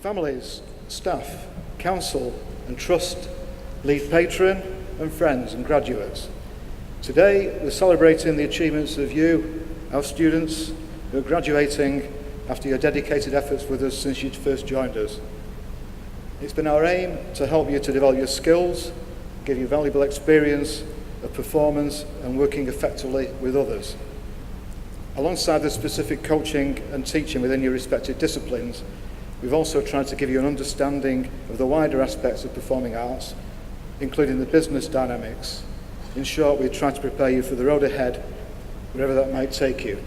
families, staff, council and trust, lead patron and friends and graduates. Today we're celebrating the achievements of you, our students, who are graduating after your dedicated efforts with us since you first joined us. It's been our aim to help you to develop your skills, give you valuable experience of performance and working effectively with others. Alongside the specific coaching and teaching within your respective disciplines, we've also tried to give you an understanding of the wider aspects of performing arts, including the business dynamics. In short, we've tried to prepare you for the road ahead, wherever that might take you.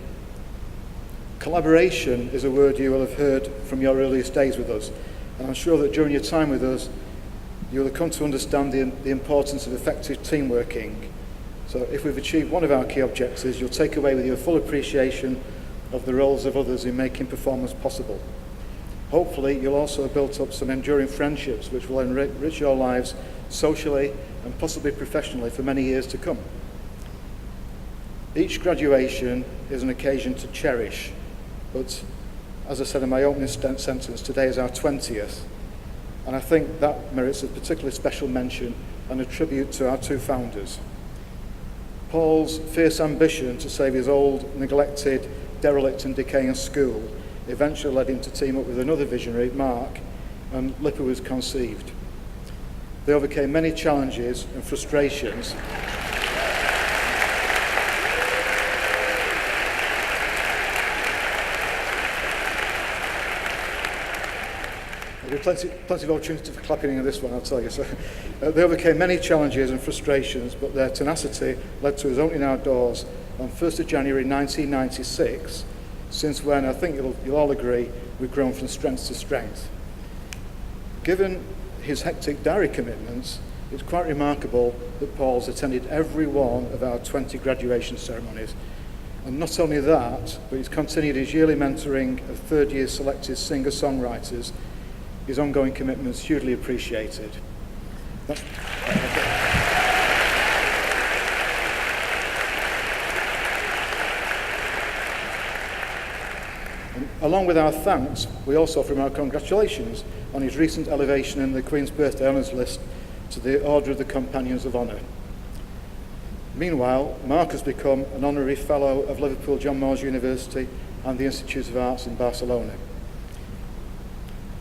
Collaboration is a word you will have heard from your earliest days with us, and I'm sure that during your time with us, you will have come to understand the importance of effective team working. So if we've achieved one of our key objectives, you'll take away with you a full appreciation of the roles of others in making performance possible. Hopefully, you'll also have built up some enduring friendships which will enrich your lives socially and possibly professionally for many years to come. Each graduation is an occasion to cherish, but as I said in my opening sentence, today is our 20th, and I think that merits a particularly special mention and a tribute to our two founders. Paul's fierce ambition to save his old, neglected, derelict and decaying school eventually led him to team up with another visionary, Mark, and LIPA was conceived. They overcame many challenges and frustrations. There'll be plenty of opportunity for clapping in this one, I'll tell you. So, they overcame many challenges and frustrations, but their tenacity led to us opening our doors on 1st of January 1996, since when I think you'll all agree we've grown from strength to strength. Given his hectic diary commitments, it's quite remarkable that Paul's attended every one of our 20 graduation ceremonies. And not only that, but he's continued his yearly mentoring of third-year selected singer-songwriters. His ongoing commitments hugely appreciated. Along with our thanks, we also offer him our congratulations on his recent elevation in the Queen's Birthday Honours List to the Order of the Companions of Honour. Meanwhile, Mark has become an honorary fellow of Liverpool John Moores University and the Institute of Arts in Barcelona.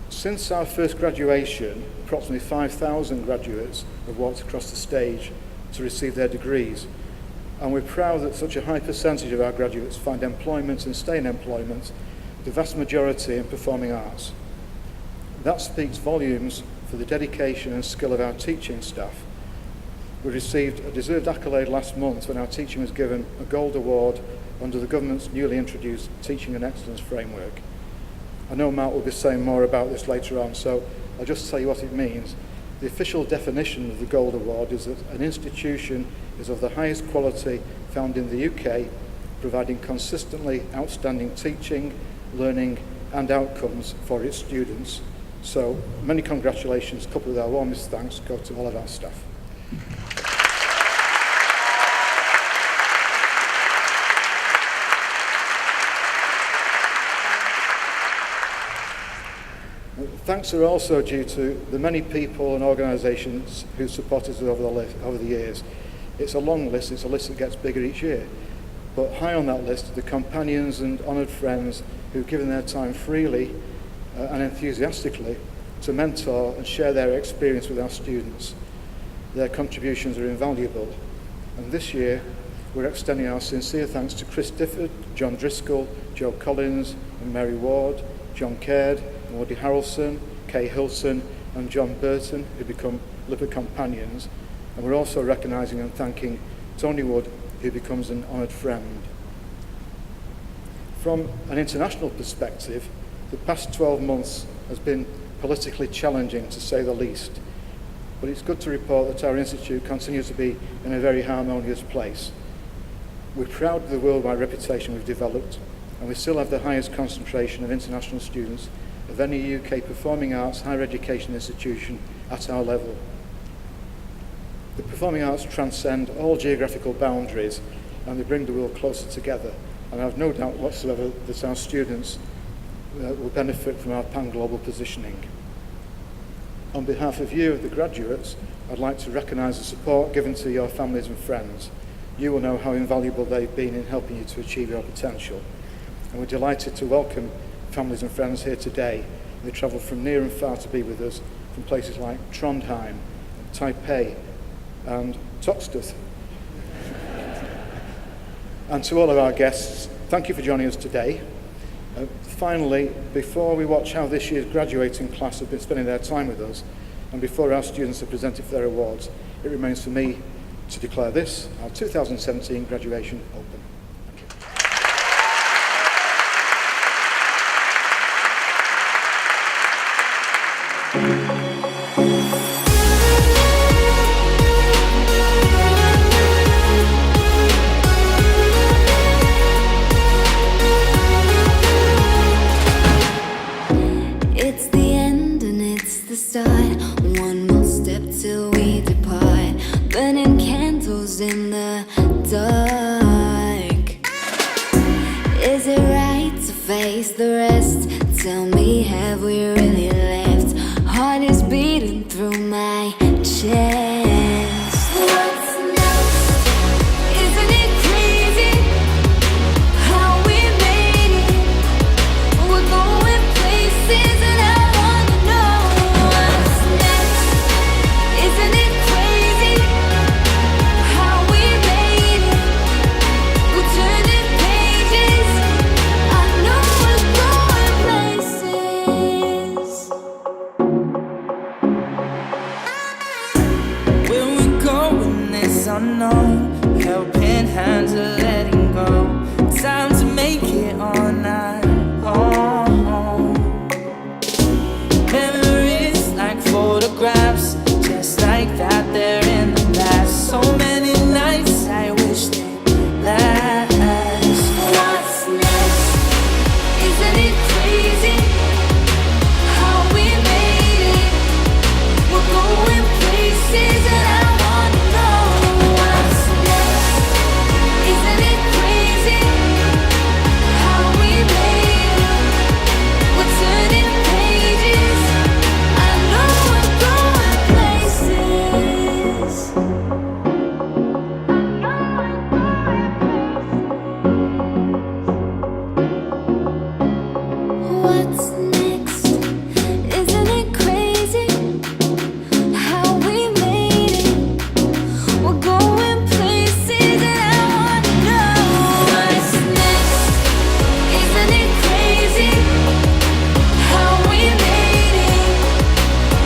Since our first graduation, approximately 5,000 graduates have walked across the stage to receive their degrees, and we're proud that such a high percentage of our graduates find employment and stay in employment, the vast majority in performing arts. That speaks volumes for the dedication and skill of our teaching staff. We received a deserved accolade last month when our teaching was given a gold award under the government's newly introduced Teaching and Excellence Framework. I know Mark will be saying more about this later on, so I'll just tell you what it means. The official definition of the Gold Award is that an institution is of the highest quality found in the UK, providing consistently outstanding teaching, learning and outcomes for its students. So many congratulations, coupled with our warmest thanks, go to all of our staff. Thanks are also due to the many people and organisations who supported us over the years. It's a long list, it's a list that gets bigger each year. But high on that list are the companions and honoured friends who've given their time freely and enthusiastically to mentor and share their experience with our students. Their contributions are invaluable. And this year, we're extending our sincere thanks to Chris Difford, John Driscoll, Joe Collins and Mary Ward, John Caird, Woody Harrelson, Kay Hilton and John Burton, who become LIPA companions. And we're also recognising and thanking Tony Wood, who becomes an honoured friend. From an international perspective, the past 12 months has been politically challenging, to say the least. But it's good to report that our institute continues to be in a very harmonious place. We're proud of the worldwide reputation we've developed, and we still have the highest concentration of international students of any UK performing arts higher education institution at our level. The performing arts transcend all geographical boundaries and they bring the world closer together, and I have no doubt whatsoever that our students will benefit from our pan-global positioning. On behalf of you, the graduates, I'd like to recognise the support given to your families and friends. You will know how invaluable they've been in helping you to achieve your potential. And we're delighted to welcome families and friends here today. They travel from near and far to be with us, from places like Trondheim, Taipei, and Tokstad. And to all of our guests, thank you for joining us today. Finally, before we watch how this year's graduating class have been spending their time with us, and before our students are presented for their awards, it remains for me to declare this, our 2017 graduation open. Thank you. It's the end and it's the start. One more step till we depart. Burning candles in the dark. Is it right to face the rest? Tell me, have we really left? Heart is beating through my chest. What's next? Isn't it crazy how we made it? We're going places and I wanna know what's next. Isn't it crazy how we made it? We're turning pages. I know we're going places. Where we going is unknown. Helping hands are letting go. Time to make it all night. Memories like photographs, just like that, they're in the past. So many nights I wish they'd last. What's next? Isn't it crazy how we made it? We're going places and I wanna know what's next. Isn't it crazy how we made it? We're turning pages. I know we're going places. What's next? Isn't it crazy how we made it? We're going places and I wanna know what's next. Isn't it crazy how we made it?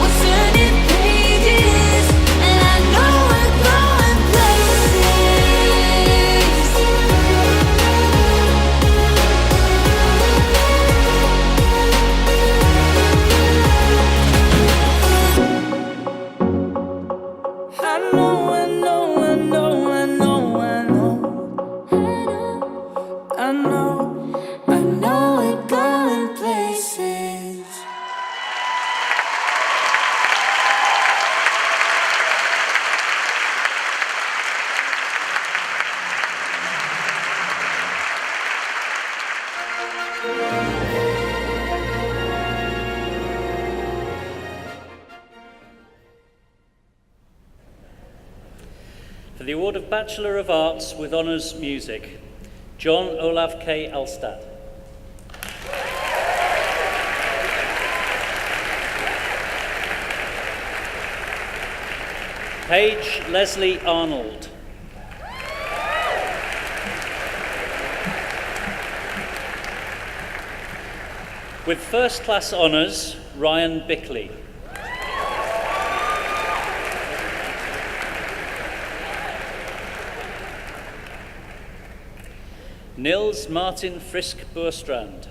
We're turning pages and I know we're going I know, I know, I know, I know, I know, I know, I know we're going places. For the award of Bachelor of Arts with Honours Music, John Olav K. Alstad. Paige Leslie Arnold. With first class honours, Ryan Bickley. Nils Martin Frisk Burstrand.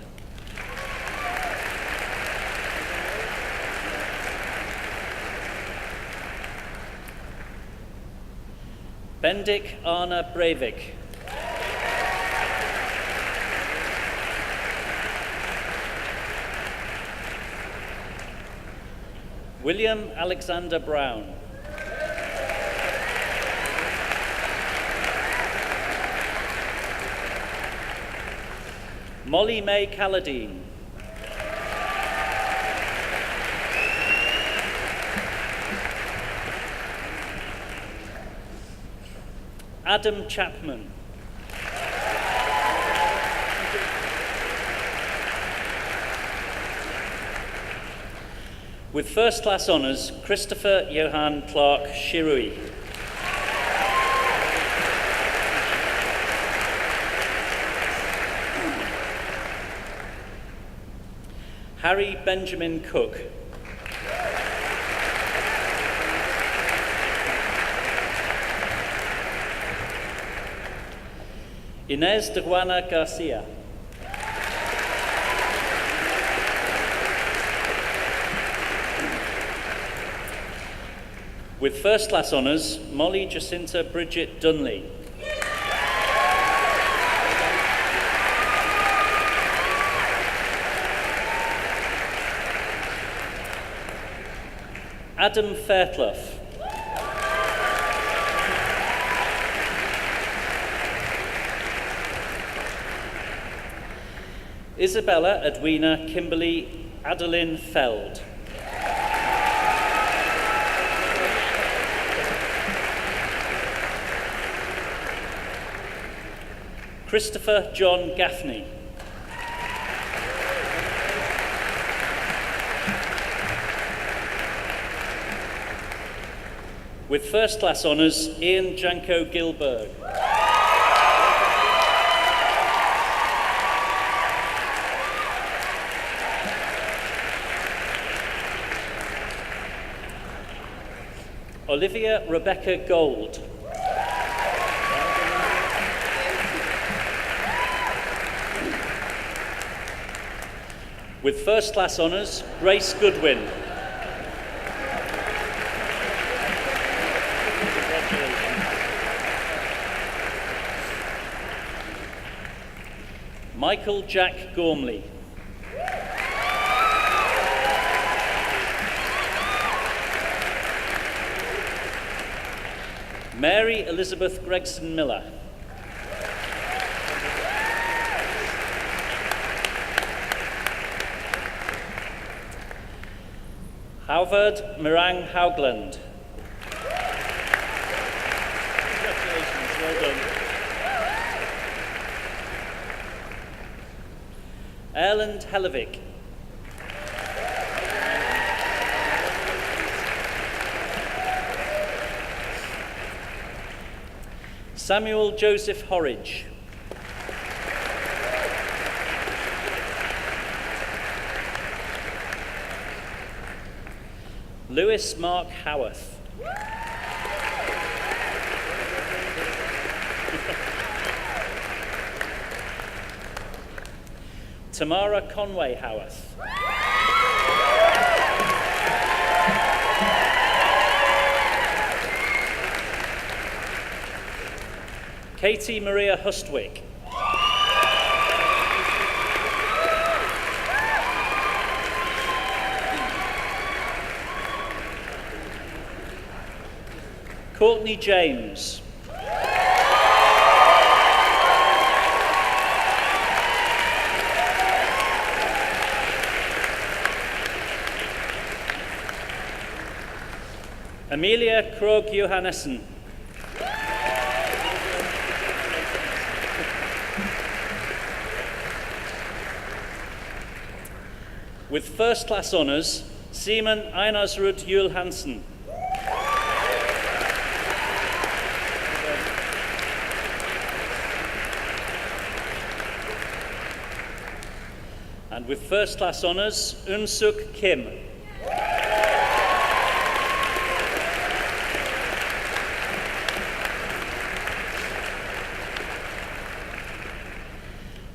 Bendik Arna Breivik. William Alexander Brown. Molly May Calladine. Adam Chapman. With first class honours, Christopher Johan Clark Shirui. Harry Benjamin Cook. Inez de Juana Garcia. With first class honours, Molly Jacinta Bridget Dunley. Adam Fairclough. Isabella Edwina Kimberly Adeline Feld. Christopher John Gaffney. With first class honours, Ian Janko Gilberg. Olivia Rebecca Gold. With first class honours, Grace Goodwin. Michael Jack Gormley. Mary Elizabeth Gregson Miller. Halvard Mirang Haugland. Congratulations, well done. Erland Hellevik. Samuel Joseph Horridge. Lewis Mark Howarth. Tamara Conway Howarth. Katie Maria Hustwick. Courtney James. Amelia Krog Johannessen. With first class honours, Simon Einasrud Juel Hansen. And with first class honours, Unsuk Kim.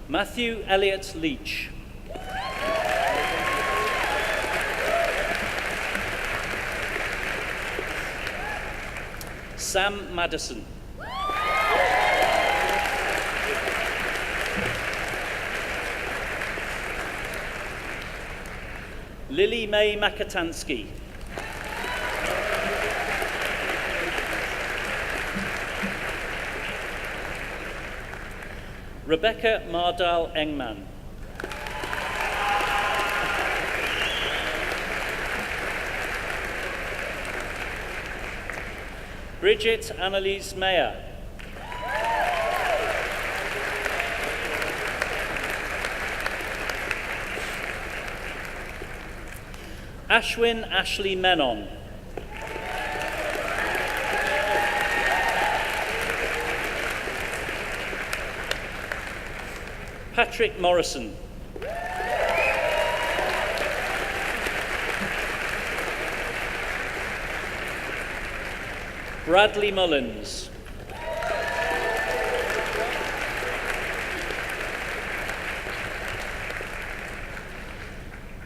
Matthew Elliott Leach. Sam Madison. Lily May Makatansky. Rebecca Mardal Engman. Bridget Annalise Mayer. Ashwin Ashley Menon. Patrick Morrison. Bradley Mullins.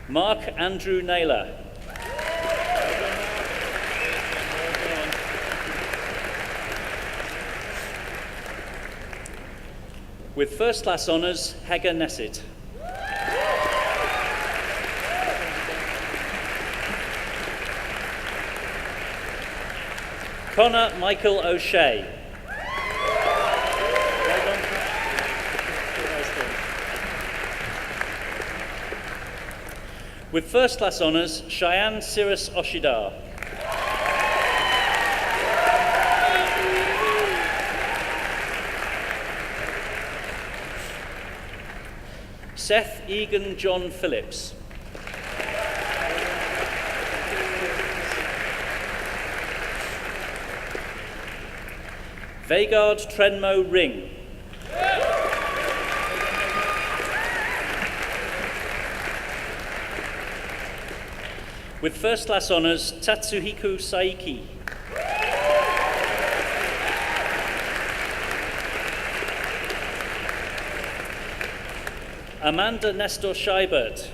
Mark Andrew Naylor. With first class honours, Hege Nesset. Connor Michael O'Shea. With first class honours, Cheyenne Cyrus Oshidar. Seth Egan John Phillips. Vegard Trenmo Ring. With first class honours, Tatsuhiko Saiki. Amanda Nestor Scheibert.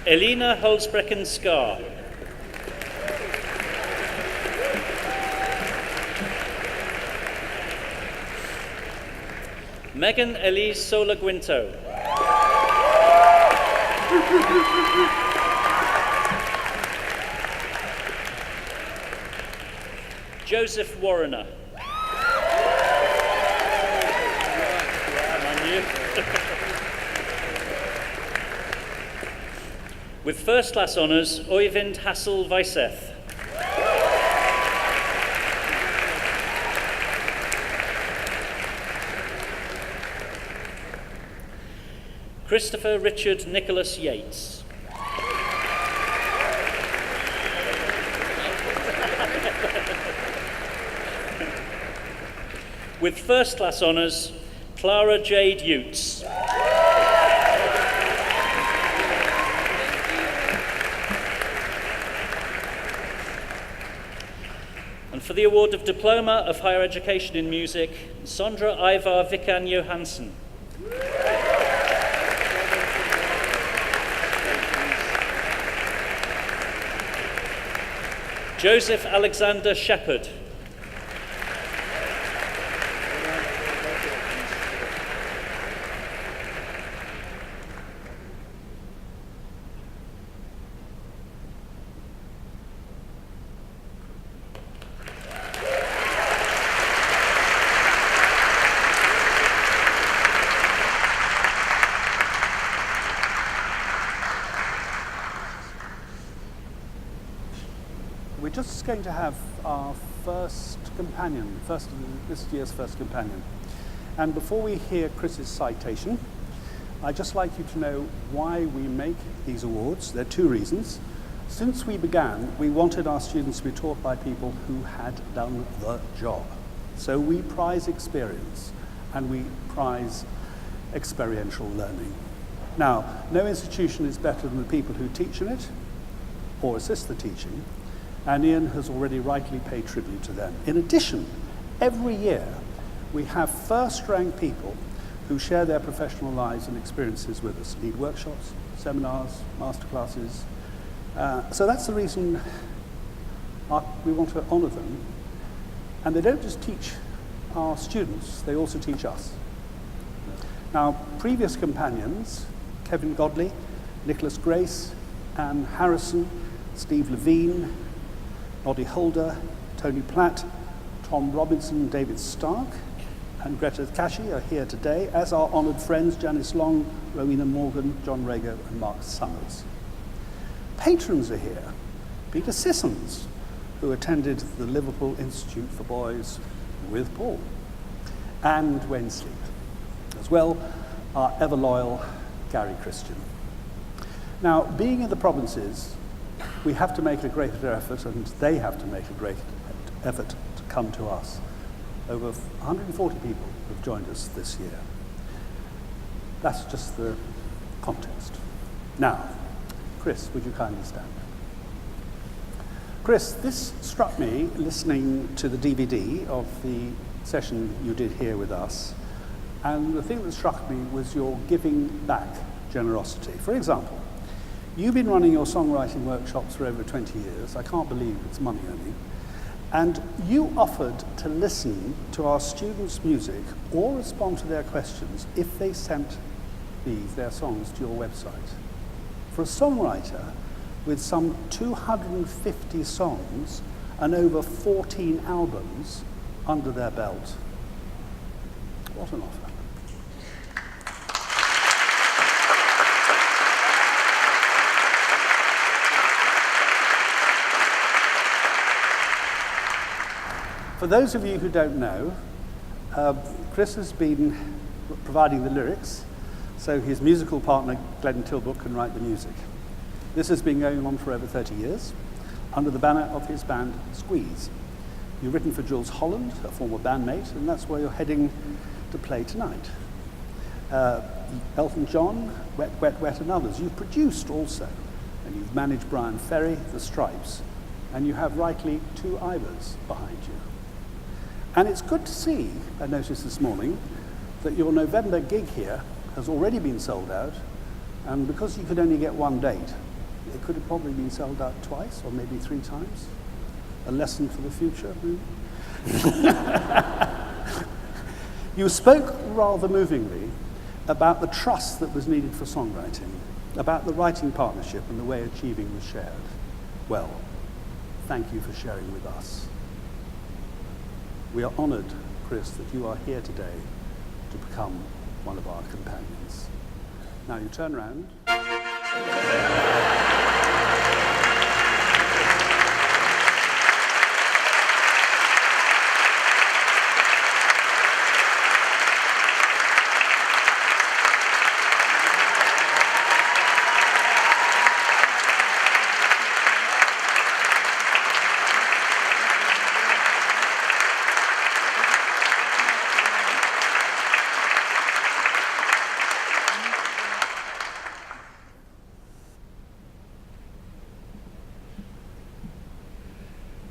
Elina Holzbrecken Skar. Megan Elise Sola Guinto. Joseph Warrener. With first class honours, Oyvind Hassel Weisseth. Christopher Richard Nicholas Yates. With first class honours, Clara Jade Utes. And for the award of Diploma of Higher Education in Music, Sondra Ivar Vikan Johansen. Joseph Alexander Shepherd. We're just going to have our first companion, this year's first companion. And before we hear Chris's citation, I'd just like you to know why we make these awards. There are two reasons. Since we began, we wanted our students to be taught by people who had done the job. So we prize experience and we prize experiential learning. Now, no institution is better than the people who teach in it or assist the teaching, and Ian has already rightly paid tribute to them. In addition, every year we have first-rank people who share their professional lives and experiences with us, lead workshops, seminars, masterclasses. So that's the reason we want to honour them. And they don't just teach our students, they also teach us. Now, previous companions, Kevin Godley, Nicholas Grace, Anne Harrison, Steve Levine, Noddy Holder, Tony Platt, Tom Robinson, David Stark, and Greta Kashi are here today, as are honoured friends Janice Long, Rowena Morgan, John Rago, and Mark Summers. Patrons are here. Peter Sissons, who attended the Liverpool Institute for Boys with Paul. and When Sleep. As well, our ever loyal Gary Christian. Now, being in the provinces, we have to make a greater effort, and they have to make a great effort to come to us. Over 140 people have joined us this year. That's just the context. Now, Chris, would you kindly stand? Chris, this struck me listening to the DVD of the session you did here with us, and the thing that struck me was your giving back generosity. For example, you've been running your songwriting workshops for over 20 years. I can't believe it's money earning. And you offered to listen to our students' music or respond to their questions if they sent their songs to your website. For a songwriter with some 250 songs and over 14 albums under their belt, what an offer. For those of you who don't know, Chris has been providing the lyrics, so his musical partner, Glenn Tilbrook, can write the music. This has been going on for over 30 years, under the banner of his band, Squeeze. You've written for Jules Holland, a former bandmate, and that's where you're heading to play tonight. Elton John, Wet, Wet, Wet, and others. You've produced also, and you've managed Brian Ferry, The Stripes, and you have rightly 2 Ivors behind you. And it's good to see, I noticed this morning, that your November gig here has already been sold out, and because you could only get 1 date, it could have probably been sold out twice or maybe 3 times. A lesson for the future, maybe? You spoke rather movingly about the trust that was needed for songwriting, about the writing partnership and the way achieving was shared. Well, thank you for sharing with us. We are honored, Chris, that you are here today to become one of our companions. Now you turn around.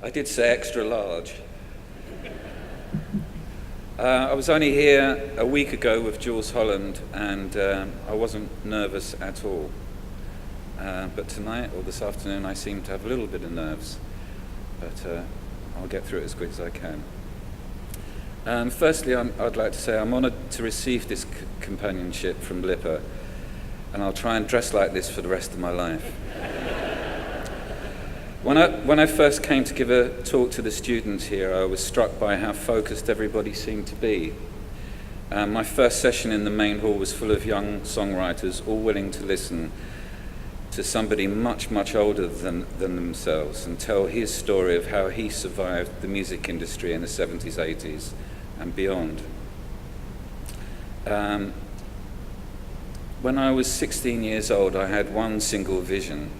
I did say extra large. I was only here a week ago with Jules Holland, and I wasn't nervous at all. But tonight, or this afternoon, I seem to have a little bit of nerves. But I'll get through it as quick as I can. Firstly, I'd like to say I'm honoured to receive this companionship from Lipper, and I'll try and dress like this for the rest of my life. When I first came to give a talk to the students here, I was struck by how focused everybody seemed to be. My first session in the main hall was full of young songwriters, all willing to listen to somebody much, much older than themselves and tell his story of how he survived the music industry in the 70s, 80s, and beyond. When I was 16 years old, I had one single vision,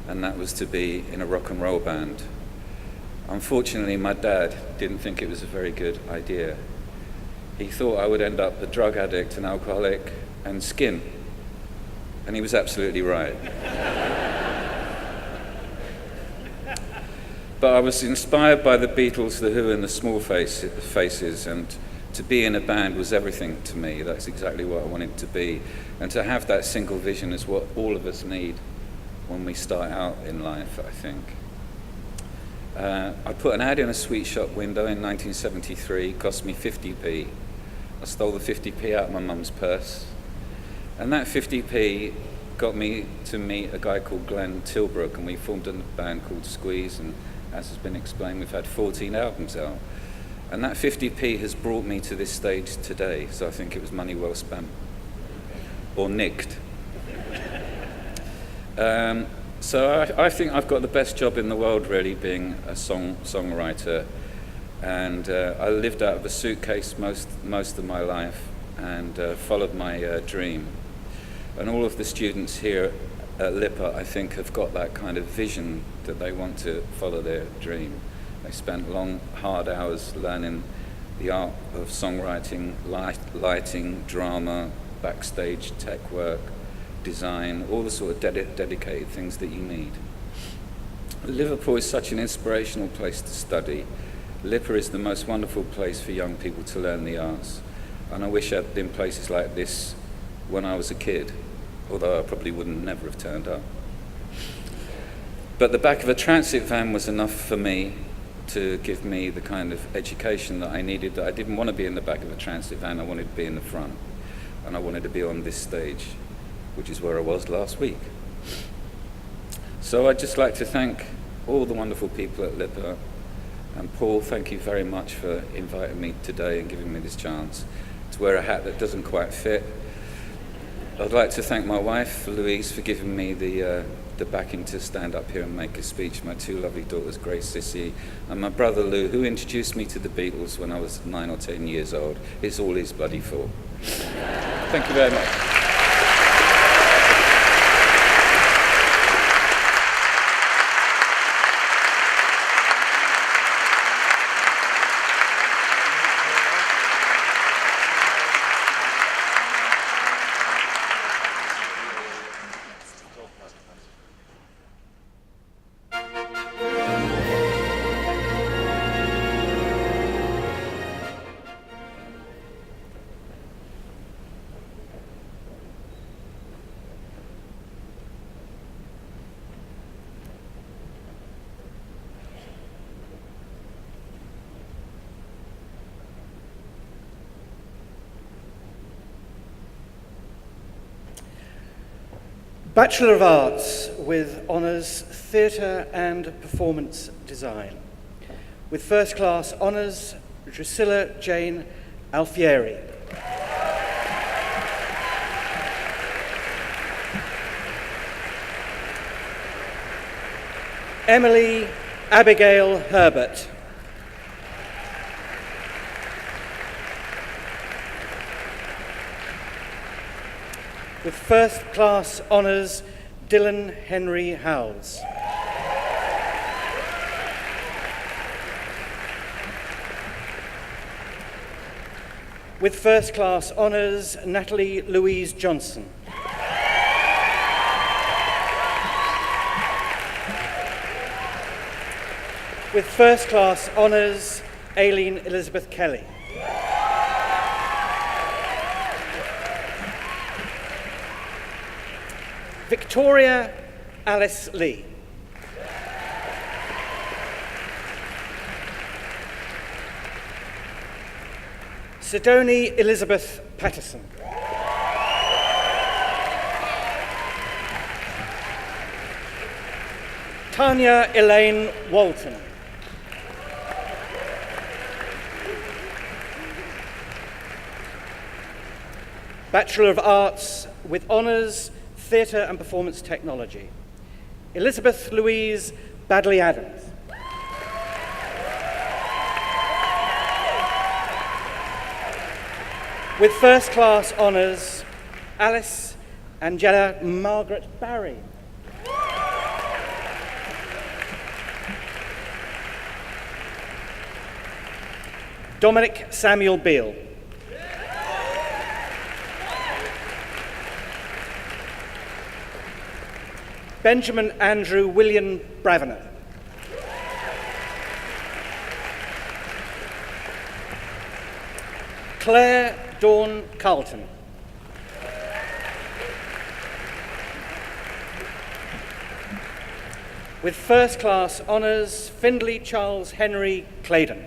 and that was to be in a rock and roll band. Unfortunately, my dad didn't think it was a very good idea. He thought I would end up a drug addict, an alcoholic, and skin. And he was absolutely right. But I was inspired by the Beatles, The Who, and the Small Faces, and to be in a band was everything to me. That's exactly what I wanted to be. And to have that single vision is what all of us need when we start out in life, I think. I put an ad in a sweet shop window in 1973, cost me 50p. I stole the 50p out of my mum's purse. And that 50p got me to meet a guy called Glenn Tilbrook, and we formed a band called Squeeze, and as has been explained, we've had 14 albums out. And that 50p has brought me to this stage today, so I think it was money well spent. Or nicked. So I think I've got the best job in the world, really, being a songwriter. And I lived out of a suitcase most of my life and followed my dream. And all of the students here at LIPA, I think, have got that kind of vision that they want to follow their dream. They spent long, hard hours learning the art of songwriting, lighting, drama, backstage tech work, design, all the sort of dedicated things that you need. Liverpool is such an inspirational place to study. LIPA is the most wonderful place for young people to learn the arts. And I wish I'd been places like this when I was a kid, although I probably wouldn't never have turned up. But the back of a transit van was enough for me to give me the kind of education that I needed. That I didn't want to be in the back of a transit van, I wanted to be in the front. And I wanted to be on this stage, which is where I was last week. So I'd just like to thank all the wonderful people at LIPA. And Paul, thank you very much for inviting me today and giving me this chance to wear a hat that doesn't quite fit. I'd like to thank my wife, Louise, for giving me the backing to stand up here and make a speech, my two lovely daughters, Grace, Sissy, and my brother Lou, who introduced me to the Beatles when I was 9 or 10 years old. It's all his bloody fault. Thank you very much. Bachelor of Arts with honours Theatre and Performance Design. With first class honours Drusilla Jane Alfieri. Emily Abigail Herbert. With first class honours, Dylan Henry Howells. With first class honours, Natalie Louise Johnson. With first class honours, Aileen Elizabeth Kelly. Victoria Alice Lee. Sidonie Elizabeth Patterson. Tanya Elaine Walton. Bachelor of Arts with honours, Theatre and Performance Technology, Elizabeth Louise Badley Adams. With first class honours, Alice Angela Margaret Barry. Dominic Samuel Beale. Benjamin Andrew William Bravener. Claire Dawn Carlton. With first class honours, Findlay Charles Henry Claydon.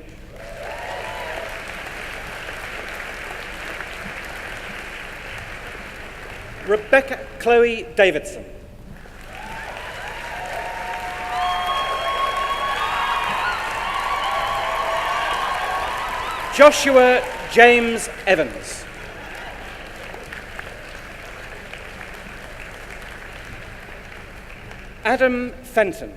Rebecca Chloe Davidson. Joshua James Evans. Adam Fenton.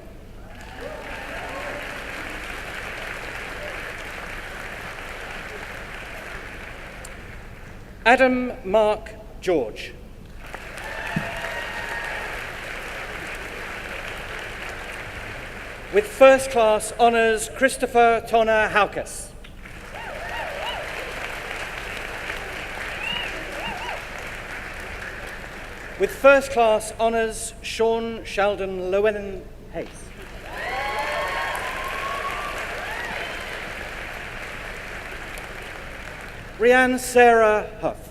Adam Mark George. With first class honours, Christopher Tonna Haukas. With first class honours, Sean Sheldon Llewellyn Hayes. Rhiann Sarah Huff.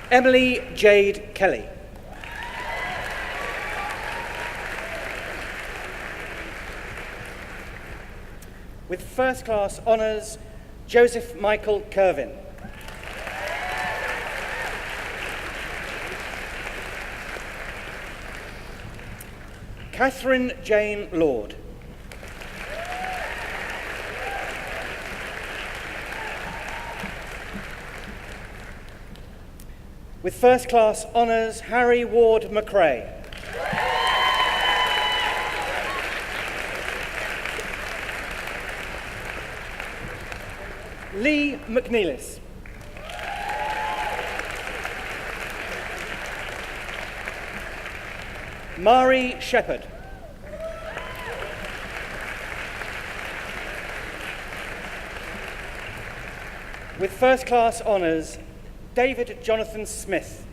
Emily Jade Kelly. With first class honours, Joseph Michael Kervin. Catherine Jane Lord. With first class honours, Harry Ward McRae. Lee McNeilis. Mari Shepherd. With first class honours, David Jonathan Smith.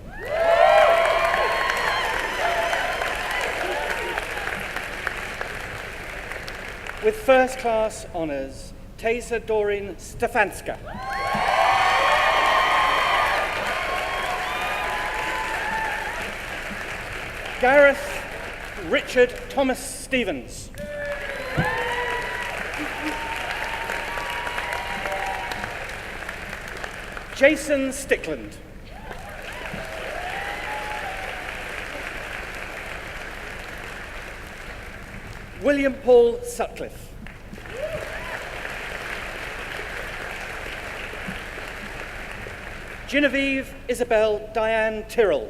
With first class honours, Taser Doreen Stefanska. Gareth Richard Thomas Stevens. Jason Stickland. William Paul Sutcliffe. Genevieve Isabel Diane Tyrrell.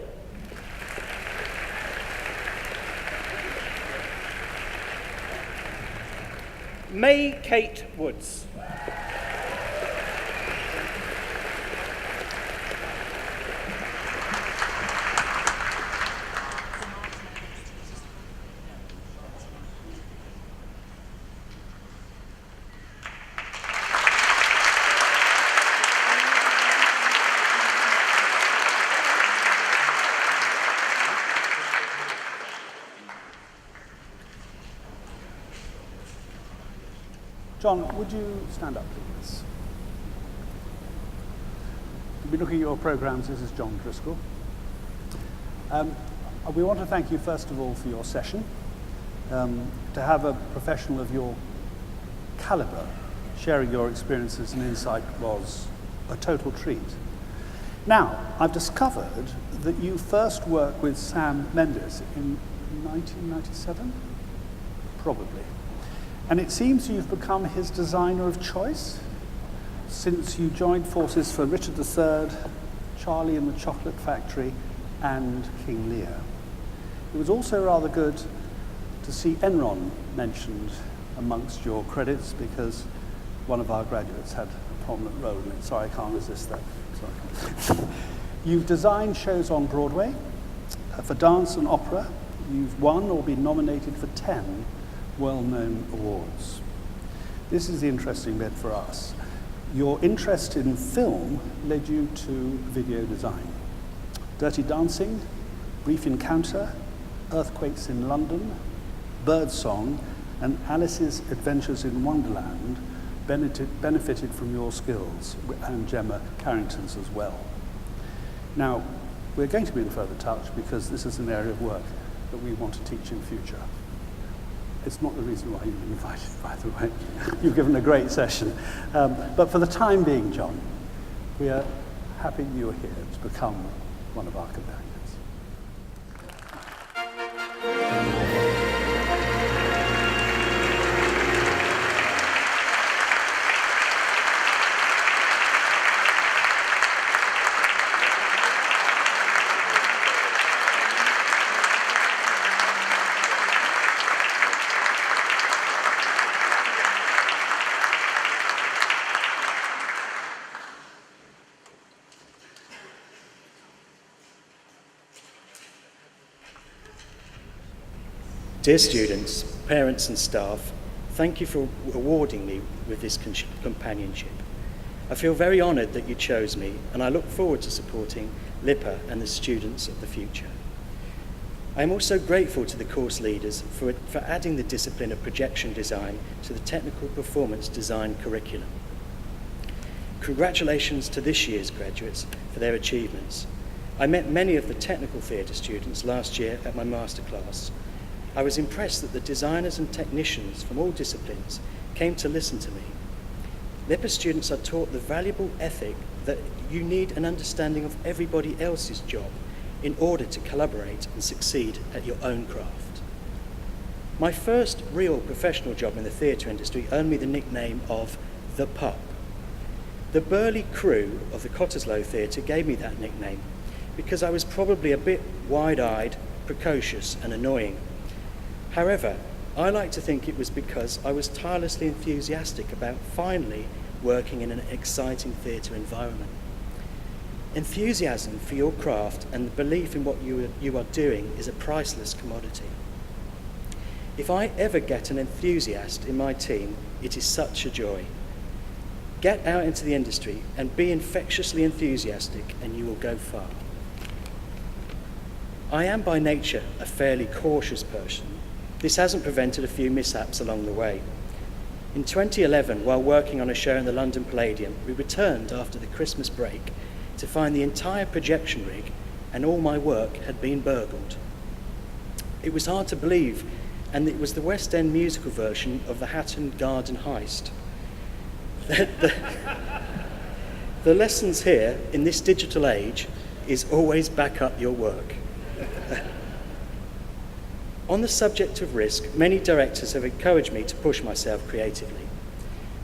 May Kate Woods. John, would you stand up, please? We'll be looking at your programmes. This is John Driscoll. We want to thank you, first of all, for your session. To have a professional of your calibre sharing your experiences and insight was a total treat. Now, I've discovered that you first worked with Sam Mendes in 1997? Probably. And it seems you've become his designer of choice since you joined forces for Richard III, Charlie and the Chocolate Factory, and King Lear. It was also rather good to see Enron mentioned amongst your credits because one of our graduates had a prominent role in it. Sorry, I can't resist that. Sorry. You've designed shows on Broadway for dance and opera. You've won or been nominated for 10 well-known awards. This is the interesting bit for us. Your interest in film led you to video design. Dirty Dancing, Brief Encounter, Earthquakes in London, Birdsong, and Alice's Adventures in Wonderland benefited from your skills, and Gemma Carrington's as well. Now, we're going to be in further touch because this is an area of work that we want to teach in future. It's not the reason why you've been invited, by the way. You've given a great session. But for the time being, John, we are happy you are here to become one of our companions. Dear students, parents and staff, thank you for awarding me with this companionship. I feel very honoured that you chose me, and I look forward to supporting LIPA and the students of the future. I am also grateful to the course leaders for adding the discipline of projection design to the technical performance design curriculum. Congratulations to this year's graduates for their achievements. I met many of the technical theatre students last year at my masterclass. I was impressed that the designers and technicians from all disciplines came to listen to me. LIPA students are taught the valuable ethic that you need an understanding of everybody else's job in order to collaborate and succeed at your own craft. My first real professional job in the theatre industry earned me the nickname of The Pup. The burly crew of the Cottesloe Theatre gave me that nickname because I was probably a bit wide-eyed, precocious and annoying. However, I like to think it was because I was tirelessly enthusiastic about finally working in an exciting theatre environment. Enthusiasm for your craft and the belief in what you are doing is a priceless commodity. If I ever get an enthusiast in my team, it is such a joy. Get out into the industry and be infectiously enthusiastic and you will go far. I am by nature a fairly cautious person. This hasn't prevented a few mishaps along the way. In 2011, while working on a show in the London Palladium, we returned after the Christmas break to find the entire projection rig and all my work had been burgled. It was hard to believe, and it was the West End musical version of the Hatton Garden heist. The lessons here in this digital age is always back up your work. On the subject of risk, many directors have encouraged me to push myself creatively.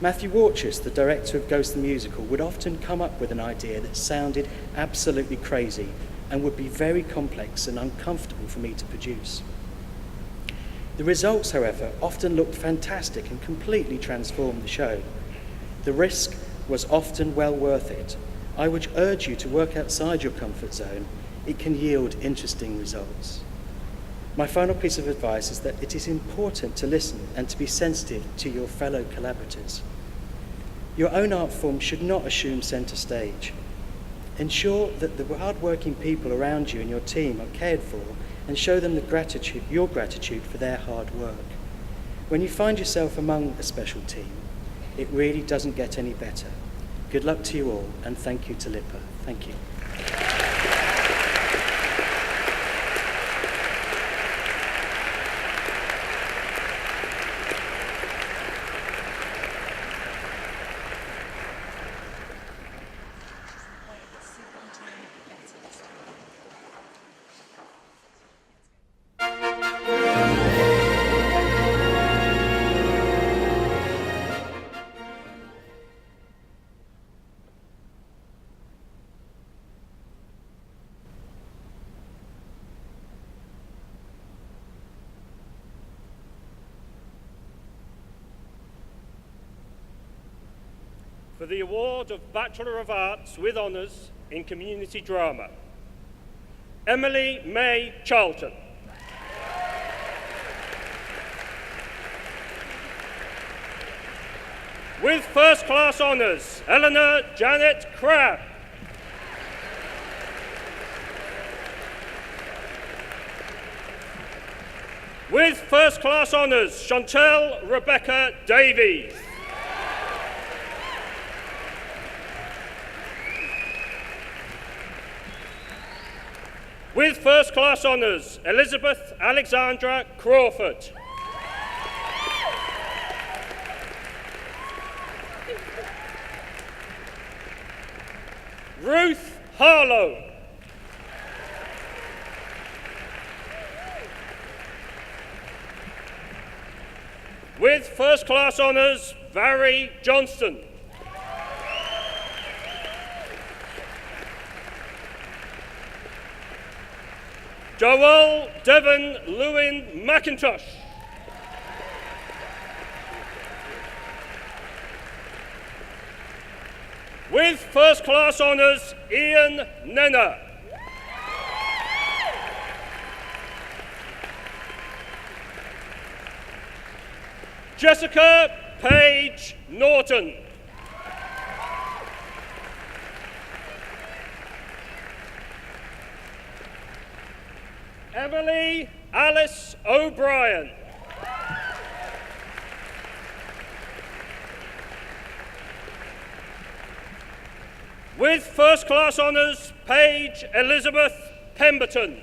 Matthew Warchus, the director of Ghost the Musical, would often come up with an idea that sounded absolutely crazy and would be very complex and uncomfortable for me to produce. The results, however, often looked fantastic and completely transformed the show. The risk was often well worth it. I would urge you to work outside your comfort zone. It can yield interesting results. My final piece of advice is that it is important to listen and to be sensitive to your fellow collaborators. Your own art form should not assume centre stage. Ensure that the hard-working people around you and your team are cared for and show them your gratitude for their hard work. When you find yourself among a special team, it really doesn't get any better. Good luck to you all, and thank you to LIPA. Thank you. For the award of Bachelor of Arts with Honours in Community Drama, Emily May Charlton. With First Class Honours, Eleanor Janet Crabb. With First Class Honours, Chantel Rebecca Davies. With First Class Honours, Elizabeth Alexandra Crawford. Ruth Harlow. With First Class Honours, Vary Johnston. Joel Devon Lewin McIntosh. With First Class Honours, Ian Nenner. Jessica Page Norton. Emily Alice O'Brien. With first class honours, Paige Elizabeth Pemberton.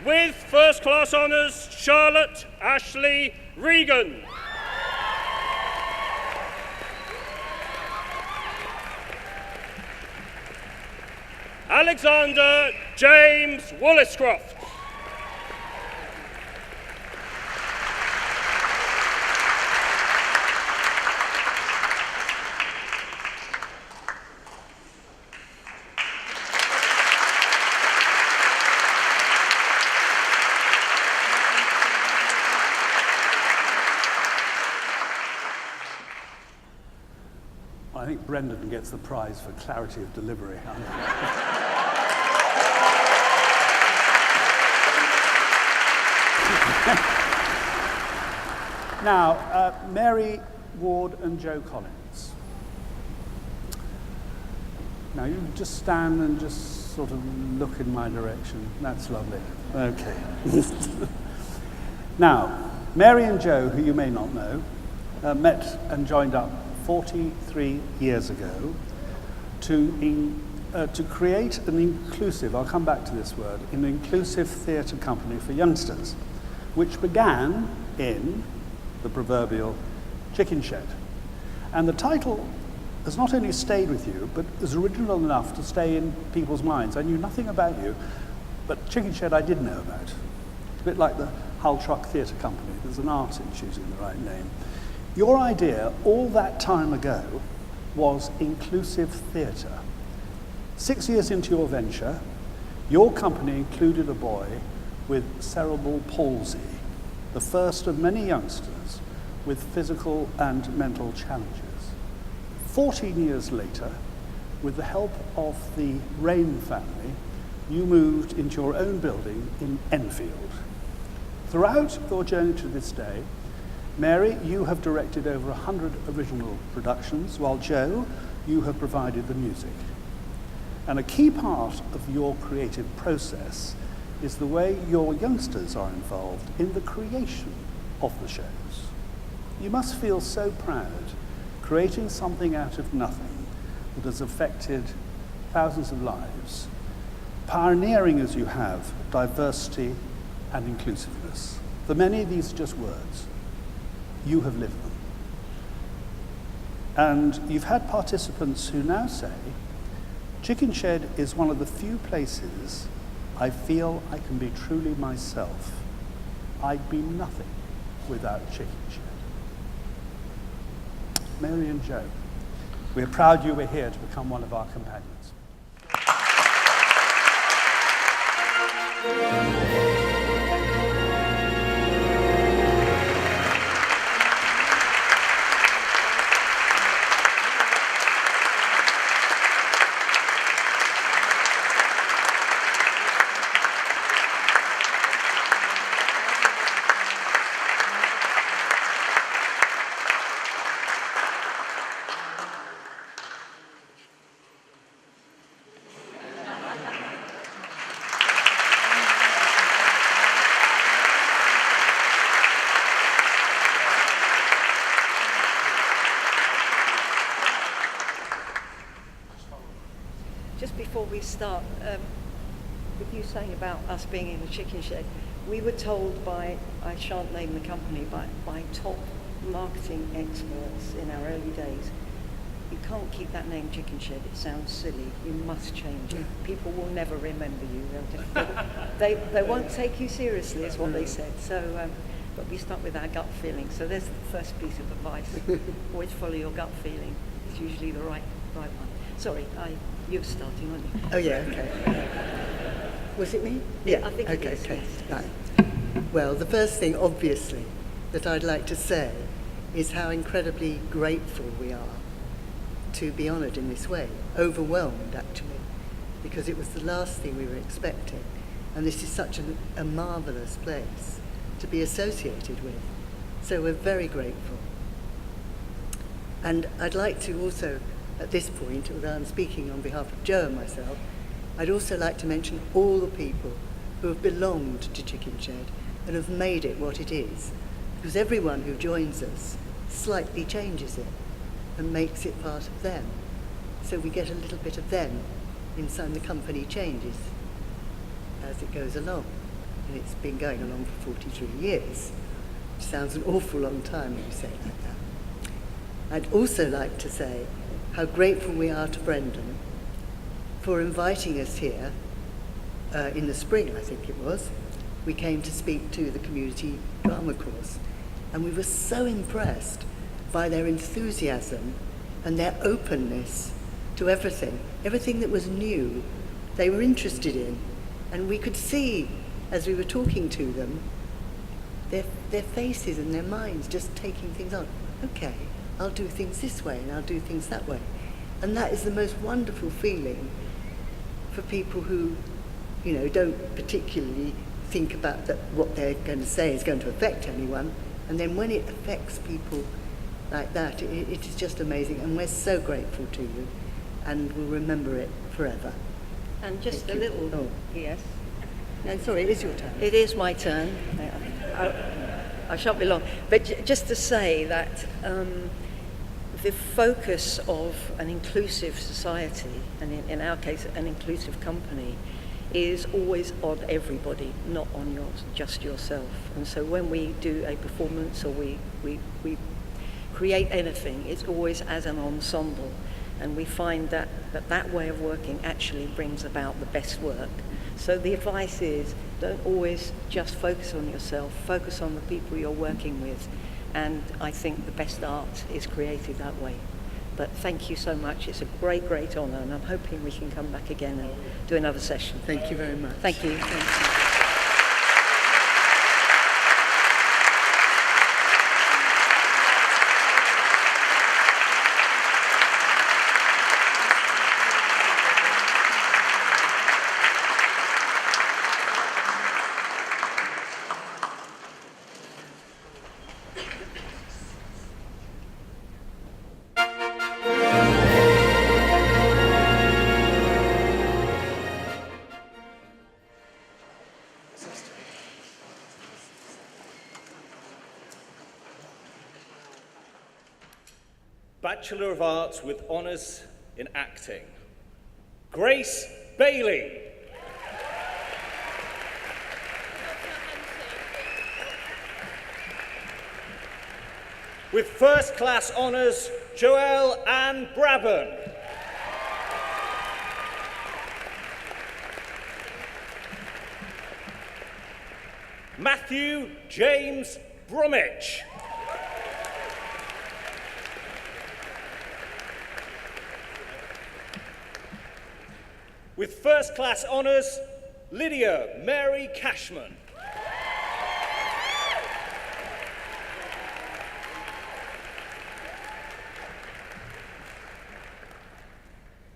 With first class honours, Charlotte Ashley Regan. Alexander James Woolliscroft. I think Brendan gets the prize for clarity of delivery. Now, Mary Ward and Joe Collins. Now, you just stand and just sort of look in my direction. That's lovely. Okay. Now, Mary and Joe, who you may not know, met and joined up 43 years ago to create an inclusive, I'll come back to this word, an inclusive theatre company for youngsters, which began in the proverbial chicken shed. And the title has not only stayed with you, but is original enough to stay in people's minds. I knew nothing about you, but Chicken Shed I did know about. It's a bit like the Hull Truck Theatre Company. There's an art in choosing the right name. Your idea all that time ago was inclusive theatre. 6 years into your venture, your company included a boy with cerebral palsy, the first of many youngsters with physical and mental challenges. 14 years later, with the help of the Rain family, you moved into your own building in Enfield. Throughout your journey to this day, Mary, you have directed over 100 original productions, while Joe, you have provided the music. And a key part of your creative process is the way your youngsters are involved in the creation of the shows. You must feel so proud creating something out of nothing that has affected thousands of lives, pioneering as you have diversity and inclusiveness. For many, these are just words. You have lived them. And you've had participants who now say, Chicken Shed is one of the few places I feel I can be truly myself. I'd be nothing without Chicken Shed. Mary and Joe, we're proud you were here to become one of our companions. Just before we start, with you saying about us being in the chicken shed, we were told by, I shan't name the company, by top marketing experts in our early days, you can't keep that name Chicken Shed, it sounds silly, you must change it. People will never remember you. They won't take you seriously is what they said. So, but we start with our gut feeling. So there's the first piece of advice. Always follow your gut feeling. It's usually the right one. Sorry, you're starting, aren't you? Oh yeah, okay. Was it me? Yeah, I think it okay, is, okay. yes. Right. Well, the first thing, obviously, that I'd like to say is how incredibly grateful we are to be honoured in this way. Overwhelmed, actually, because it was the last thing we were expecting. And this is such a marvellous place to be associated with. So we're very grateful. And I'd like to also, at this point, although I'm speaking on behalf of Joe and myself, I'd also like to mention all the people who have belonged to Chicken Shed and have made it what it is. Because everyone who joins us slightly changes it and makes it part of them. So we get a little bit of them inside the company changes as it goes along. And it's been going along for 43 years, which sounds an awful long time when you say it like that. I'd also like to say how grateful we are to Brendan for inviting us here in the spring, I think it was. We came to speak to the community drama course, and we were so impressed by their enthusiasm and their openness to everything that was new, they were interested in. And we could see, as we were talking to them, their faces and their minds just taking things on. Okay, I'll do things this way and I'll do things that way. And that is the most wonderful feeling for people who, don't particularly think about that what they're going to say is going to affect anyone. And then when it affects people like that, it is just amazing. And we're so grateful to you, and we'll remember it forever. And just Thank a you. little, Oh. yes. No, sorry, it is your turn. It is my turn. I shan't be long. But just to say that the focus of an inclusive society, and in our case, an inclusive company, is always on everybody, not on just yourself. And so when we do a performance or we create anything, it's always as an ensemble. And we find that way of working actually brings about the best work. So the advice is, don't always just focus on yourself, focus on the people you're working with. And I think the best art is created that way. But thank you so much. It's a great, great honour, and I'm hoping we can come back again and do another session. Thank you very much. Thank you. Thank you. Bachelor of Arts with Honours in Acting, Grace Bailey. With First Class Honours, Joelle Ann Brabham. Matthew James Bromwich. With First Class Honours, Lydia Mary Cashman.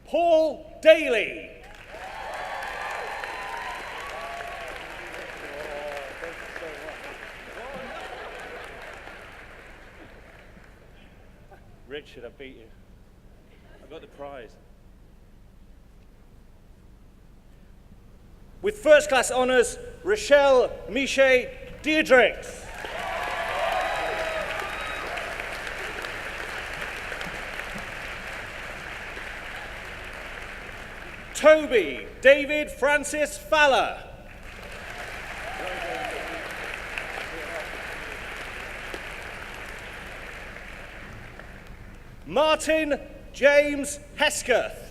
Paul Daly. Richard, I beat you. I got the prize. With First Class Honours, Rochelle Miche Diedrichs. Toby David Francis Fowler. Martin James Hesketh.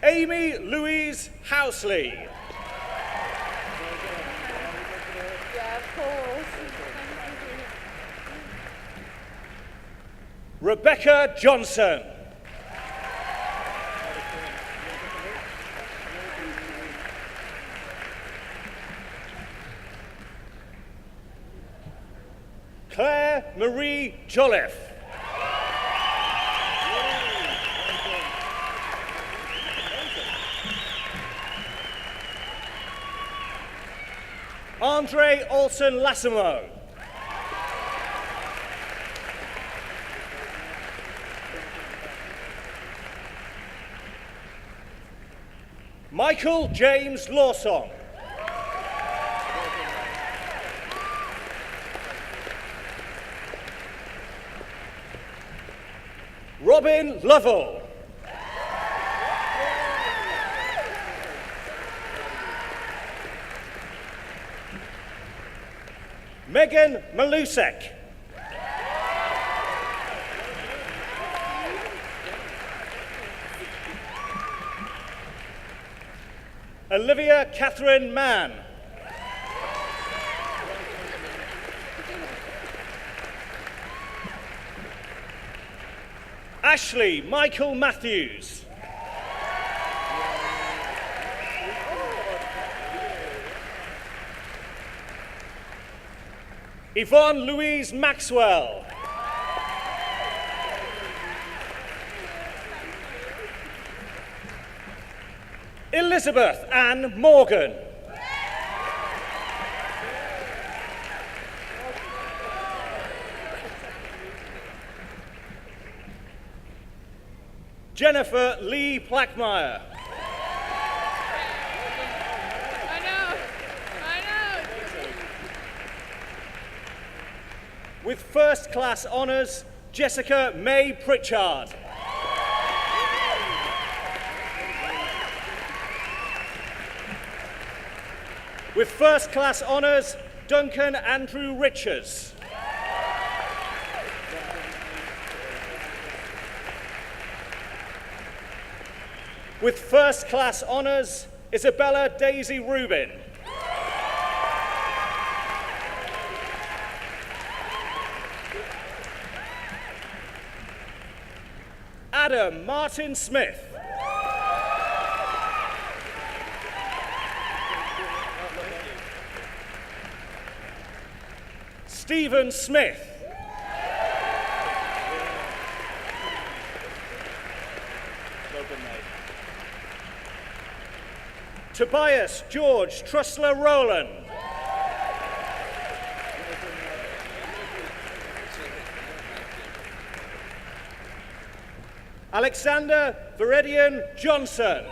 Amy Louise Housley. Yeah, of course. Rebecca Johnson. Claire Marie Jolliffe. Andre Olsen Lassimo. Michael James Lawson. Robin Lovell. Megan Malusek. Olivia Catherine Mann. Ashley Michael Matthews. Yvonne Louise Maxwell. Elizabeth Ann Morgan. Jennifer Lee Plackmeyer. I know. With first class honours, Jessica May Pritchard. With first class honours, Duncan Andrew Richards. With first class honours, Isabella Daisy Rubin. Adam Martin Smith. Stephen Smith. Tobias George Trussler Rowland. Alexander Veridian Johnson.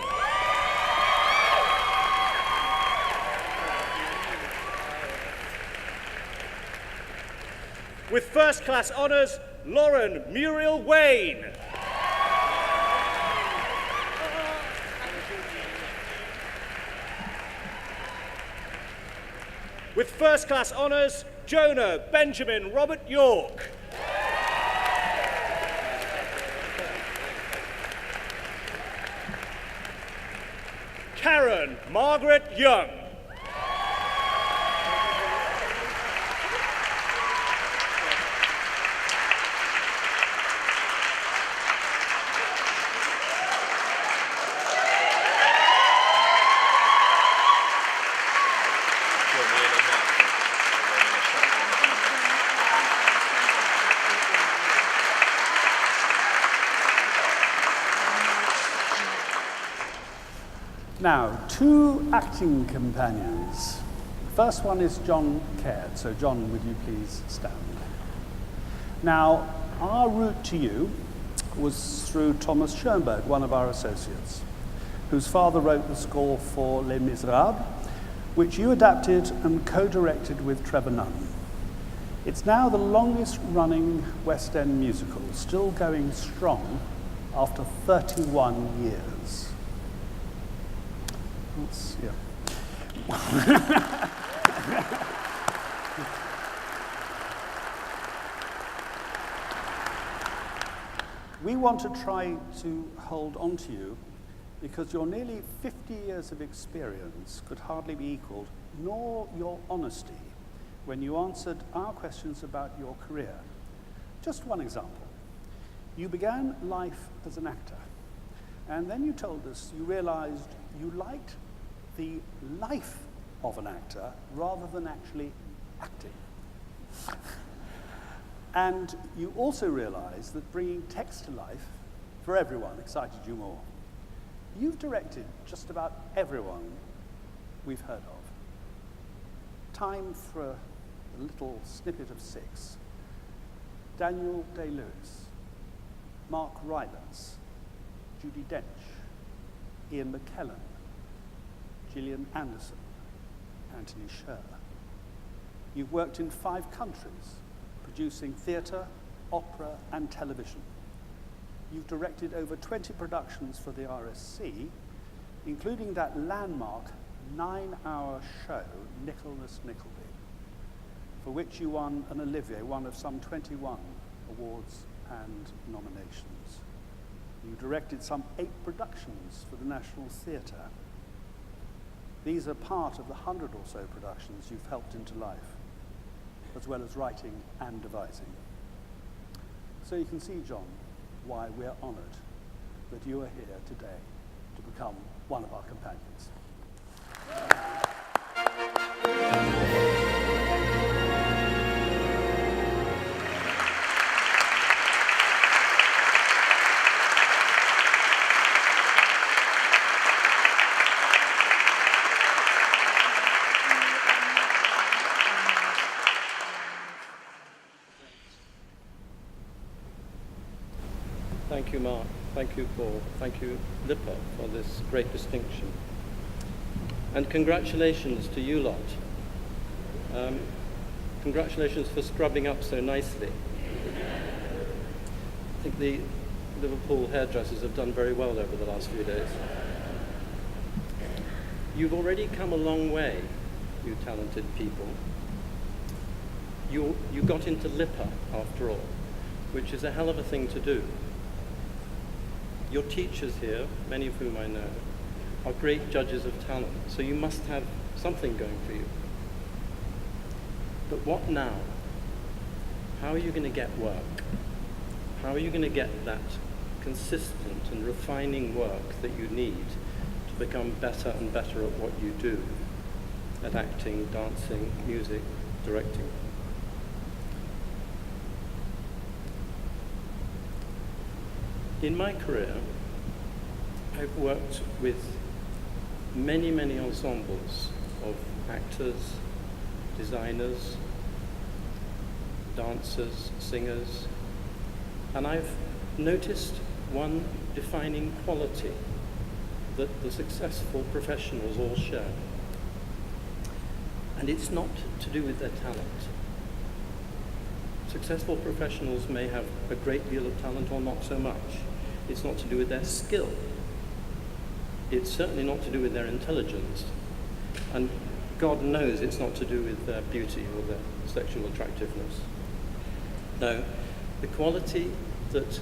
With first class honours, Lauren Muriel Wayne. With first class honours, Jonah Benjamin Robert York. Karen Margaret Young. Now, two acting companions. The first one is John Caird. So, John, would you please stand? Now, our route to you was through Thomas Schoenberg, one of our associates, whose father wrote the score for Les Miserables, which you adapted and co-directed with Trevor Nunn. It's now the longest-running West End musical, still going strong after 31 years. Yeah. We want to try to hold on to you because your nearly 50 years of experience could hardly be equaled, nor your honesty when you answered our questions about your career. Just one example. You began life as an actor, and then you told us you realized you liked the life of an actor rather than actually acting. And you also realized that bringing text to life for everyone excited you more. You've directed just about everyone we've heard of. time for a little snippet of 6. Daniel Day-Lewis, Mark Rylance, Judi Dench, Ian McKellen, Gillian Anderson, Anthony Sher. You've worked in 5 countries, producing theatre, opera, and television. You've directed over 20 productions for the RSC, including that landmark 9-hour show, Nicholas Nickleby, for which you won an Olivier, one of some 21 awards and nominations. You directed some 8 productions for the National Theatre. These are part of the 100 or so productions you've helped into life, as well as writing and devising. So you can see, John, why we're honoured that you are here today to become one of our companions. Thank you, Mark. Thank you, Paul. Thank you, LIPA, for this great distinction. And congratulations to you lot. Congratulations for scrubbing up so nicely. I think the Liverpool hairdressers have done very well over the last few days. You've already come a long way, you talented people. You got into LIPA, after all, which is a hell of a thing to do. Your teachers here, many of whom I know, are great judges of talent, so you must have something going for you. But what now? How are you going to get work? How are you going to get that consistent and refining work that you need to become better and better at what you do, at acting, dancing, music, directing? In my career, I've worked with many, many ensembles of actors, designers, dancers, singers, and I've noticed one defining quality that the successful professionals all share. And it's not to do with their talent. Successful professionals may have a great deal of talent or not so much. It's not to do with their skill. It's certainly not to do with their intelligence. And God knows it's not to do with their beauty or their sexual attractiveness. No, the quality that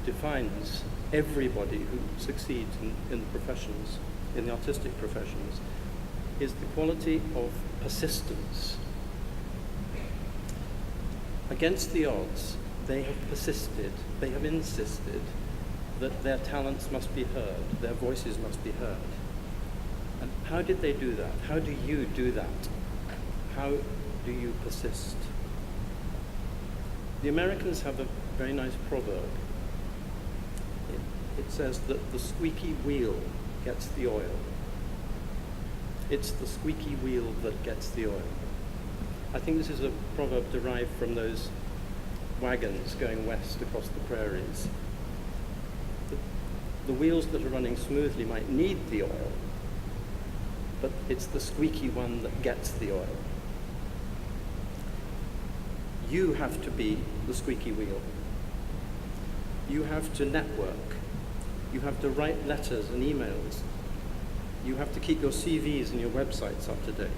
defines everybody who succeeds in the professions, in the artistic professions, is the quality of persistence. Against the odds, they have persisted, they have insisted that their talents must be heard, their voices must be heard. And how did they do that? How do you do that? How do you persist? The Americans have a very nice proverb. It says that the squeaky wheel gets the oil. It's the squeaky wheel that gets the oil. I think this is a proverb derived from those wagons going west across the prairies. The wheels that are running smoothly might need the oil, but it's the squeaky one that gets the oil. You have to be the squeaky wheel. You have to network. You have to write letters and emails. You have to keep your CVs and your websites up to date.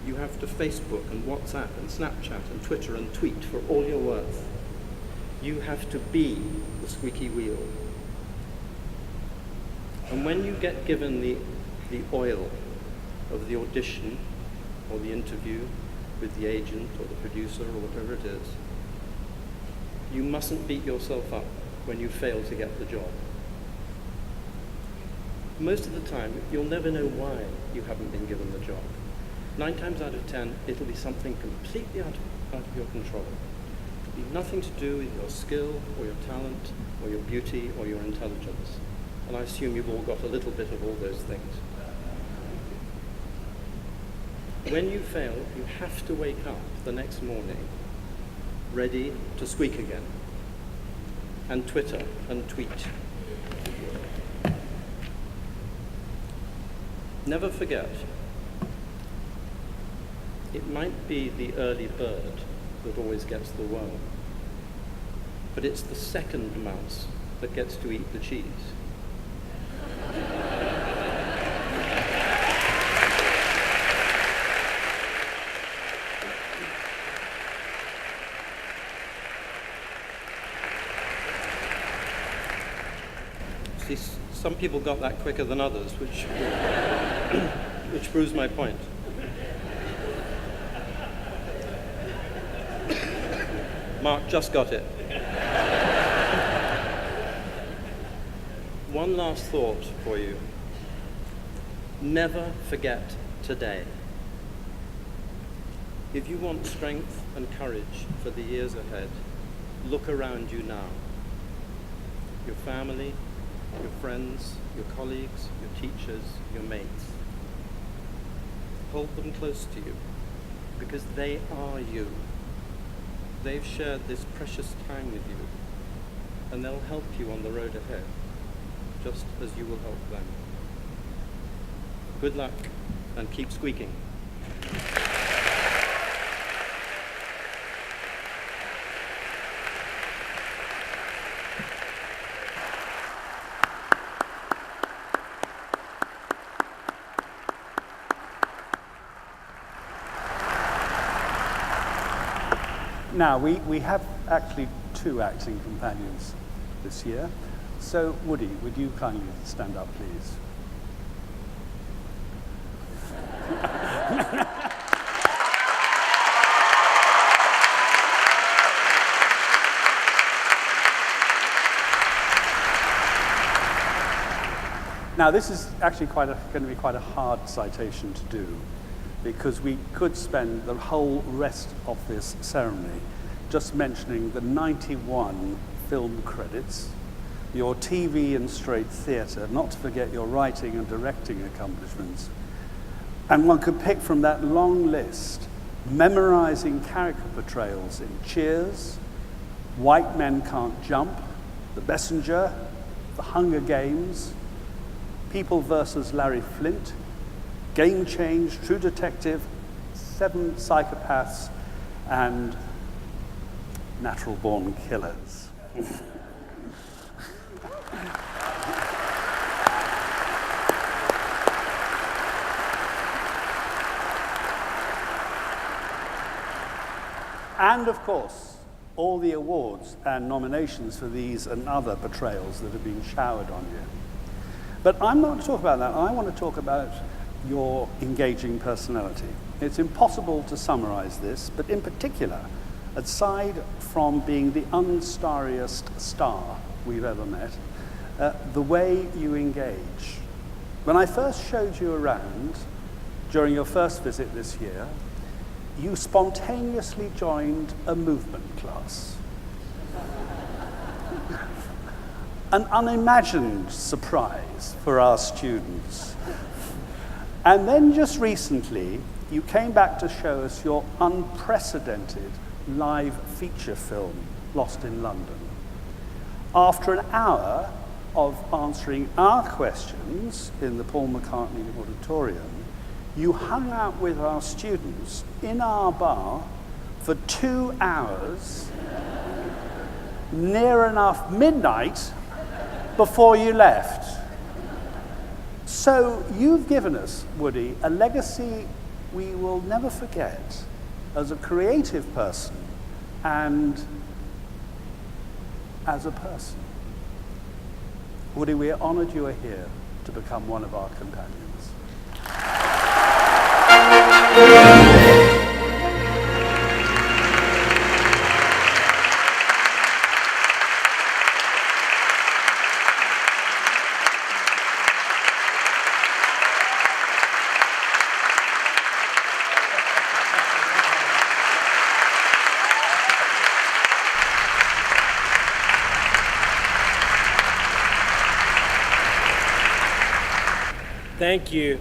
You have to Facebook and WhatsApp and Snapchat and Twitter and tweet for all you're worth. You have to be the squeaky wheel. And when you get given the oil of the audition or the interview with the agent or the producer or whatever it is, you mustn't beat yourself up when you fail to get the job. Most of the time, you'll never know why you haven't been given the job. 9 times out of 10, it'll be something completely out of your control. It'll be nothing to do with your skill or your talent or your beauty or your intelligence. And I assume you've all got a little bit of all those things. When you fail, you have to wake up the next morning ready to squeak again, and Twitter and tweet. Never forget, it might be the early bird that always gets the worm, but it's the second mouse that gets to eat the cheese. See, some people got that quicker than others, which proves my point. Mark just got it. One last thought for you. Never forget today. If you want strength and courage for the years ahead, look around you now. Your family, your friends, your colleagues, your teachers, your mates. Hold them close to you, because they are you. They've shared this precious time with you, and they'll help you on the road ahead, just as you will help them. Good luck, and keep squeaking. Now, we have actually 2 acting companions this year. So, Woody, would you kindly stand up, please? Now, this is actually going to be quite a hard citation to do, because we could spend the whole rest of this ceremony just mentioning the 91 film credits, your TV and straight theatre, not to forget your writing and directing accomplishments. And one could pick from that long list, memorizing character portrayals in Cheers, White Men Can't Jump, The Messenger, The Hunger Games, People vs. Larry Flint, Game Change, True Detective, 7 Psychopaths, and Natural Born Killers. And of course, all the awards and nominations for these and other portrayals that have been showered on you. But I'm not going to talk about that. I want to talk about your engaging personality. It's impossible to summarize this, but in particular, aside from being the unstarriest star we've ever met, the way you engage. When I first showed you around during your first visit this year, you spontaneously joined a movement class. An unimagined surprise for our students. And then just recently, you came back to show us your unprecedented live feature film, Lost in London. After an hour of answering our questions in the Paul McCartney Auditorium, you hung out with our students in our bar for 2 hours, near enough midnight, before you left. So you've given us, Woody, a legacy we will never forget as a creative person and as a person. Woody, we are honored you are here to become one of our companions. Thank you.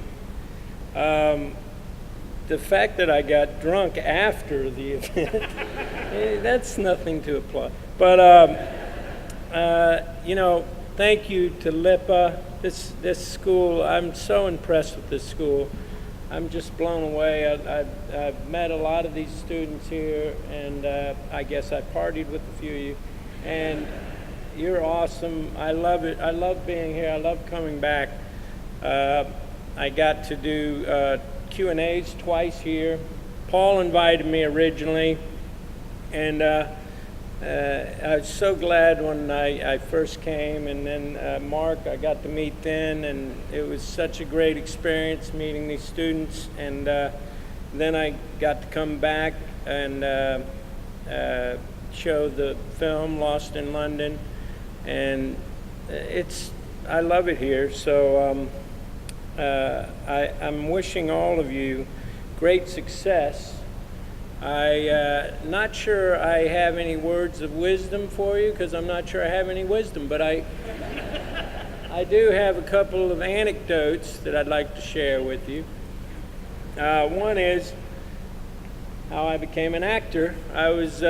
the fact that I got drunk after the event, that's nothing to applaud. But, thank you to LIPA. This school, I'm so impressed with this school. I'm just blown away. I've met a lot of these students here, and I guess I partied with a few of you. And you're awesome. I love it. I love being here. I love coming back. I got to do Q&As twice here. Paul invited me originally, and I was so glad when I first came, and then Mark, I got to meet then, and it was such a great experience meeting these students. And then I got to come back and show the film Lost in London, and I love it here. So I'm wishing all of you great success. Not sure I have any words of wisdom for you, because I'm not sure I have any wisdom, but I do have a couple of anecdotes that I'd like to share with you. One is how I became an actor. I was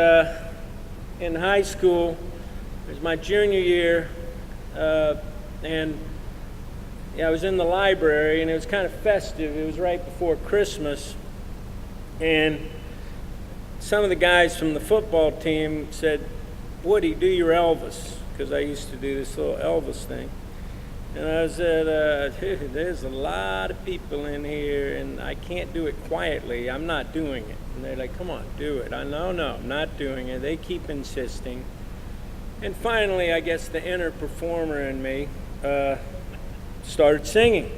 in high school. It was my junior year, and I was in the library, and it was kind of festive. It was right before Christmas, and some of the guys from the football team said, "Woody, do your Elvis," because I used to do this little Elvis thing. And I said, there's a lot of people in here, and I can't do it quietly. I'm not doing it. And they're like, "Come on, do it." No, I'm not doing it. They keep insisting. And finally, I guess the inner performer in me started singing.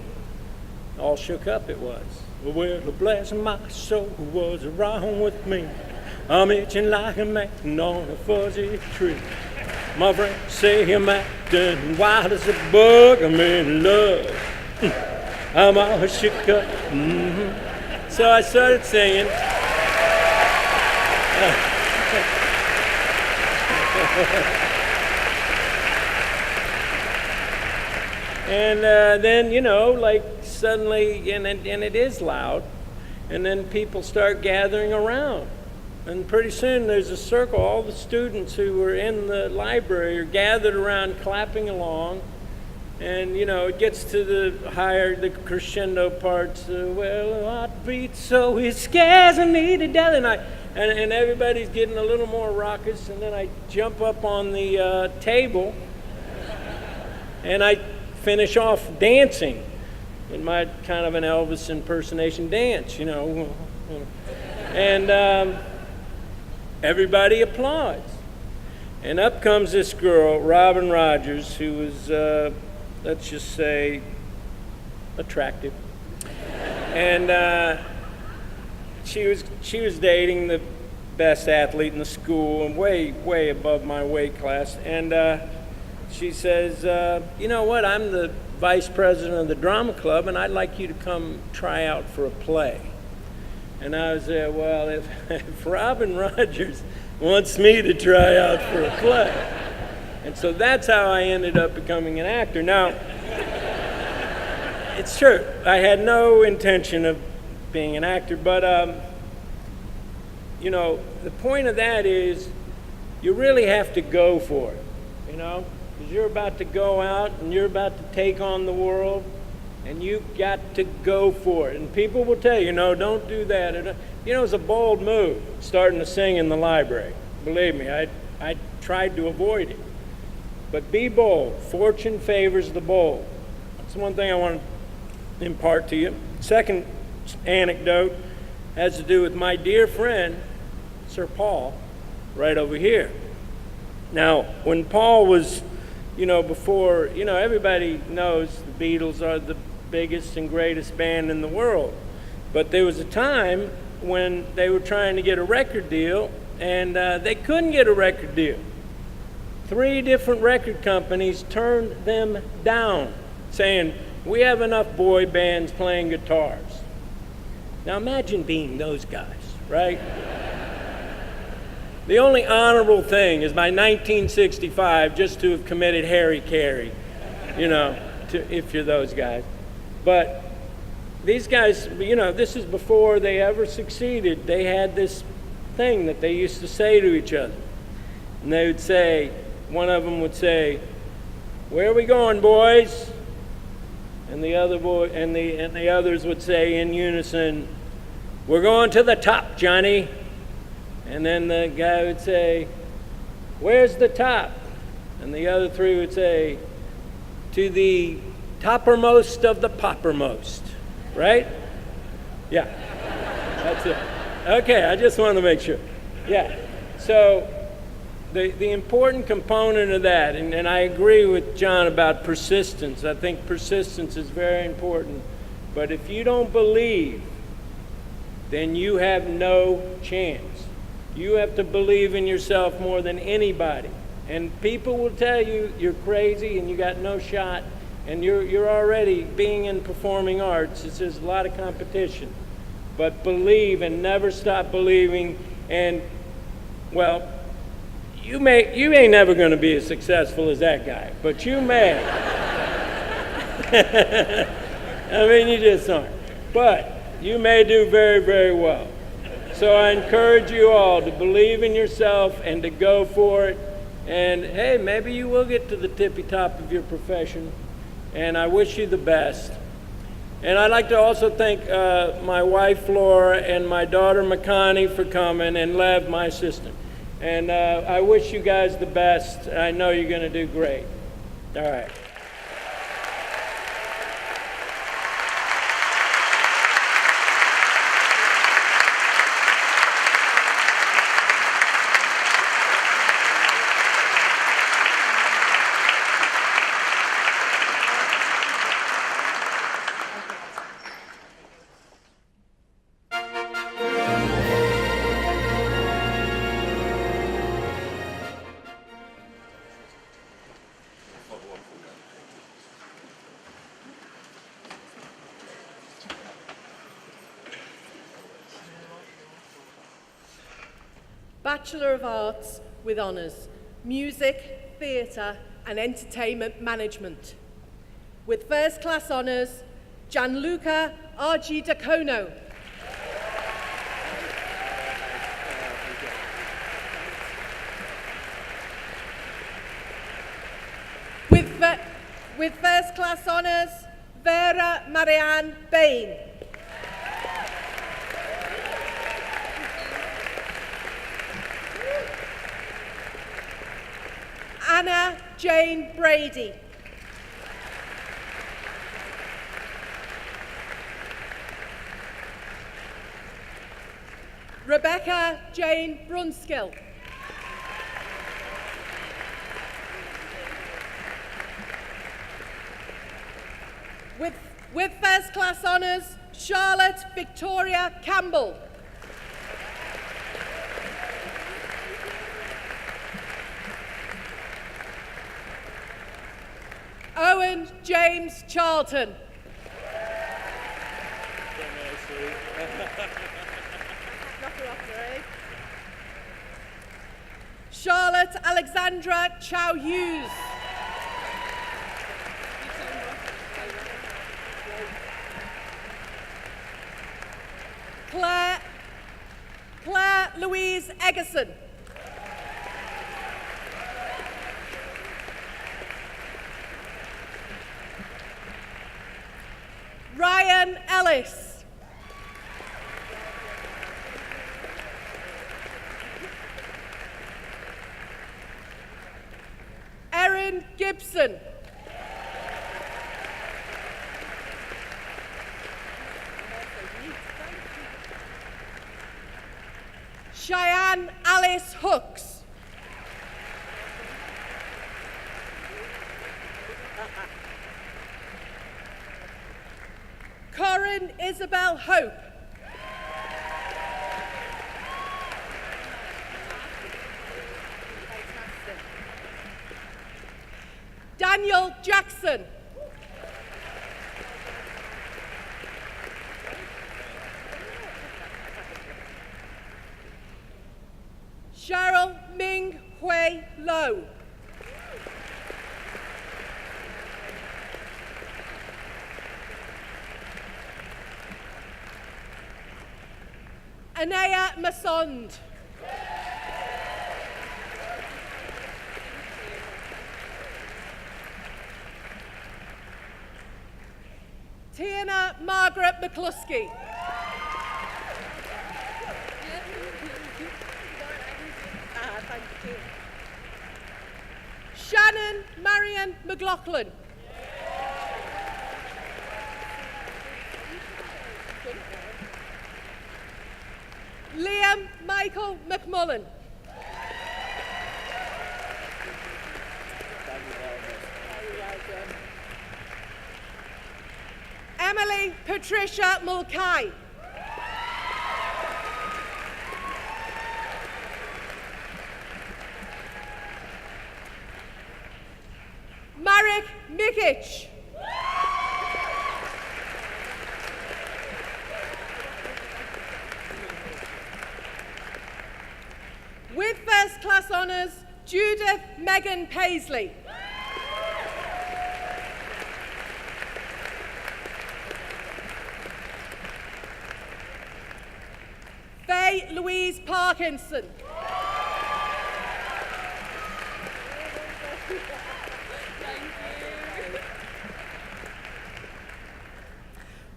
All shook up it was. "Well, bless my soul, what's wrong with me? I'm itching like a man on a fuzzy tree. My friends say I'm acting wild as a bug. I'm in love. I'm all shook up." So I started singing. And then, suddenly, and it is loud, and then people start gathering around. And pretty soon there's a circle. All the students who were in the library are gathered around clapping along. And, it gets to the crescendo parts. "Well, a heart beats so it scares me to death." And everybody's getting a little more raucous. And then I jump up on the table, and I finish off dancing in my kind of an Elvis impersonation dance, And everybody applauds. And up comes this girl, Robin Rogers, who was, let's just say, attractive. And she was dating the best athlete in the school, and way above my weight class. And she says, "You know what? I'm the vice president of the drama club, and I'd like you to come try out for a play." And I was there, well, if Robin Rogers wants me to try out for a play. And so that's how I ended up becoming an actor. Now, it's true. I had no intention of being an actor, but, the point of that is you really have to go for it, because you're about to go out and you're about to take on the world. And you've got to go for it. And people will tell you, don't do that. It's a bold move, starting to sing in the library. Believe me, I tried to avoid it. But be bold. Fortune favors the bold. That's one thing I want to impart to you. Second anecdote has to do with my dear friend, Sir Paul, right over here. Now, when Paul was, before, everybody knows the Beatles are the biggest and greatest band in the world. But there was a time when they were trying to get a record deal, and they couldn't get a record deal. 3 different record companies turned them down, saying, "We have enough boy bands playing guitars." Now imagine being those guys, right? The only honorable thing is by 1965 just to have committed Harry Carey, if you're those guys. But these guys, you know, this is before they ever succeeded. They had this thing that they used to say to each other. And they would say, one of them would say, "Where are we going, boys?" And the others would say in unison, "We're going to the top, Johnny." And then the guy would say, "Where's the top?" And the other three would say, "To the toppermost of the poppermost." Right? Yeah, that's it. Okay, I just wanted to make sure. Yeah, so the important component of that, and I agree with John about persistence. I think persistence is very important. But if you don't believe, then you have no chance. You have to believe in yourself more than anybody. And people will tell you you're crazy and you got no shot. And you're already being in performing arts. There's a lot of competition. But believe and never stop believing. And, well, you ain't never going to be as successful as that guy, but you may. I mean, you just aren't. But you may do very, very well. So I encourage you all to believe in yourself and to go for it. And, hey, maybe you will get to the tippy top of your profession. And I wish you the best. And I'd like to also thank my wife, Flora, and my daughter, Makani, for coming, and Lev, my assistant. And I wish you guys the best. I know you're going to do great. All right. Bachelor of Arts with Honours, Music, Theatre and Entertainment Management. With First Class Honours, Gianluca Argidacono. With First Class Honours, Vera Marianne Bain. Anna Jane Brady. Rebecca Jane Brunskill. With First Class Honours, Charlotte Victoria Campbell. Owen James Charlton. Charlotte Alexandra Chow Hughes. Claire Louise Eggerson. Ryan Ellis. Erin Gibson. Cheyenne Alice Hooks. Corinne Isabel Hope. Daniel Jackson. Cheryl Ming Hui Lo. Anaya Masond. Tiana Margaret McCluskey. Shannon Marion McLaughlin. Liam Michael McMullen. Emily Patricia Mulcahy. Marek Mikic. With first class honours, Judith Megan Paisley. Faye Louise Parkinson.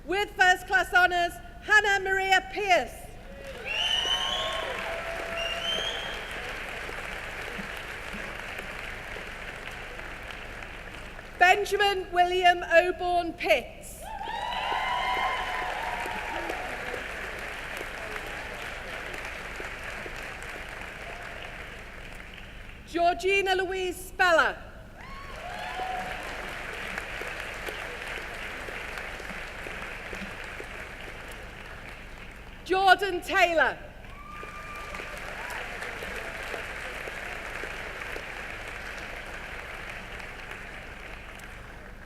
With first class honours, Hannah Maria Pierce. Benjamin William Oborn Pitts. Georgina Louise Speller. Jordan Taylor.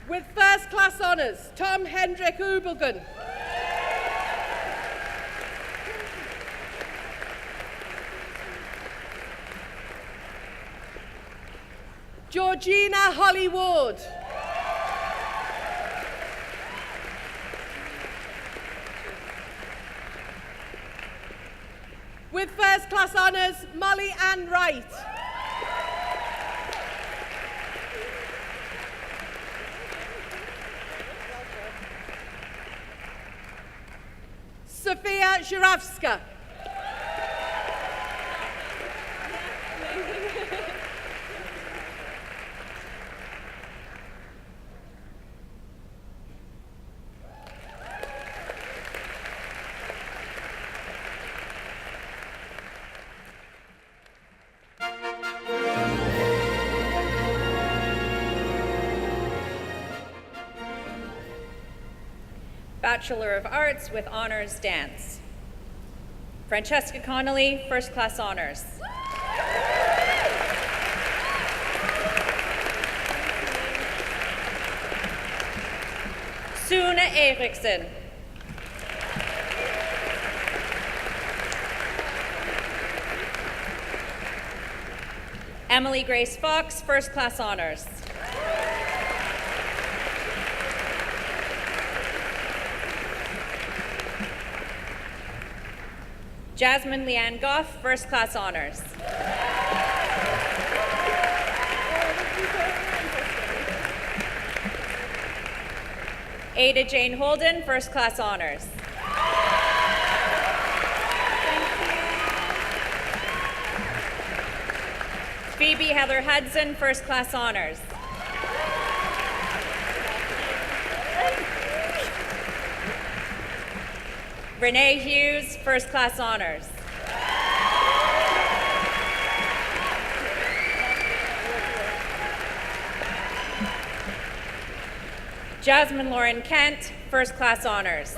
With first class honours, Tom Hendrik Ubelgen. Georgina Hollywood. With first class honours, Molly Ann Wright. Sophia Zhiravska. Bachelor of Arts with Honors Dance. Francesca Connolly, First Class Honors. Sune Eriksson. Emily Grace Fox, First Class Honors. Jasmine Leanne Goff, First Class Honors. Ada Jane Holden, First Class Honors. Phoebe Heather Hudson, First Class Honors. Renee Hughes, First Class Honors. Jasmine Lauren Kent, First Class Honors.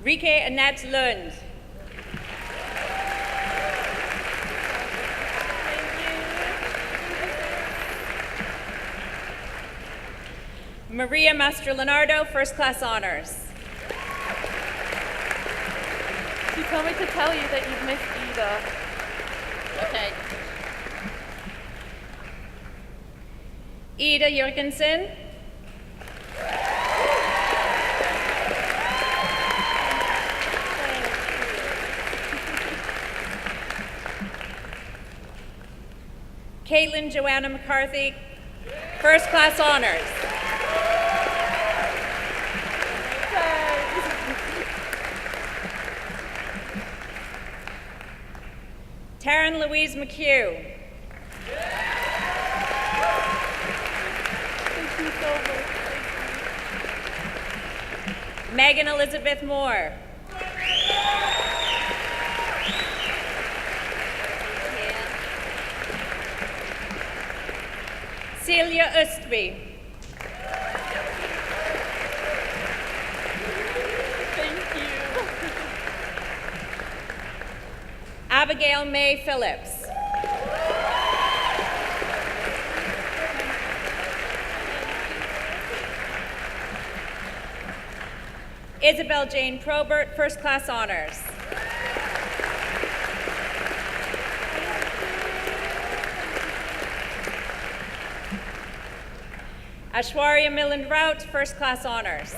Rike Annette Lund. Maria Mastro-Leonardo, First Class Honors. She told me to tell you that you've missed Ida. Okay. Ida Jurgensen. Caitlin Joanna McCarthy, first class honors. Taryn Louise McHugh. Thank you so much. Megan Elizabeth Moore. Celia Östby. Thank you. Abigail May Phillips. Isabel Jane Probert, first class honors. Ashwarya Milland Rout, first class honors.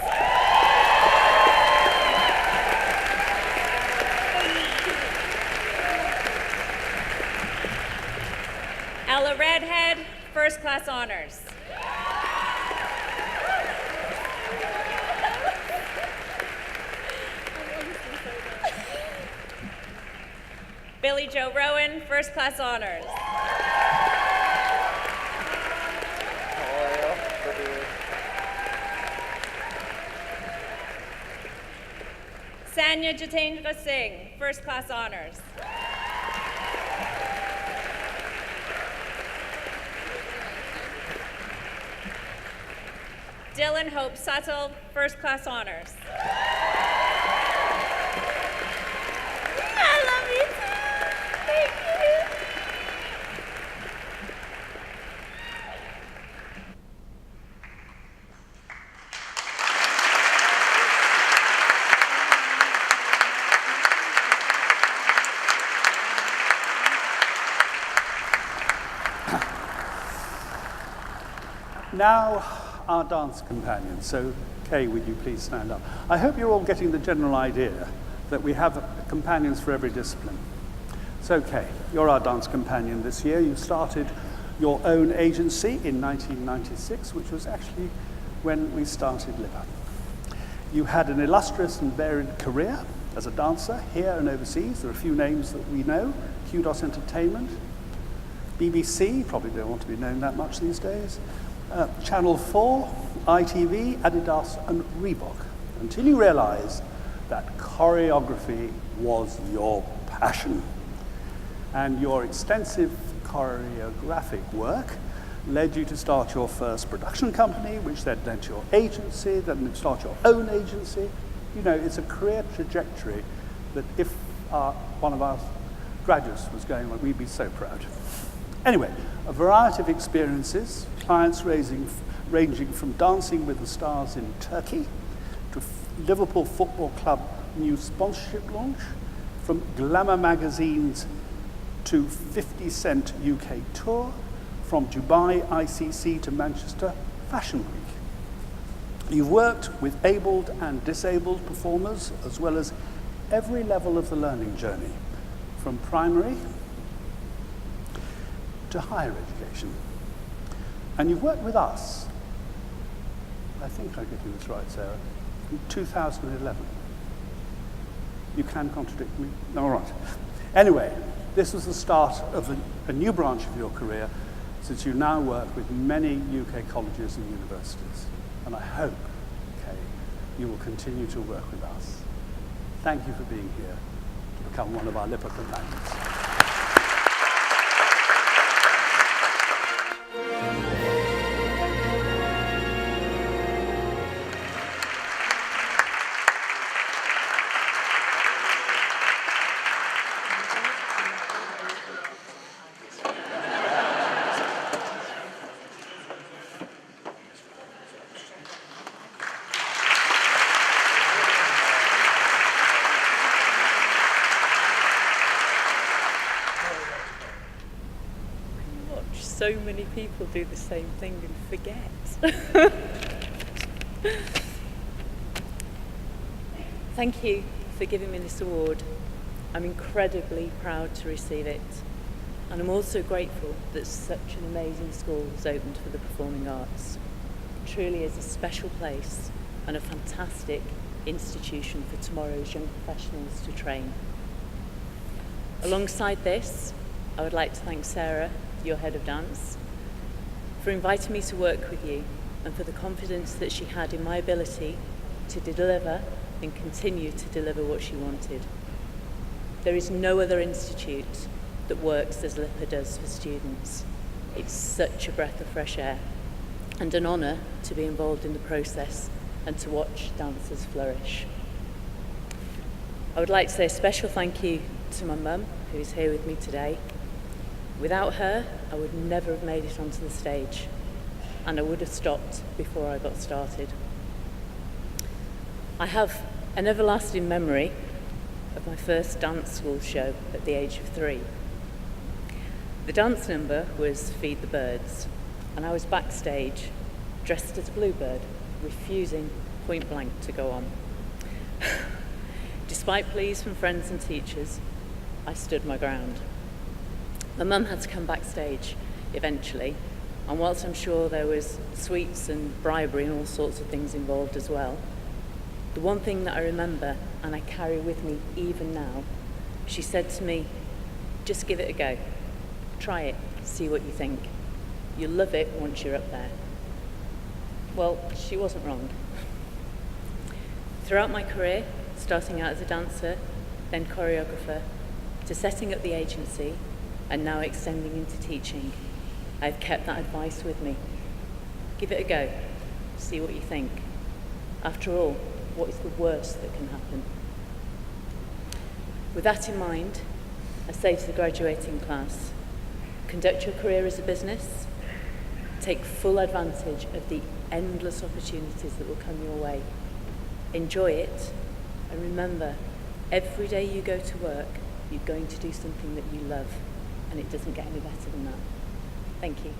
Ella Redhead, first class honors. Billy Joe Rowan, first class honors. Sanya Jitendra Singh, first class honors. Dylan Hope Suttle, first class honors. I love you too. Thank you. Now, our dance companions. So, Kay, would you please stand up? I hope you're all getting the general idea that we have companions for every discipline. So, Kay, you're our dance companion this year. You started your own agency in 1996, which was actually when we started LIPA. You had an illustrious and varied career as a dancer here and overseas. There are a few names that we know. Kudos Entertainment, BBC, probably don't want to be known that much these days, Channel 4, ITV, Adidas, and Reebok, until you realized that choreography was your passion. And your extensive choreographic work led you to start your first production company, which then led to your agency, then start your own agency. You know, it's a career trajectory that if one of our graduates was going on, we'd be so proud. Anyway, a variety of experiences, clients ranging from Dancing with the Stars in Turkey to Liverpool Football Club new sponsorship launch, from Glamour magazines to 50 Cent UK tour, from Dubai ICC to Manchester Fashion Week. You've worked with abled and disabled performers, as well as every level of the learning journey, from primary to higher education. And you've worked with us, I think I'm getting this right, Sarah, in 2011. You can contradict me? All right. Anyway, this was the start of a new branch of your career, since you now work with many UK colleges and universities. And I hope, Kay, you will continue to work with us. Thank you for being here to become one of our LIPA companions. so many people do the same thing and forget. Thank you for giving me this award. I'm incredibly proud to receive it. And I'm also grateful that such an amazing school has opened for the performing arts. It truly is a special place and a fantastic institution for tomorrow's young professionals to train. Alongside this, I would like to thank Sarah, your head of dance, for inviting me to work with you and for the confidence that she had in my ability to deliver and continue to deliver what she wanted. There is no other institute that works as LIPA does for students. It's such a breath of fresh air and an honour to be involved in the process and to watch dancers flourish. I would like to say a special thank you to my mum, who is here with me today. Without her, I would never have made it onto the stage, and I would have stopped before I got started. I have an everlasting memory of my first dance school show at the age of 3. The dance number was Feed the Birds, and I was backstage, dressed as a bluebird, refusing point blank to go on. Despite pleas from friends and teachers, I stood my ground. My mum had to come backstage eventually, and whilst I'm sure there was sweets and bribery and all sorts of things involved as well, the one thing that I remember and I carry with me even now, she said to me, just give it a go. Try it, see what you think. You'll love it once you're up there. Well, she wasn't wrong. Throughout my career, starting out as a dancer, then choreographer, to setting up the agency, and now extending into teaching, I've kept that advice with me. Give it a go, see what you think. After all, what is the worst that can happen? With that in mind, I say to the graduating class, conduct your career as a business, take full advantage of the endless opportunities that will come your way. Enjoy it, and remember, every day you go to work, you're going to do something that you love, and it doesn't get any better than that. Thank you.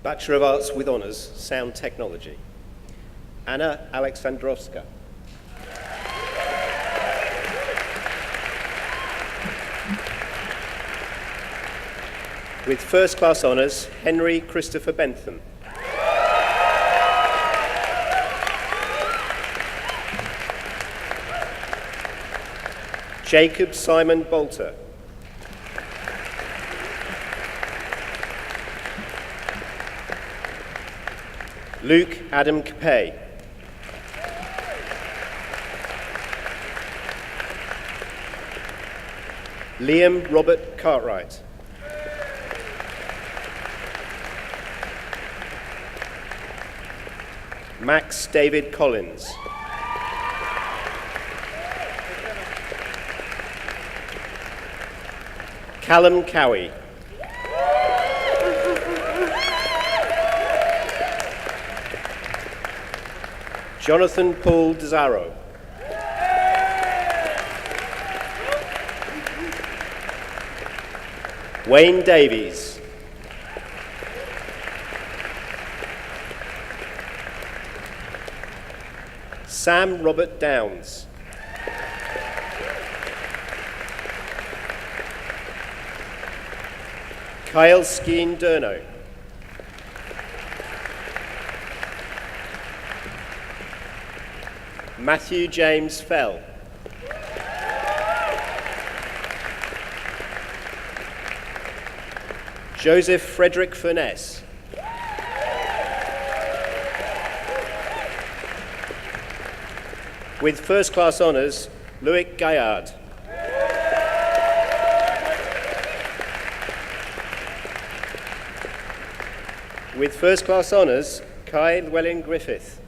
Bachelor of Arts with Honours, Sound Technology. Anna Alexandrovska. With First Class Honours, Henry Christopher Bentham. Jacob Simon Bolter. Luke Adam Capay. Liam Robert Cartwright. Max David Collins. Callum Cowie. Jonathan Paul Desaro. Wayne Davies. Sam Robert Downs. Kyle Skeen Durno. Matthew James Fell. Joseph Frederick Furness. With First Class Honours, Loic Gaillard. With first class honours, Kai Llewellyn Griffith.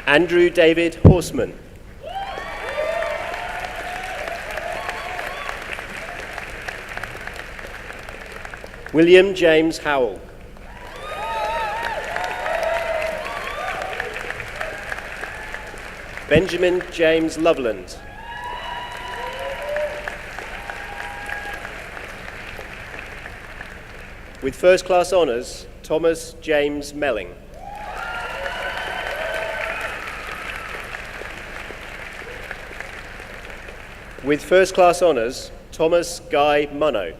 Andrew David Horseman. William James Howell. Benjamin James Loveland. With first class honours, Thomas James Melling. With first class honours, Thomas Guy Munno.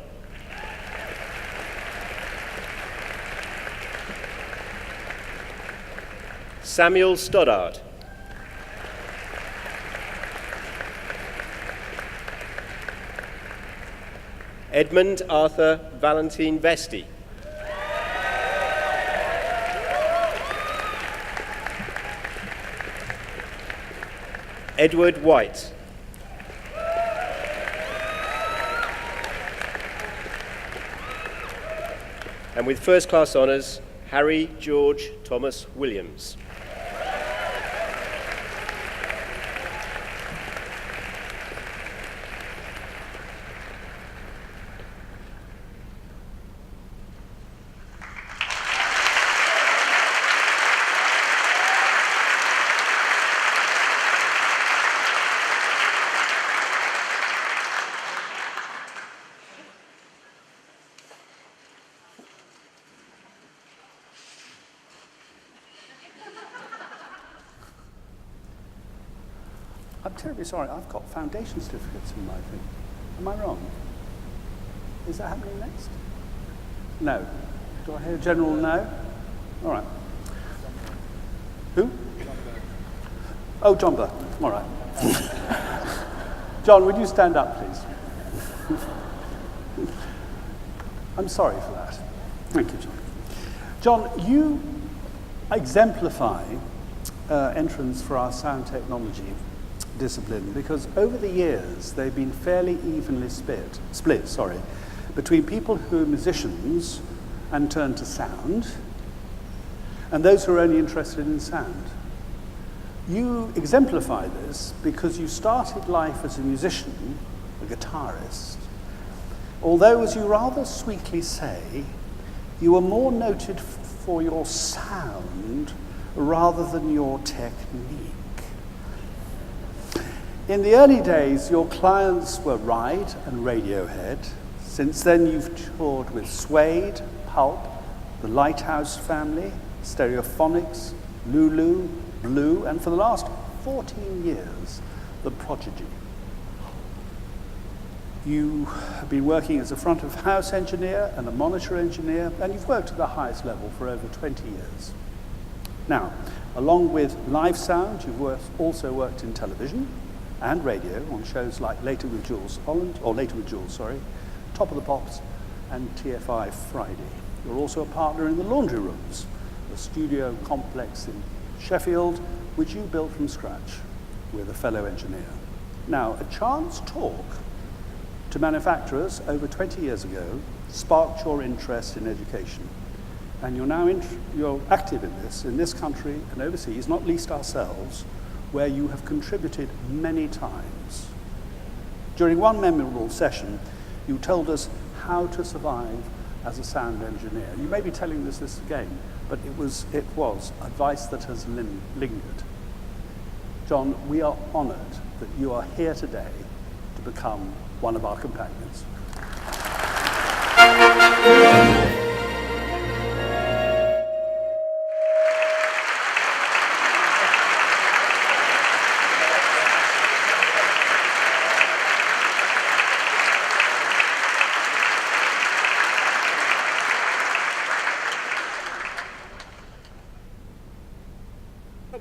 Samuel Stoddard. Edmund Arthur Valentine Vesti. Edward White. And with first class honours, Harry George Thomas Williams. I'm terribly sorry, I've got foundation certificates in my thing. Am I wrong? Is that happening next? No. Do I hear a general no? All right. Who? Oh, John Burke. All right. John, would you stand up, please? I'm sorry for that. Thank you, John. John, you exemplify entrance for our sound technology discipline because over the years they've been fairly evenly split between people who are musicians and turn to sound and those who are only interested in sound. You exemplify this because you started life as a musician, a guitarist, although, as you rather sweetly say, you were more noted for your sound rather than your technique. In the early days, your clients were Ride and Radiohead. Since then, you've toured with Suede, Pulp, the Lighthouse Family, Stereophonics, Lulu, Blue, and for the last 14 years, The Prodigy. You have been working as a front of house engineer and a monitor engineer, and you've worked at the highest level for over 20 years. Now, along with live sound, you've also worked in television and radio on shows like Later with Jules, Top of the Pops, and TFI Friday. You're also a partner in the Laundry Rooms, a studio complex in Sheffield, which you built from scratch with a fellow engineer. Now, a chance talk to manufacturers over 20 years ago sparked your interest in education. And you're now you're active in this country and overseas, not least ourselves, where you have contributed many times. During one memorable session, you told us how to survive as a sound engineer. You may be telling us this again, but it was advice that has lingered. John, we are honored that you are here today to become one of our companions.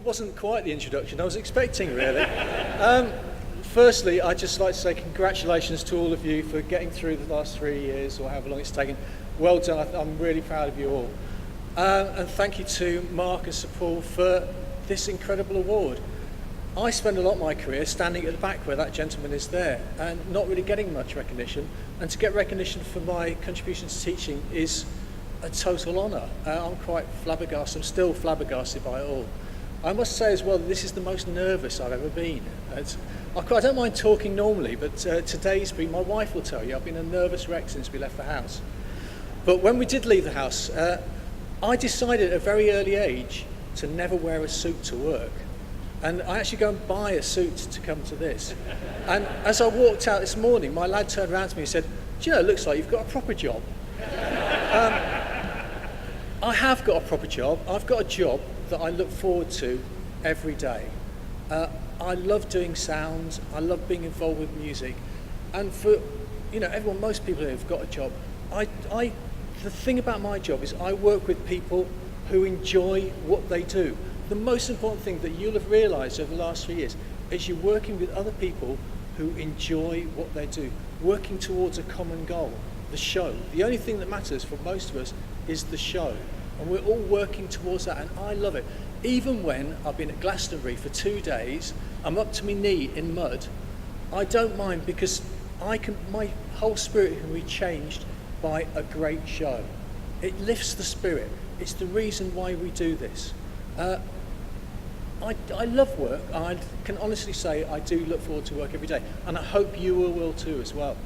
Wasn't quite the introduction I was expecting, really. Firstly, I'd just like to say congratulations to all of you for getting through the last 3 years or however long it's taken. Well done, I'm really proud of you all. And thank you to Mark and Sir Paul for this incredible award. I spend a lot of my career standing at the back where that gentleman is there and not really getting much recognition. And to get recognition for my contribution to teaching is a total honour. I'm quite flabbergasted. I'm still flabbergasted by it all. I must say as well that this is the most nervous I've ever been. I don't mind talking normally, but today's been, my wife will tell you, I've been a nervous wreck since we left the house. But when we did leave the house, I decided at a very early age to never wear a suit to work. And I actually go and buy a suit to come to this. And as I walked out this morning, my lad turned around to me and said, "Do you know, it looks like you've got a proper job." I have got a proper job. I've got a job that I look forward to every day. I love doing sound. I love being involved with music. And for, everyone, most people who've got a job, the thing about my job is I work with people who enjoy what they do. The most important thing that you'll have realised over the last 3 years is you're working with other people who enjoy what they do, working towards a common goal, the show. The only thing that matters for most of us is the show. And we're all working towards that, and I love it. Even when I've been at Glastonbury for 2 days, I'm up to my knee in mud, I don't mind, because my whole spirit can be changed by a great show. It lifts the spirit. It's the reason why we do this. I love work. I can honestly say I do look forward to work every day, and I hope you will too as well.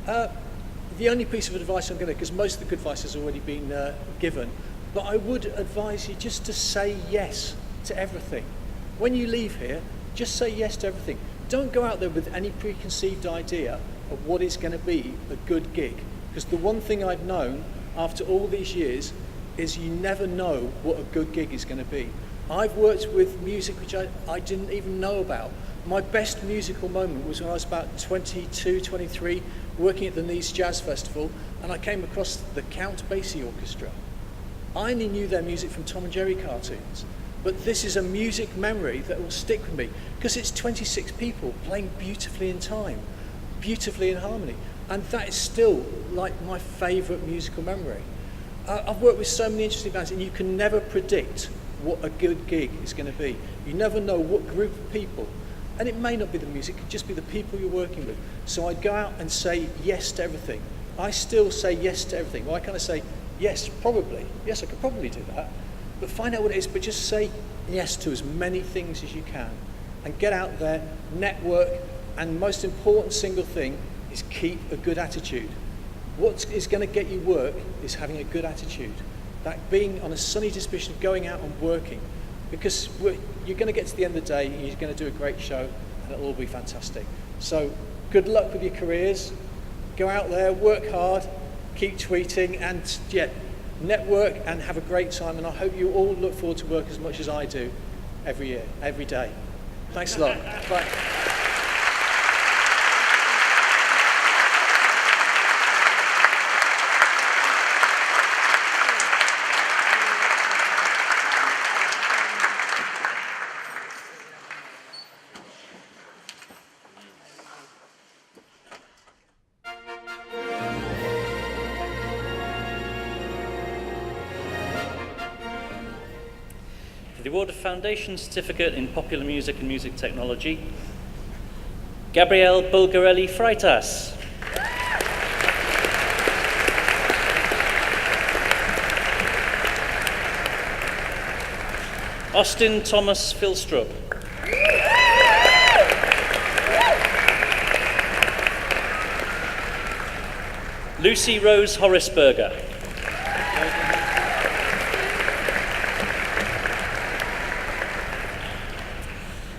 The only piece of advice I'm going to, because most of the good advice has already been given, but I would advise you just to say yes to everything. When you leave here, just say yes to everything. Don't go out there with any preconceived idea of what is going to be a good gig, because the one thing I've known after all these years is you never know what a good gig is going to be. I've worked with music which I didn't even know about. My best musical moment was when I was about 22, 23, working at the Nice Jazz Festival, and I came across the Count Basie Orchestra. I only knew their music from Tom and Jerry cartoons, but this is a music memory that will stick with me, because it's 26 people playing beautifully in time, beautifully in harmony, and that is still like my favourite musical memory. I've worked with so many interesting bands, and you can never predict what a good gig is going to be. You never know what group of people, and it may not be the music, it could just be the people you're working with. So I'd go out and say yes to everything. I still say yes to everything. Why can't I say yes, probably? Yes, I could probably do that. But find out what it is, but just say yes to as many things as you can. And get out there, network, and most important single thing is keep a good attitude. What is going to get you work is having a good attitude. That being on a sunny disposition, going out and working, because you're going to get to the end of the day and you're going to do a great show, and it'll all be fantastic. So good luck with your careers. Go out there, work hard, keep tweeting, and network and have a great time. And I hope you all look forward to work as much as I do every year, every day. Thanks a lot. Bye. For the award of Foundation Certificate in Popular Music and Music Technology, Gabrielle Bulgarelli Freitas. Austin Thomas Philstrup. Lucy Rose Horisberger.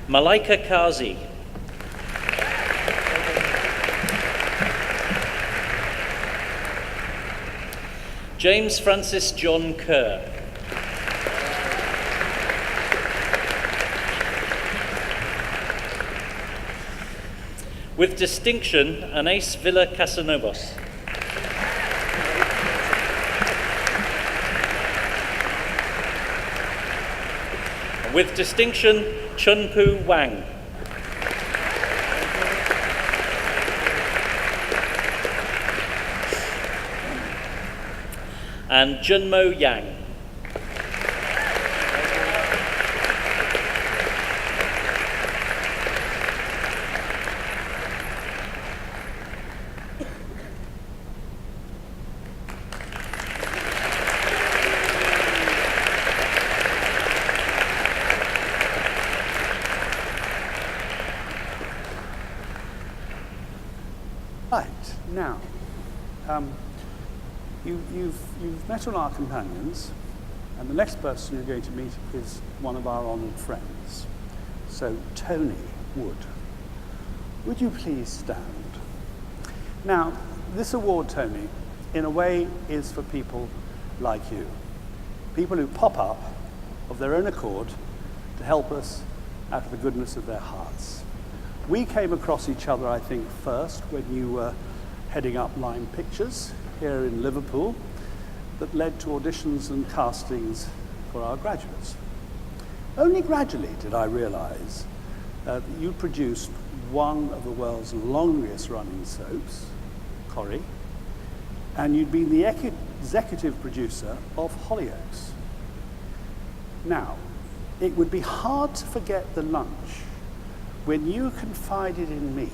Malaika Kazi. James Francis John Kerr. With distinction, Anais Villa Casanovos. With distinction, Chunpu Wang. And Junmo Yang. You've met all our companions, and the next person you're going to meet is one of our honoured friends. So, Tony Wood, would you please stand? Now, this award, Tony, in a way is for people like you. People who pop up of their own accord to help us out of the goodness of their hearts. We came across each other, I think, first when you were heading up Line Pictures here in Liverpool that led to auditions and castings for our graduates. Only gradually did I realise that you produced one of the world's longest running soaps, Corrie, and you'd been the executive producer of Hollyoaks. Now, it would be hard to forget the lunch when you confided in me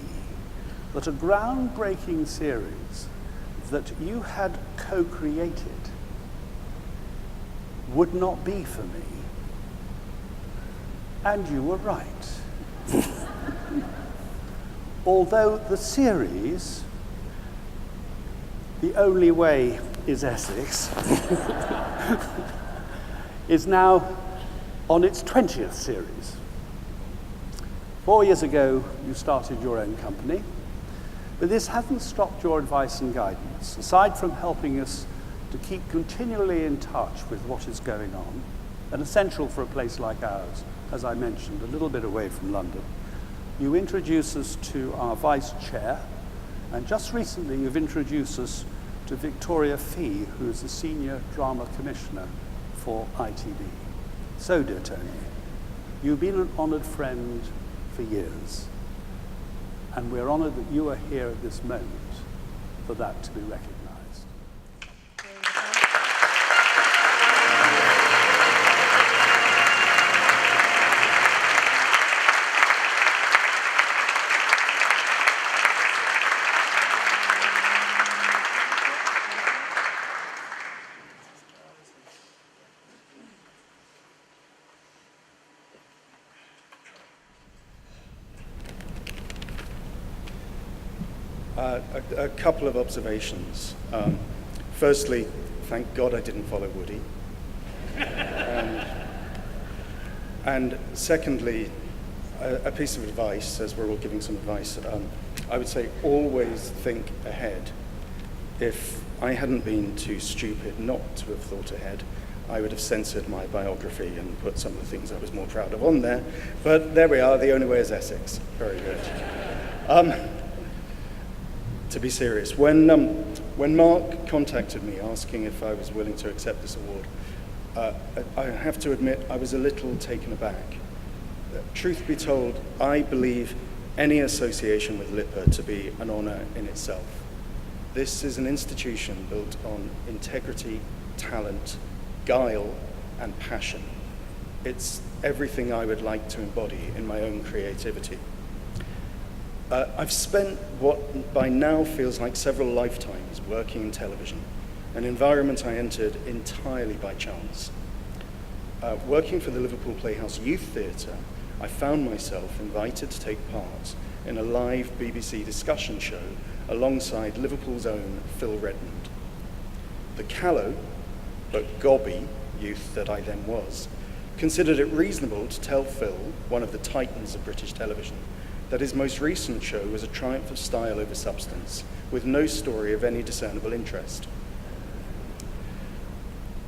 that a groundbreaking series that you had co-created would not be for me. And you were right. Although the series, The Only Way is Essex, is now on its 20th series. 4 years ago, you started your own company, but this hasn't stopped your advice and guidance. Aside from helping us to keep continually in touch with what is going on, and essential for a place like ours, as I mentioned, a little bit away from London, you introduce us to our vice chair, and just recently you've introduced us to Victoria Fee, who is the senior drama commissioner for ITV. So, dear Tony, you've been an honoured friend for years, and we're honoured that you are here at this moment for that to be recognised. A couple of observations. Firstly, thank God I didn't follow Woody. And secondly, a piece of advice, as we're all giving some advice, I would say always think ahead. If I hadn't been too stupid not to have thought ahead, I would have censored my biography and put some of the things I was more proud of on there. But there we are, The Only Way is Essex. Very good. To be serious, when Mark contacted me asking if I was willing to accept this award, I have to admit I was a little taken aback. Truth be told, I believe any association with LIPA to be an honour in itself. This is an institution built on integrity, talent, guile, and passion. It's everything I would like to embody in my own creativity. I've spent what by now feels like several lifetimes working in television, an environment I entered entirely by chance. Working for the Liverpool Playhouse Youth Theatre, I found myself invited to take part in a live BBC discussion show alongside Liverpool's own Phil Redmond. The callow, but gobby youth that I then was, considered it reasonable to tell Phil, one of the titans of British television, that his most recent show was a triumph of style over substance, with no story of any discernible interest.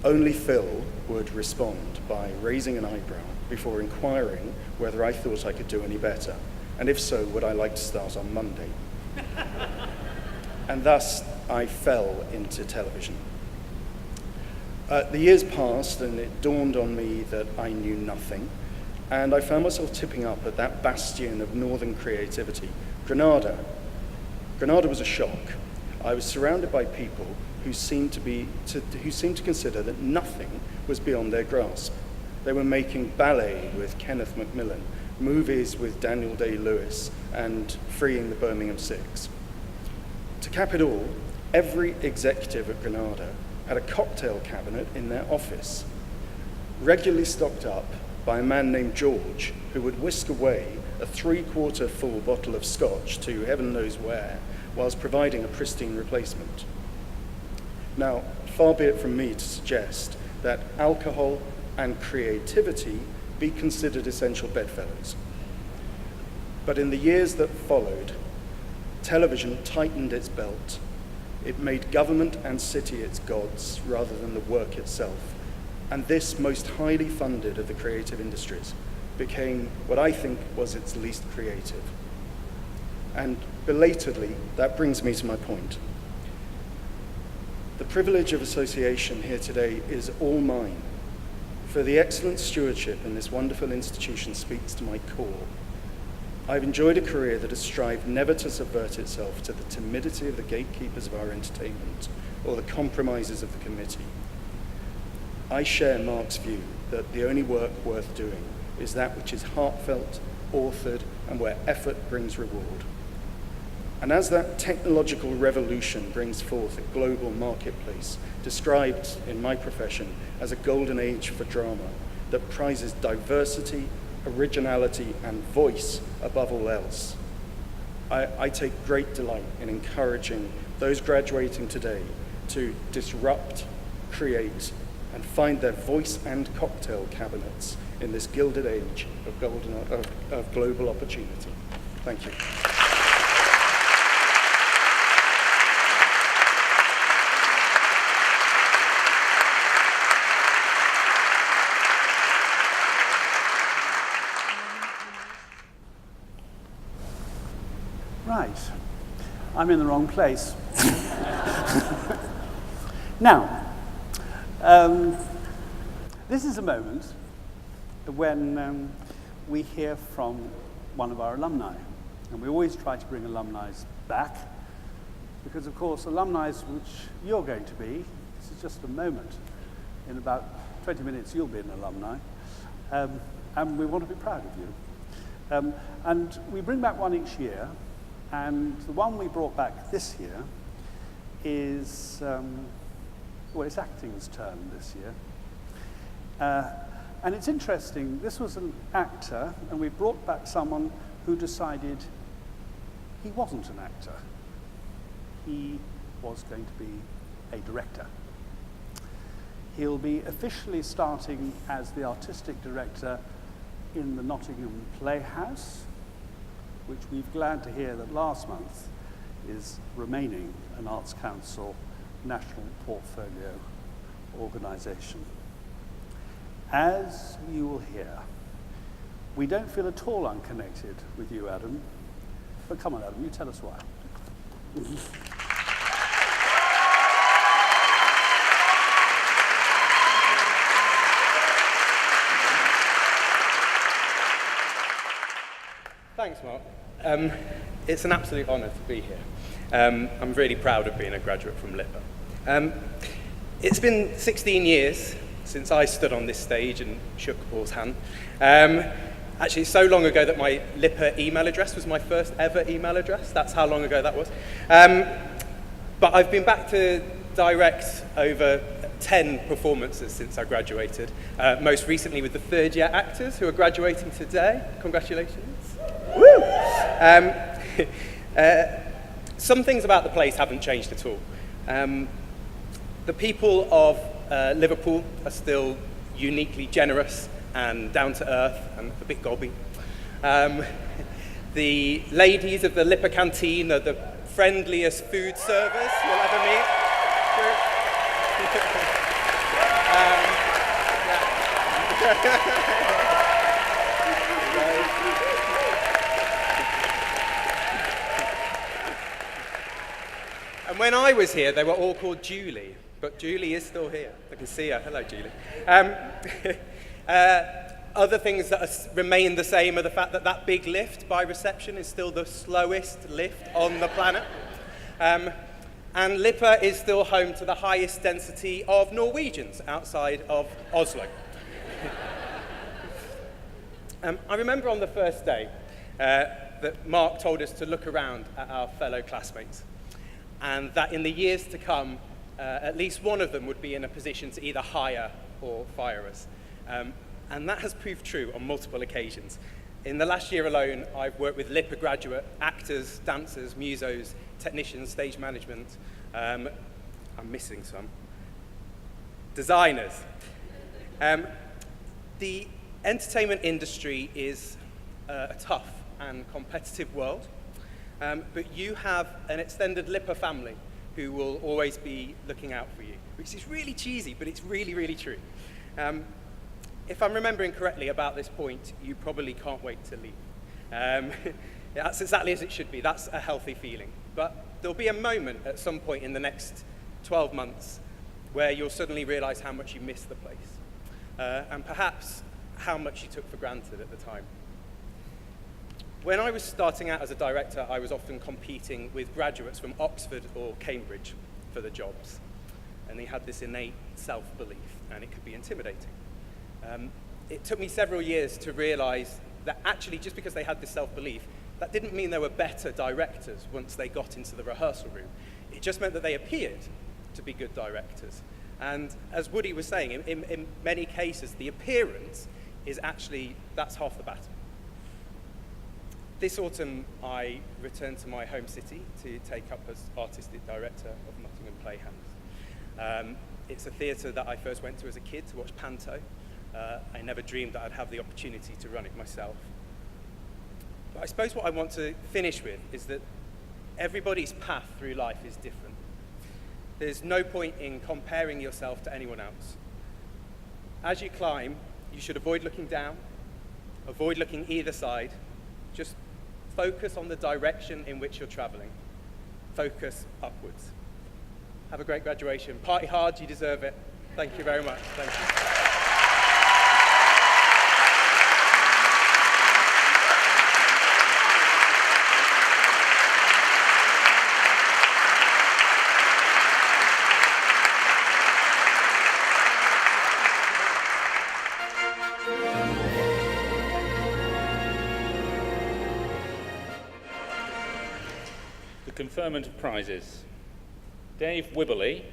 Only Phil would respond by raising an eyebrow before inquiring whether I thought I could do any better, and if so, would I like to start on Monday? And thus, I fell into television. The years passed, and it dawned on me that I knew nothing, and I found myself tipping up at that bastion of northern creativity, Granada. Granada was a shock. I was surrounded by people who seemed to consider that nothing was beyond their grasp. They were making ballet with Kenneth Macmillan, movies with Daniel Day-Lewis, and freeing the Birmingham Six. To cap it all, every executive at Granada had a cocktail cabinet in their office, regularly stocked up by a man named George, who would whisk away a 3/4 full bottle of scotch to heaven knows where, whilst providing a pristine replacement. Now, far be it from me to suggest that alcohol and creativity be considered essential bedfellows. But in the years that followed, television tightened its belt. It made government and city its gods rather than the work itself. And this most highly funded of the creative industries became what I think was its least creative. And belatedly, that brings me to my point. The privilege of association here today is all mine, for the excellent stewardship in this wonderful institution speaks to my core. I've enjoyed a career that has strived never to subvert itself to the timidity of the gatekeepers of our entertainment or the compromises of the committee. I share Mark's view that the only work worth doing is that which is heartfelt, authored, and where effort brings reward. And as that technological revolution brings forth a global marketplace, described in my profession as a golden age for drama that prizes diversity, originality, and voice above all else, I take great delight in encouraging those graduating today to disrupt, create, and find their voice and cocktail cabinets in this gilded age of global opportunity. Thank you. Right, I'm in the wrong place. Now, this is a moment when we hear from one of our alumni. And we always try to bring alumni back, because of course alumni, which you're going to be, this is just a moment. In about 20 minutes you'll be an alumni, and we want to be proud of you. And we bring back one each year, and the one we brought back this year is, well, it's acting's turn this year. And it's interesting, this was an actor, and we brought back someone who decided he wasn't an actor. He was going to be a director. He'll be officially starting as the artistic director in the Nottingham Playhouse, which we're glad to hear that last month is remaining an Arts Council National Portfolio organisation. As you will hear, we don't feel at all unconnected with you, Adam. But come on, Adam, you tell us why. Thanks, Mark. It's an absolute honour to be here. I'm really proud of being a graduate from LIPA. It's been 16 years since I stood on this stage and shook Paul's hand. Actually, it's so long ago that my LIPA email address was my first ever email address. That's how long ago that was. But I've been back to direct over 10 performances since I graduated, most recently with the third year actors who are graduating today. Congratulations. Woo! Some things about the place haven't changed at all. The people of Liverpool are still uniquely generous and down to earth and a bit gobby. The ladies of the LIPA canteen are the friendliest food service you'll ever meet. And when I was here, they were all called Julie, but Julie is still here. I can see her. Hello, Julie. Other things that remain the same are the fact that that big lift by reception is still the slowest lift on the planet. And LIPA is still home to the highest density of Norwegians outside of Oslo. I remember on the first day that Mark told us to look around at our fellow classmates, and that in the years to come, at least one of them would be in a position to either hire or fire us. And that has proved true on multiple occasions. In the last year alone, I've worked with LIPA graduate actors, dancers, musos, technicians, stage management. I'm missing some. Designers. The entertainment industry is a tough and competitive world, but you have an extended LIPA family who will always be looking out for you, which is really cheesy, but it's really, really true. If I'm remembering correctly about this point, you probably can't wait to leave. That's exactly as it should be. That's a healthy feeling. But there'll be a moment at some point in the next 12 months where you'll suddenly realize how much you miss the place, and perhaps how much you took for granted at the time. When I was starting out as a director, I was often competing with graduates from Oxford or Cambridge for the jobs. And they had this innate self-belief, and it could be intimidating. It took me several years to realize that actually, just because they had this self-belief, that didn't mean they were better directors once they got into the rehearsal room. It just meant that they appeared to be good directors. And as Woody was saying, in many cases, the appearance is actually, that's half the battle. This autumn, I returned to my home city to take up as artistic director of Nottingham Playhouse. It's a theatre that I first went to as a kid to watch Panto. I never dreamed that I'd have the opportunity to run it myself. But I suppose what I want to finish with is that everybody's path through life is different. There's no point in comparing yourself to anyone else. As you climb, you should avoid looking down, avoid looking either side. Just focus on the direction in which you're traveling. Focus upwards. Have a great graduation. Party hard, you deserve it. Thank you very much. Thank you. Conferment of prizes. Dave Wibberley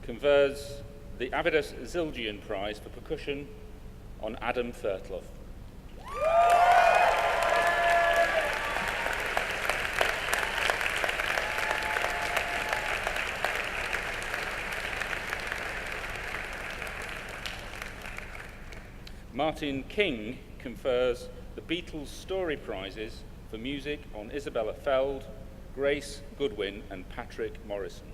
confers the Avidus Zildjian Prize for percussion on Adam Thurtloff. Martin King confers the Beatles Story Prizes for music on Isabella Feld, Grace Goodwin and Patrick Morrison.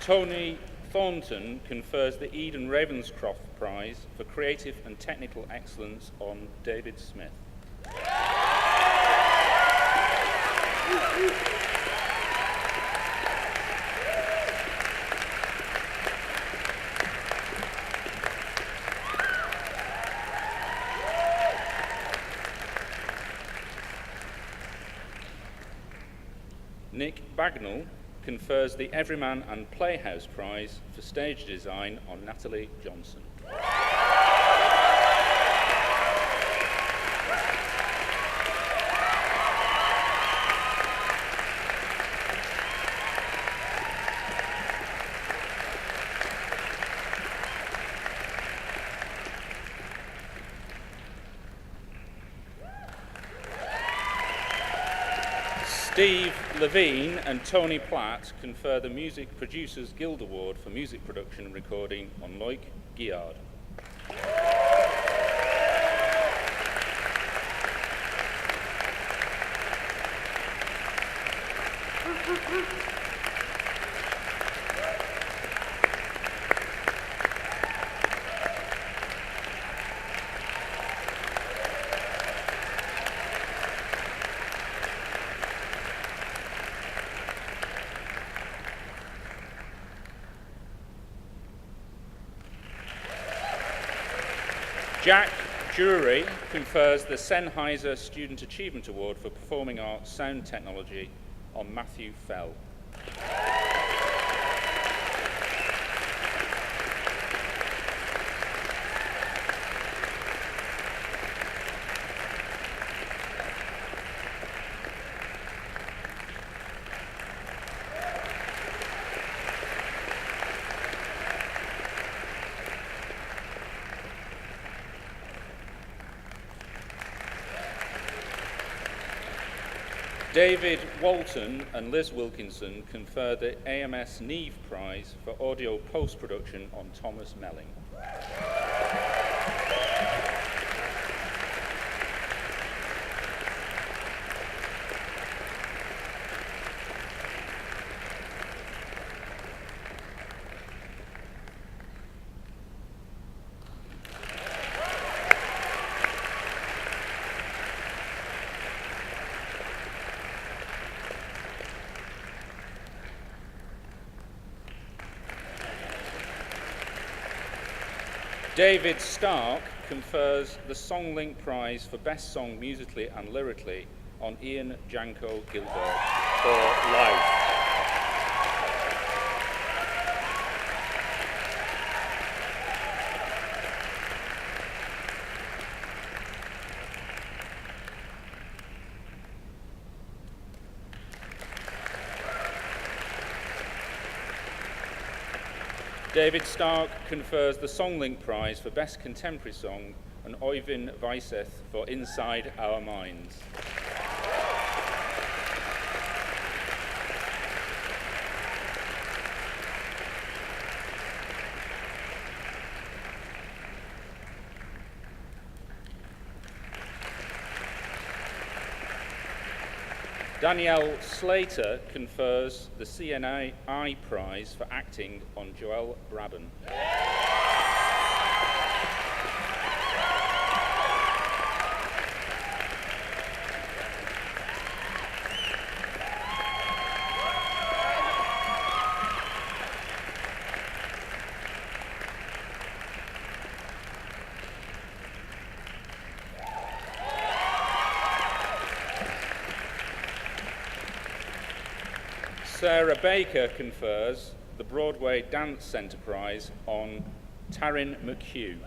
Tony Thornton confers the Eden Ravenscroft Prize for Creative and Technical Excellence on David Smith. Nick Bagnall confers the Everyman and Playhouse Prize for Stage Design on Natalie Johnson. Steve Levine and Tony Platt confer the Music Producers Guild Award for music production and recording on Loic Guillard. Jack Drury confers the Sennheiser Student Achievement Award for Performing Arts Sound Technology on Matthew Fell. David Walton and Liz Wilkinson confer the AMS Neve Prize for audio post-production on Thomas Melling. David Stark confers the Songlink Prize for Best Song Musically and Lyrically on Ian Janko Gilbert for Life. David Stark confers the Songlink Prize for Best Contemporary Song on Oyvind Weiseth for Inside Our Minds. Danielle Slater confers the CNI Prize for acting on Joel Brabham. Sarah Baker confers the Broadway Dance Centre Prize on Taryn McHugh.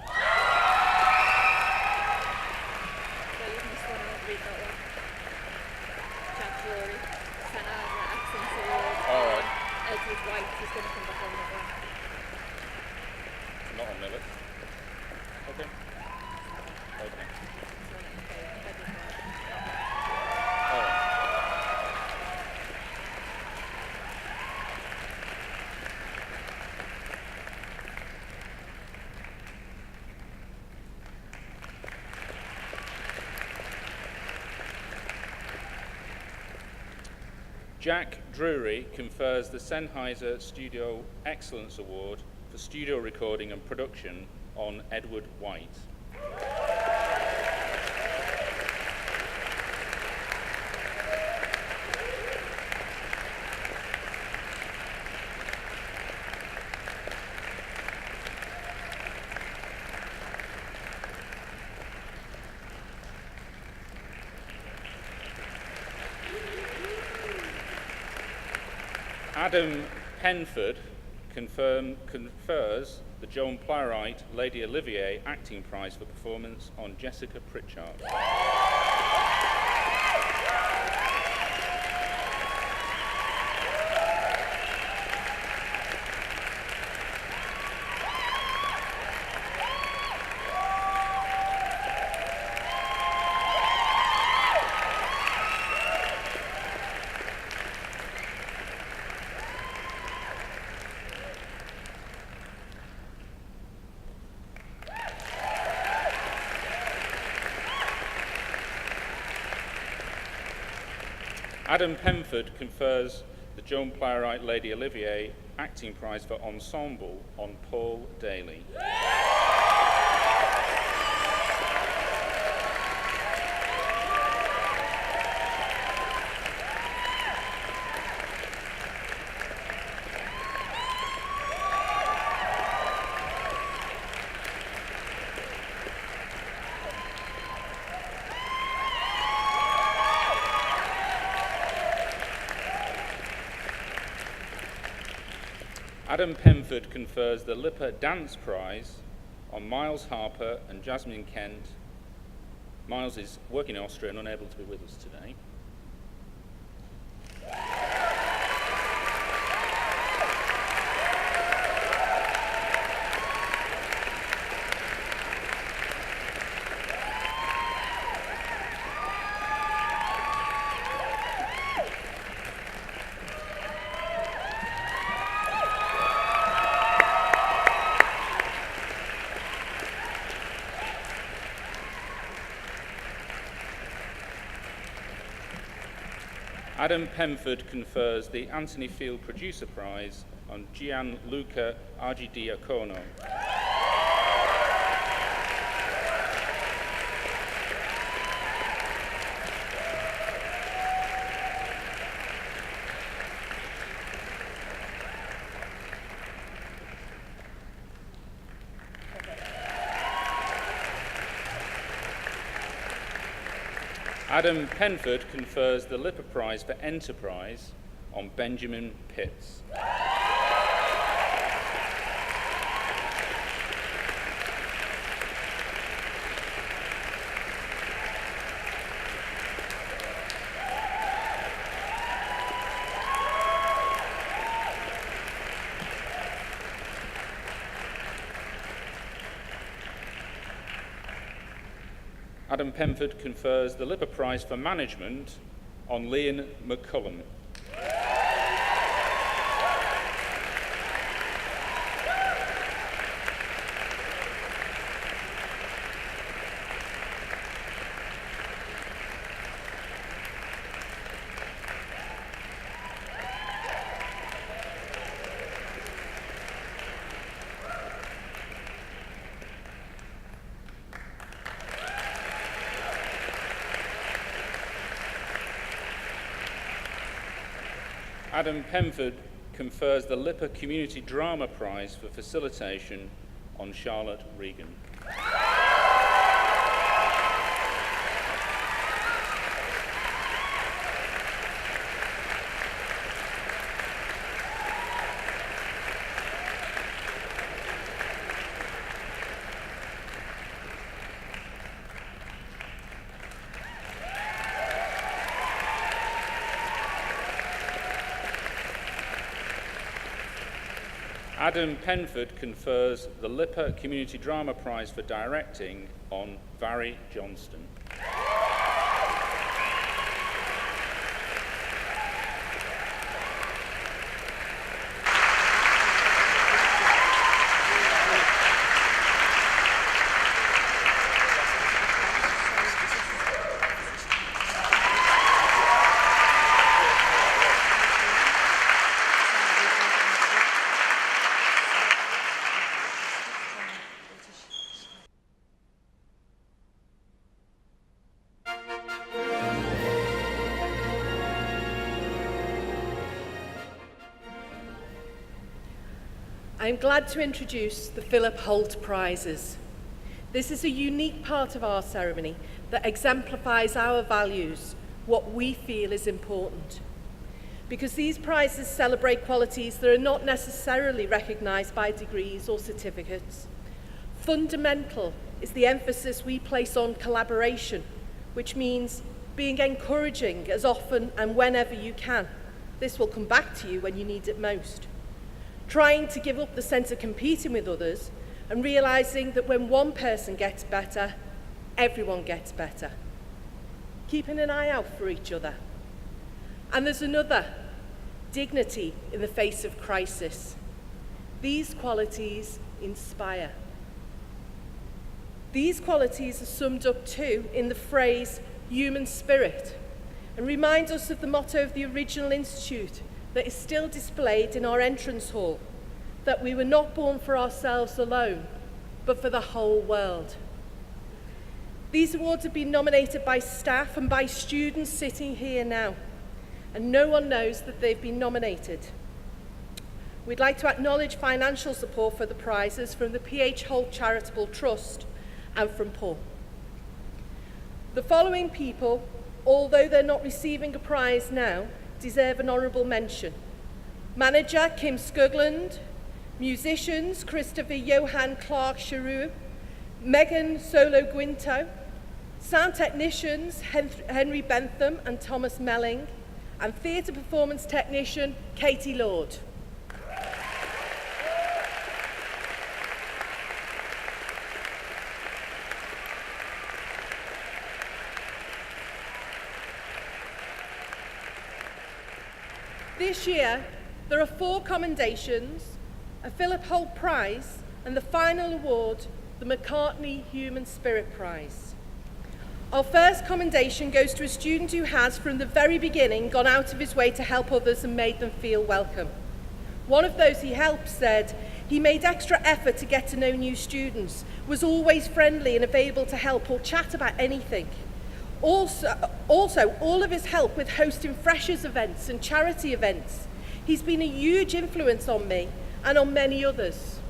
All right. Edward White is going to come back on that one. Not on Millet. Okay. Okay. All right. Jack Drury confers the Sennheiser Studio Excellence Award for studio recording and production on Edward White. Adam Penford confers the Joan Plowright Lady Olivier Acting Prize for performance on Jessica Pritchard. Adam Penford confers the Joan Plowright Lady Olivier Acting Prize for Ensemble on Paul Daly. Adam Penford confers the Lipper Dance Prize on Miles Harper and Jasmine Kent. Miles is working in Austria and unable to be with us today. Adam Pemford confers the Anthony Field Producer Prize on Gianluca Argidiacono. Adam Penford confers the Lipper Prize for Enterprise on Benjamin Pitts. Adam Pemford confers the Lipper Prize for Management on Liam McCullum. Adam Pemford confers the Lipper Community Drama Prize for Facilitation on Charlotte Regan. Adam Penford confers the Lipper Community Drama Prize for Directing on Vary Johnston. I'm glad to introduce the Philip Holt Prizes. This is a unique part of our ceremony that exemplifies our values, what we feel is important. Because these prizes celebrate qualities that are not necessarily recognised by degrees or certificates. Fundamental is the emphasis we place on collaboration, which means being encouraging as often and whenever you can. This will come back to you when you need it most. Trying to give up the sense of competing with others and realising that when one person gets better, everyone gets better. Keeping an eye out for each other. And there's another, dignity in the face of crisis. These qualities inspire. These qualities are summed up too in the phrase human spirit and remind us of the motto of the original institute that is still displayed in our entrance hall, that we were not born for ourselves alone, but for the whole world. These awards have been nominated by staff and by students sitting here now, and no one knows that they've been nominated. We'd like to acknowledge financial support for the prizes from the P.H. Holt Charitable Trust and from Paul. The following people, although they're not receiving a prize now, deserve an honourable mention. Manager Kim Skugland, musicians Christopher Johan Clark Charoux, Megan Solo Guinto, sound technicians Henry Bentham and Thomas Melling, and theatre performance technician Katie Lord. This year, there are 4 commendations, a Philip Holt Prize, and the final award, the McCartney Human Spirit Prize. Our first commendation goes to a student who has, from the very beginning, gone out of his way to help others and made them feel welcome. One of those he helped said, he made extra effort to get to know new students, was always friendly and available to help or chat about anything. Also, all of his help with hosting freshers events and charity events. He's been a huge influence on me and on many others.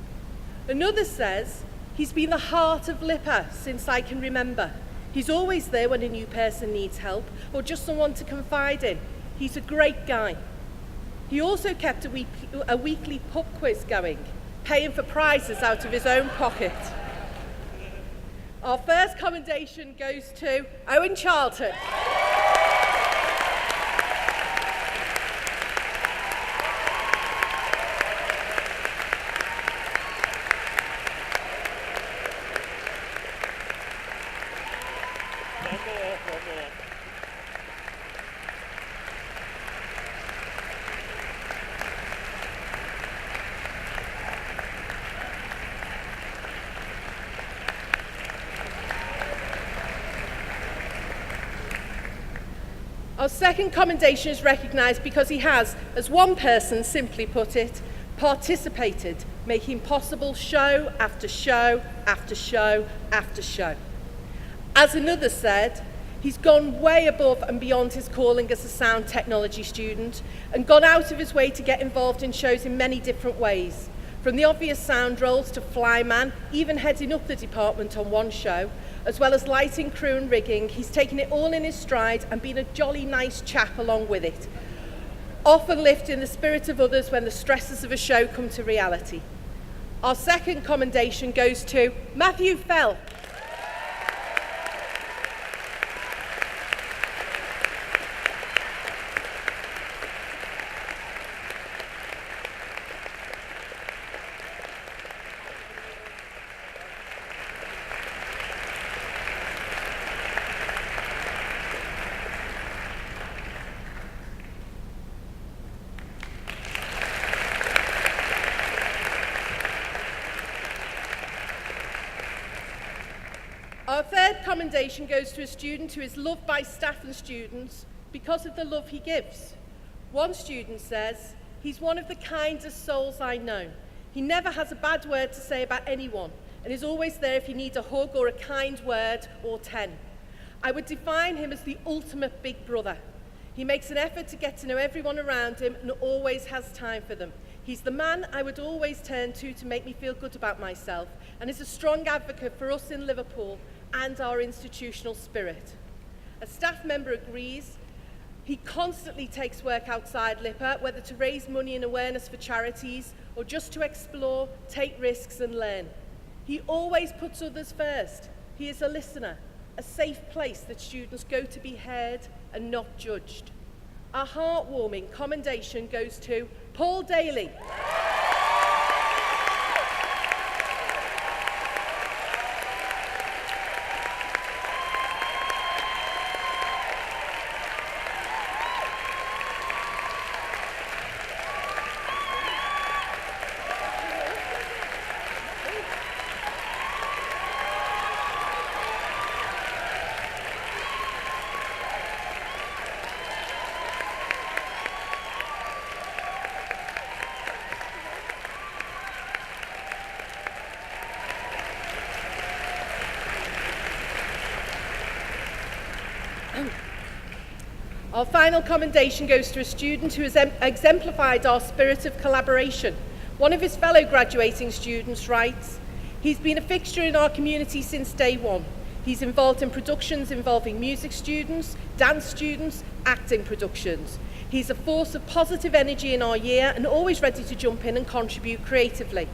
Another says, he's been the heart of LIPA since I can remember. He's always there when a new person needs help or just someone to confide in. He's a great guy. He also kept a weekly pub quiz going, paying for prizes out of his own pocket. Our first commendation goes to Owen Charlton. Our second commendation is recognised because he has, as one person simply put it, participated, making possible show after show after show after show. As another said, he's gone way above and beyond his calling as a sound technology student and gone out of his way to get involved in shows in many different ways. From the obvious sound roles to flyman, even heading up the department on one show, as well as lighting, crew and rigging, he's taken it all in his stride and been a jolly nice chap along with it, often lifting the spirit of others when the stresses of a show come to reality. Our second commendation goes to Matthew Fell. Our third commendation goes to a student who is loved by staff and students because of the love he gives. One student says, he's one of the kindest souls I know. He never has a bad word to say about anyone and is always there if you need a hug or a kind word or 10. I would define him as the ultimate big brother. He makes an effort to get to know everyone around him and always has time for them. He's the man I would always turn to make me feel good about myself and is a strong advocate for us in Liverpool and our institutional spirit. A staff member agrees. He constantly takes work outside LIPA, whether to raise money and awareness for charities or just to explore, take risks and learn. He always puts others first. He is a listener, a safe place that students go to be heard and not judged. Our heartwarming commendation goes to Paul Daly. Our final commendation goes to a student who has exemplified our spirit of collaboration. One of his fellow graduating students writes, he's been a fixture in our community since day one. He's involved in productions involving music students, dance students, acting productions. He's a force of positive energy in our year and always ready to jump in and contribute creatively.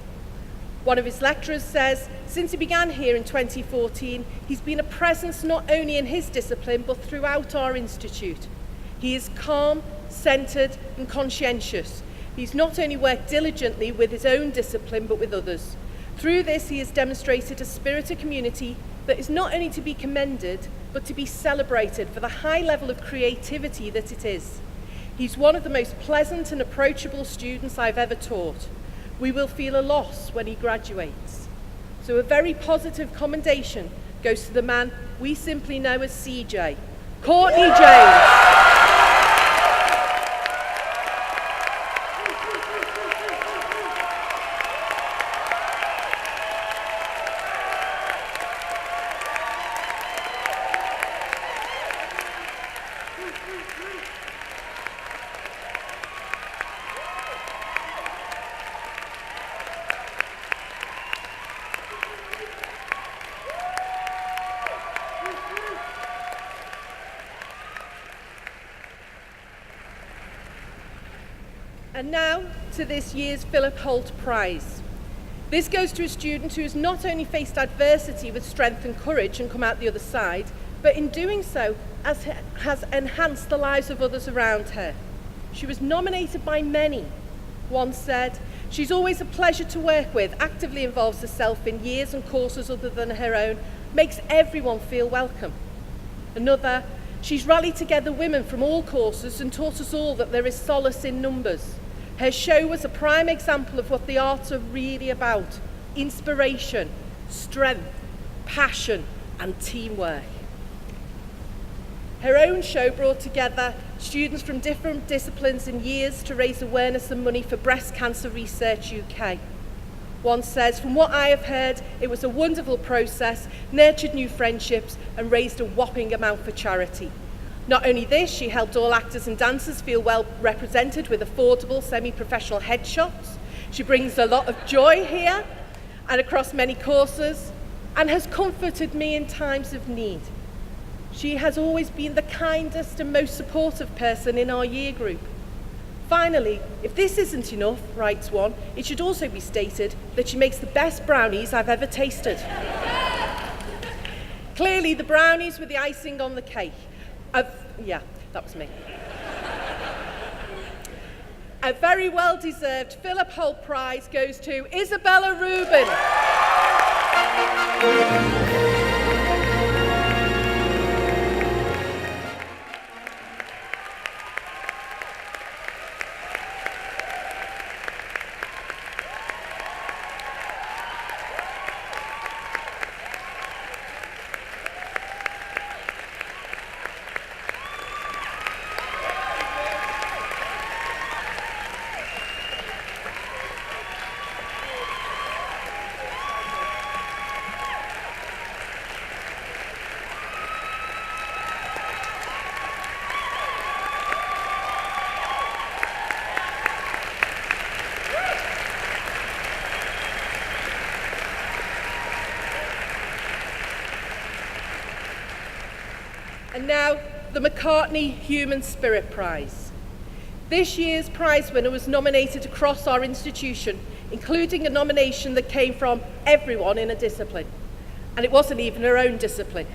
One of his lecturers says, since he began here in 2014, he's been a presence not only in his discipline but throughout our institute. He is calm, centred and conscientious. He's not only worked diligently with his own discipline but with others. Through this he has demonstrated a spirit of community that is not only to be commended but to be celebrated for the high level of creativity that it is. He's one of the most pleasant and approachable students I've ever taught. We will feel a loss when he graduates. So a very positive commendation goes to the man we simply know as CJ, Courtney James. And now to this year's Philip Holt Prize. This goes to a student who has not only faced adversity with strength and courage and come out the other side, but in doing so has enhanced the lives of others around her. She was nominated by many. One said, "She's always a pleasure to work with, actively involves herself in years and courses other than her own, makes everyone feel welcome." Another, "She's rallied together women from all courses and taught us all that there is solace in numbers. Her show was a prime example of what the arts are really about: inspiration, strength, passion, and teamwork." Her own show brought together students from different disciplines and years to raise awareness and money for Breast Cancer Research UK. One says, "From what I have heard, it was a wonderful process, nurtured new friendships, and raised a whopping amount for charity." Not only this, she helped all actors and dancers feel well represented with affordable semi-professional headshots. She brings a lot of joy here and across many courses, and has comforted me in times of need. She has always been the kindest and most supportive person in our year group. Finally, if this isn't enough, writes one, it should also be stated that she makes the best brownies I've ever tasted. Clearly, the brownies were the icing on the cake. Yeah, that was me. A very well-deserved Philip Holt Prize goes to Isabella Rubin. And now, the McCartney Human Spirit Prize. This year's prize winner was nominated across our institution, including a nomination that came from everyone in a discipline. And it wasn't even her own discipline.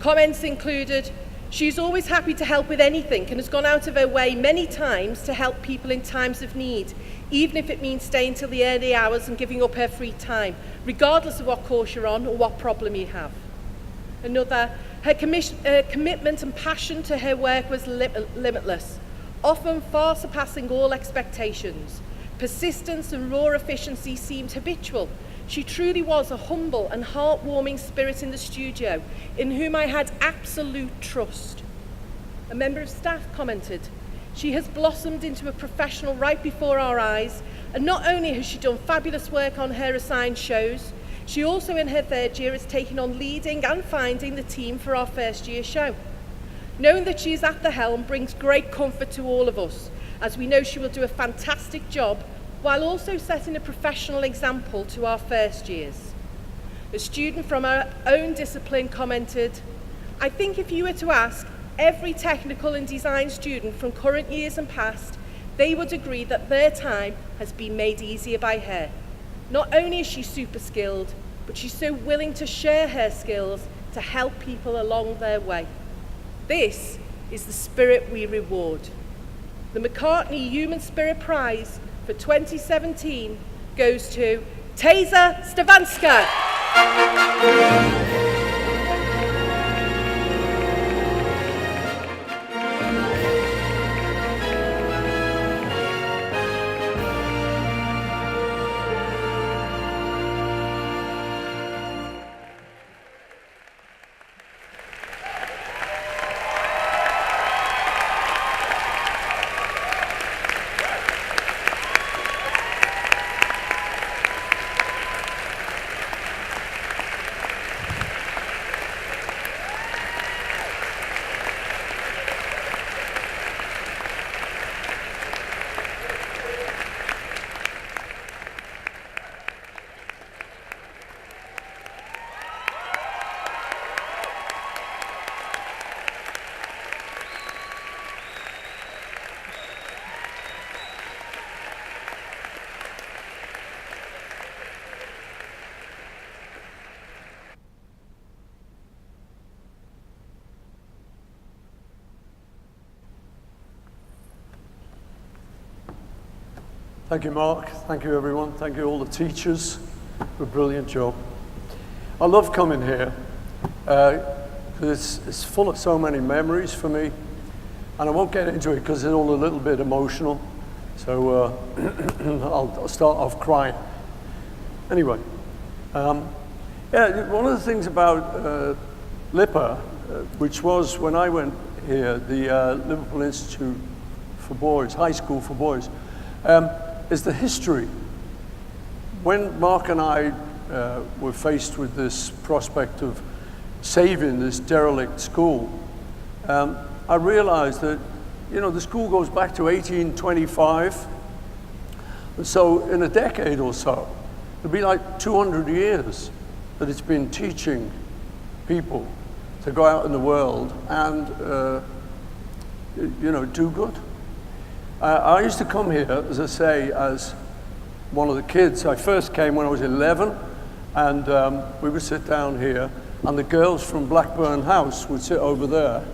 Comments included, "She's always happy to help with anything and has gone out of her way many times to help people in times of need, even if it means staying till the early hours and giving up her free time, regardless of what course you're on or what problem you have." Another, her commitment and passion to her work was limitless, often far surpassing all expectations. Persistence and raw efficiency seemed habitual. She truly was a humble and heartwarming spirit in the studio, in whom I had absolute trust. A member of staff commented, "She has blossomed into a professional right before our eyes, and not only has she done fabulous work on her assigned shows, she also in her third year is taking on leading and finding the team for our first year show. Knowing that she is at the helm brings great comfort to all of us, as we know she will do a fantastic job while also setting a professional example to our first years." A student from our own discipline commented, "I think if you were to ask every technical and design student from current years and past, they would agree that their time has been made easier by her. Not only is she super skilled, but she's so willing to share her skills to help people along their way. This is the spirit we reward." The McCartney Human Spirit Prize for 2017 goes to Taser Stavanska. Thank you, Mark. Thank you, everyone. Thank you, all the teachers, for a brilliant job. I love coming here because it's full of so many memories for me. And I won't get into it because it's all a little bit emotional. So I'll start off crying. Anyway, yeah, one of the things about LIPA, which was when I went here, the Liverpool Institute for Boys, High School for Boys, is the history. When Mark and I were faced with this prospect of saving this derelict school, I realized that, you know, the school goes back to 1825. And so in a decade or so, it'll be like 200 years that it's been teaching people to go out in the world and, you know, do good. I used to come here, as I say, as one of the kids. I first came when I was 11, and we would sit down here, and the girls from Blackburn House would sit over there.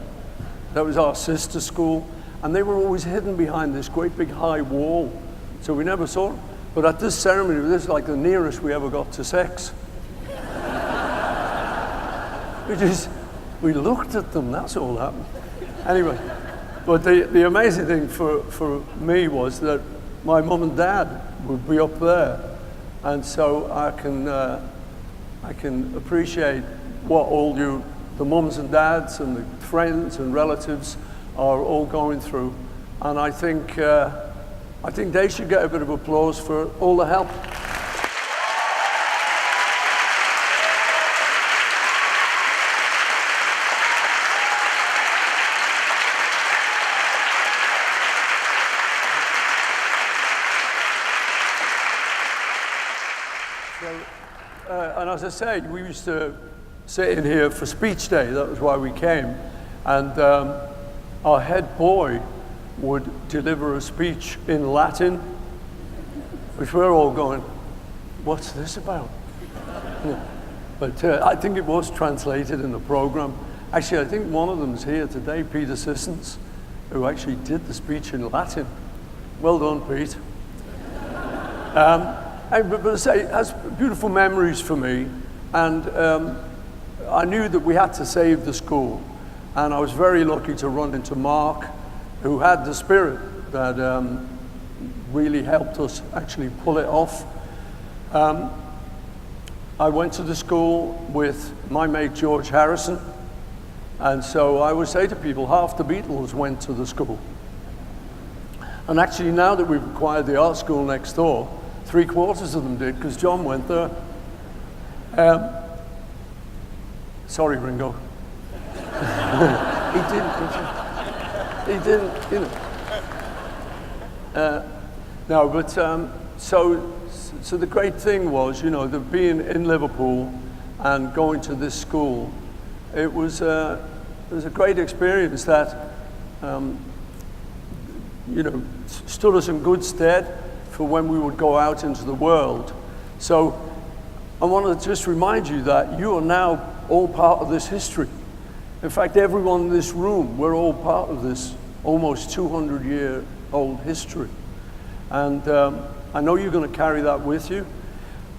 That was our sister school, and they were always hidden behind this great big high wall, so we never saw them. But at this ceremony, this is like the nearest we ever got to sex. We looked at them, that's all that happened. Anyway. But the amazing thing for me was that my mum and dad would be up there. And so I can appreciate what all the mums and dads and the friends and relatives are all going through. And I think they should get a bit of applause for all the help. And as I say, we used to sit in here for speech day. That was why we came. And our head boy would deliver a speech in Latin, which we're all going, what's this about? But I think it was translated in the program. Actually, I think one of them's here today, Peter Sissons, who actually did the speech in Latin. Well done, Pete. But I say, it has beautiful memories for me, and I knew that we had to save the school, and I was very lucky to run into Mark, who had the spirit that really helped us actually pull it off. I went to the school with my mate George Harrison, and so I would say to people, half the Beatles went to the school. And actually, now that we've acquired the art school next door, 3/4 of them did, because John went there. Sorry, Ringo. He didn't, you know. No, but so the great thing was, you know, that being in Liverpool and going to this school, it was a great experience that, you know, stood us in good stead for when we would go out into the world. So I want to just remind you that you are now all part of this history. In fact, everyone in this room, we're all part of this almost 200-year-old history. And I know you're going to carry that with you.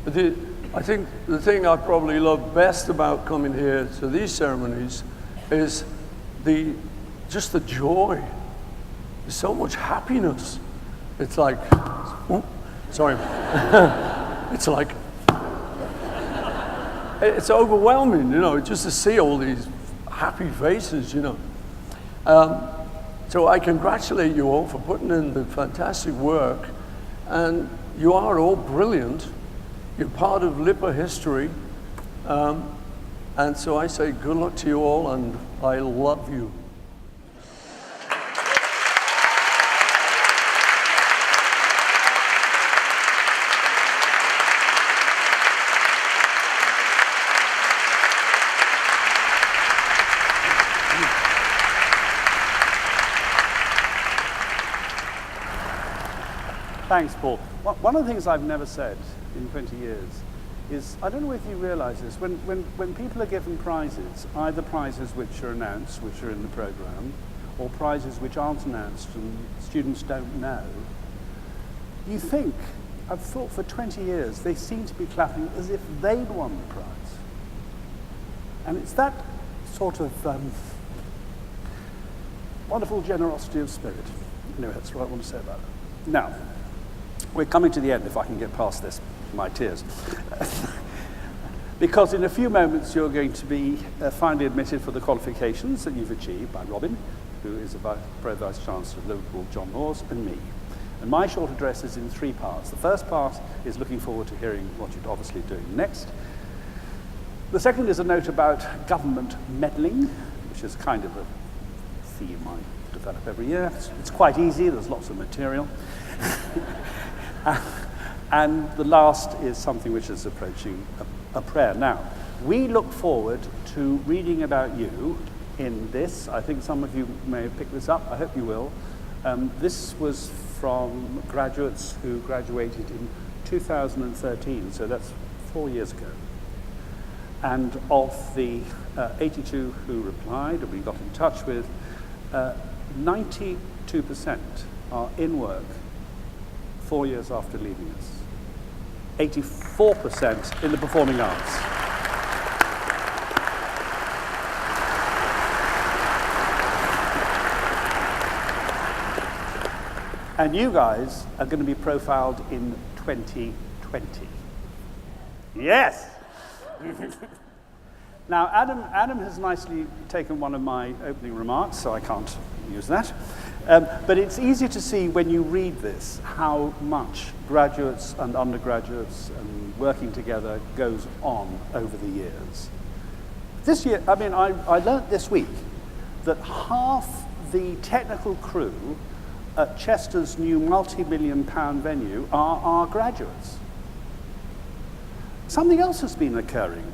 I think the thing I probably love best about coming here to these ceremonies is just the joy. There's so much happiness. It's like, sorry. It's like, it's overwhelming, you know, just to see all these happy faces, you know. So I congratulate you all for putting in the fantastic work, and you are all brilliant. You're part of LIPA history, and so I say good luck to you all, and I love you. Thanks, Paul. One of the things I've never said in 20 years is, I don't know if you realize this, when people are given prizes, either prizes which are announced, which are in the program, or prizes which aren't announced and students don't know, You think, I've thought for 20 years, they seem to be clapping as if they'd won the prize. And it's that sort of wonderful generosity of spirit. Anyway, that's what I want to say about it. Now, we're coming to the end, if I can get past this, my tears. Because in a few moments you're going to be finally admitted for the qualifications that you've achieved by Robin, who is the Pro-Vice Chancellor of Liverpool, John Laws, and me. And my short address is in 3 parts. The first part is looking forward to hearing what you're obviously doing next. The second is a note about government meddling, which is kind of a theme I develop every year. It's quite easy, there's lots of material. And the last is something which is approaching a prayer. Now, we look forward to reading about you in this. I think some of you may have picked this up. I hope you will. This was from graduates who graduated in 2013, so that's 4 years ago. And of the 82 who replied, or we got in touch with, 92% are in work 4 years after leaving us. 84% in the performing arts. And you guys are going to be profiled in 2020. Yes! Now, Adam has nicely taken one of my opening remarks, so I can't use that. But it's easy to see when you read this how much graduates and undergraduates and working together goes on over the years. This year, I mean, I learnt this week that half the technical crew at Chester's new multi-million-pound venue are our graduates. Something else has been occurring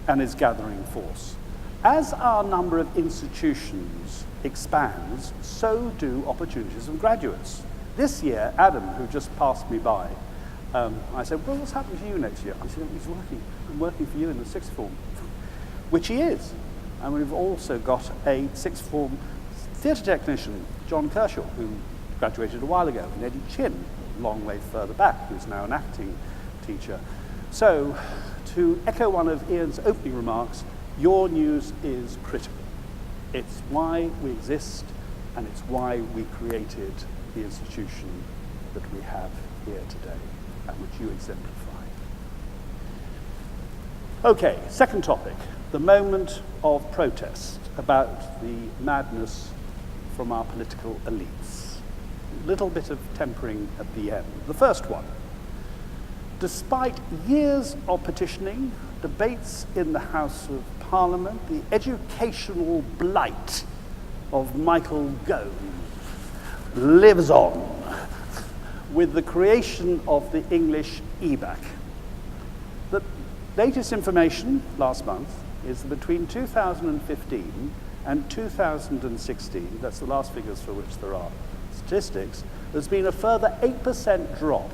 and is gathering force. As our number of institutions expands, so do opportunities of graduates. This year, Adam, who just passed me by, I said, well, what's happening to you next year? I said, I'm working for you in the sixth form, which he is. And we've also got a sixth form theatre technician, John Kershaw, who graduated a while ago, and Eddie Chin, a long way further back, who's now an acting teacher. So, to echo one of Ian's opening remarks, your news is critical. It's why we exist, and it's why we created the institution that we have here today, and which you exemplify. Okay, second topic, the moment of protest about the madness from our political elites. A little bit of tempering at the end. The first one. Despite years of petitioning, debates in the House of Parliament, the educational blight of Michael Gove lives on with the creation of the English EBAC. The latest information last month is that between 2015 and 2016, that's the last figures for which there are statistics, there's been a further 8% drop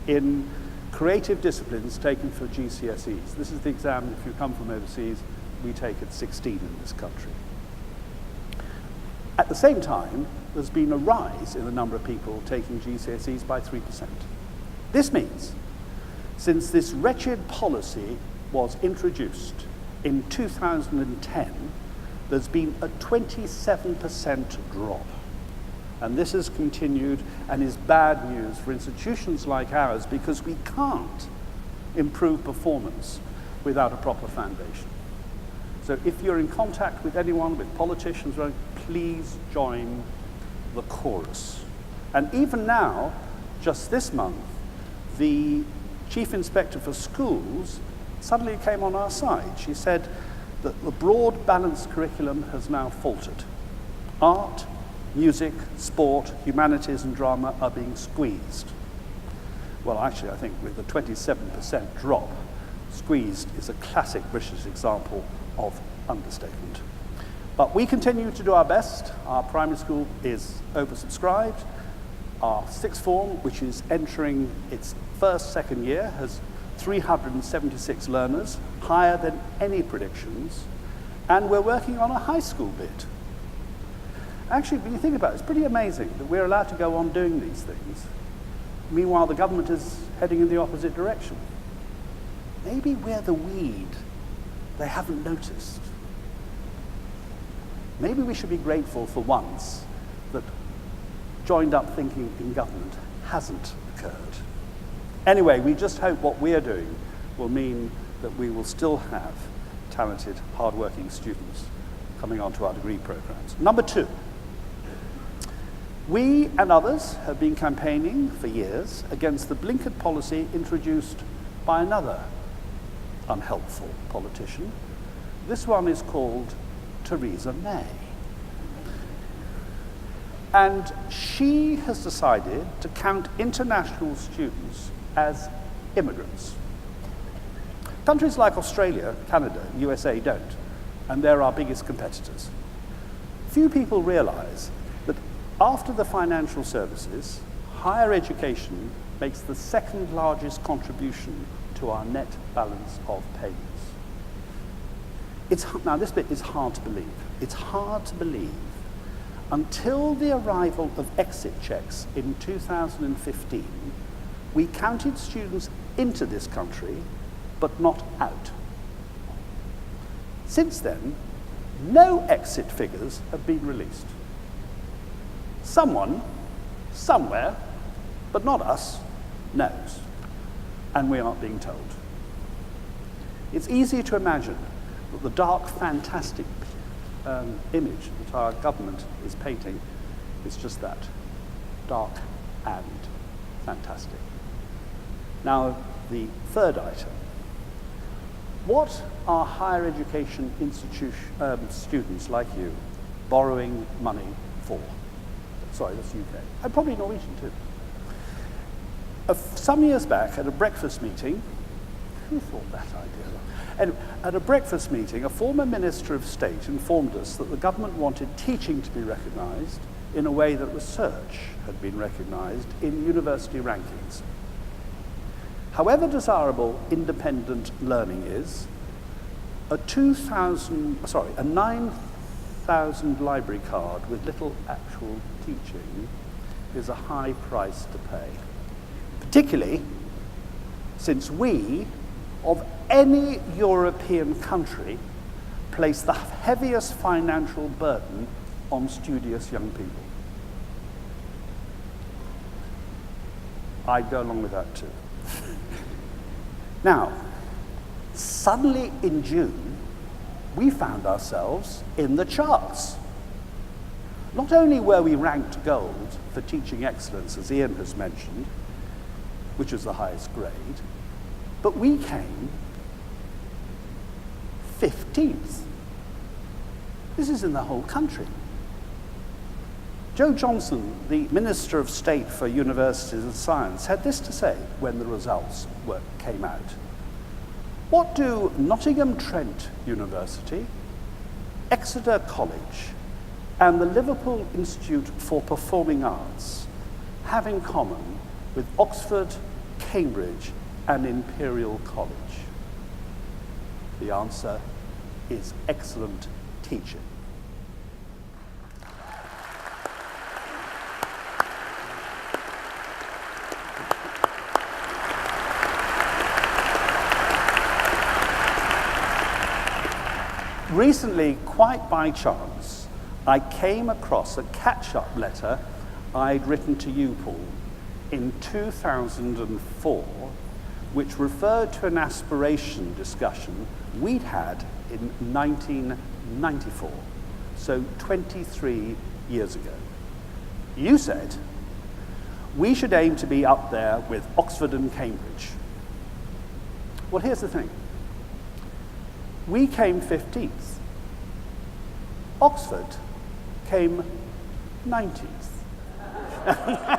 in creative disciplines taken for GCSEs. This is the exam, if you come from overseas, we take at 16 in this country. At the same time, there's been a rise in the number of people taking GCSEs by 3%. This means, since this wretched policy was introduced in 2010, there's been a 27% drop. And this has continued and is bad news for institutions like ours because we can't improve performance without a proper foundation. So if you're in contact with anyone, with politicians, please join the chorus. And even now, just this month, the Chief Inspector for Schools suddenly came on our side. She said that the broad balanced curriculum has now faltered. Art, music, sport, humanities and drama are being squeezed. Well, actually, I think with a 27% drop, squeezed is a classic British example of understatement. But we continue to do our best. Our primary school is oversubscribed. Our sixth form, which is entering its second year, has 376 learners, higher than any predictions. And we're working on a high school bid. Actually, when you think about it, it's pretty amazing that we're allowed to go on doing these things. Meanwhile, the government is heading in the opposite direction. Maybe we're the weed they haven't noticed. Maybe we should be grateful for once that joined up thinking in government hasn't occurred. Anyway, we just hope what we're doing will mean that we will still have talented, hard-working students coming onto our degree programs. Number 2, we and others have been campaigning for years against the blinkered policy introduced by another unhelpful politician. This one is called Theresa May. And she has decided to count international students as immigrants. Countries like Australia, Canada, USA don't, and they're our biggest competitors. Few people realize that after the financial services, higher education makes the second largest contribution to our net balance of payments. Now this bit is hard to believe. It's hard to believe until the arrival of exit checks in 2015, we counted students into this country, but not out. Since then, no exit figures have been released. Someone, somewhere, but not us, knows, and we aren't being told. It's easy to imagine that the dark, fantastic image that our government is painting is just that, dark and fantastic. Now, the third item. What are higher education students like you borrowing money for? Sorry, that's UK. And probably Norwegian too. Some years back at a breakfast meeting, who thought that idea? And at a breakfast meeting, a former Minister of State informed us that the government wanted teaching to be recognised in a way that research had been recognised in university rankings. However desirable independent learning is, a 9,000 library card with little actual teaching is a high price to pay. Particularly since we, of any European country, place the heaviest financial burden on studious young people. I'd go along with that too. Now, suddenly in June, we found ourselves in the charts. Not only were we ranked gold for teaching excellence, as Ian has mentioned, which was the highest grade, but we came 15th. This is in the whole country. Joe Johnson, the Minister of State for Universities and Science, had this to say when the results came out. What do Nottingham Trent University, Exeter College, and the Liverpool Institute for Performing Arts have in common with Oxford, Cambridge, and Imperial College? The answer is excellent teaching. Recently, quite by chance, I came across a catch-up letter I'd written to you, Paul, in 2004, which referred to an aspiration discussion we'd had in 1994, so 23 years ago. You said, we should aim to be up there with Oxford and Cambridge. Well, here's the thing. We came 15th. Oxford came 19th. I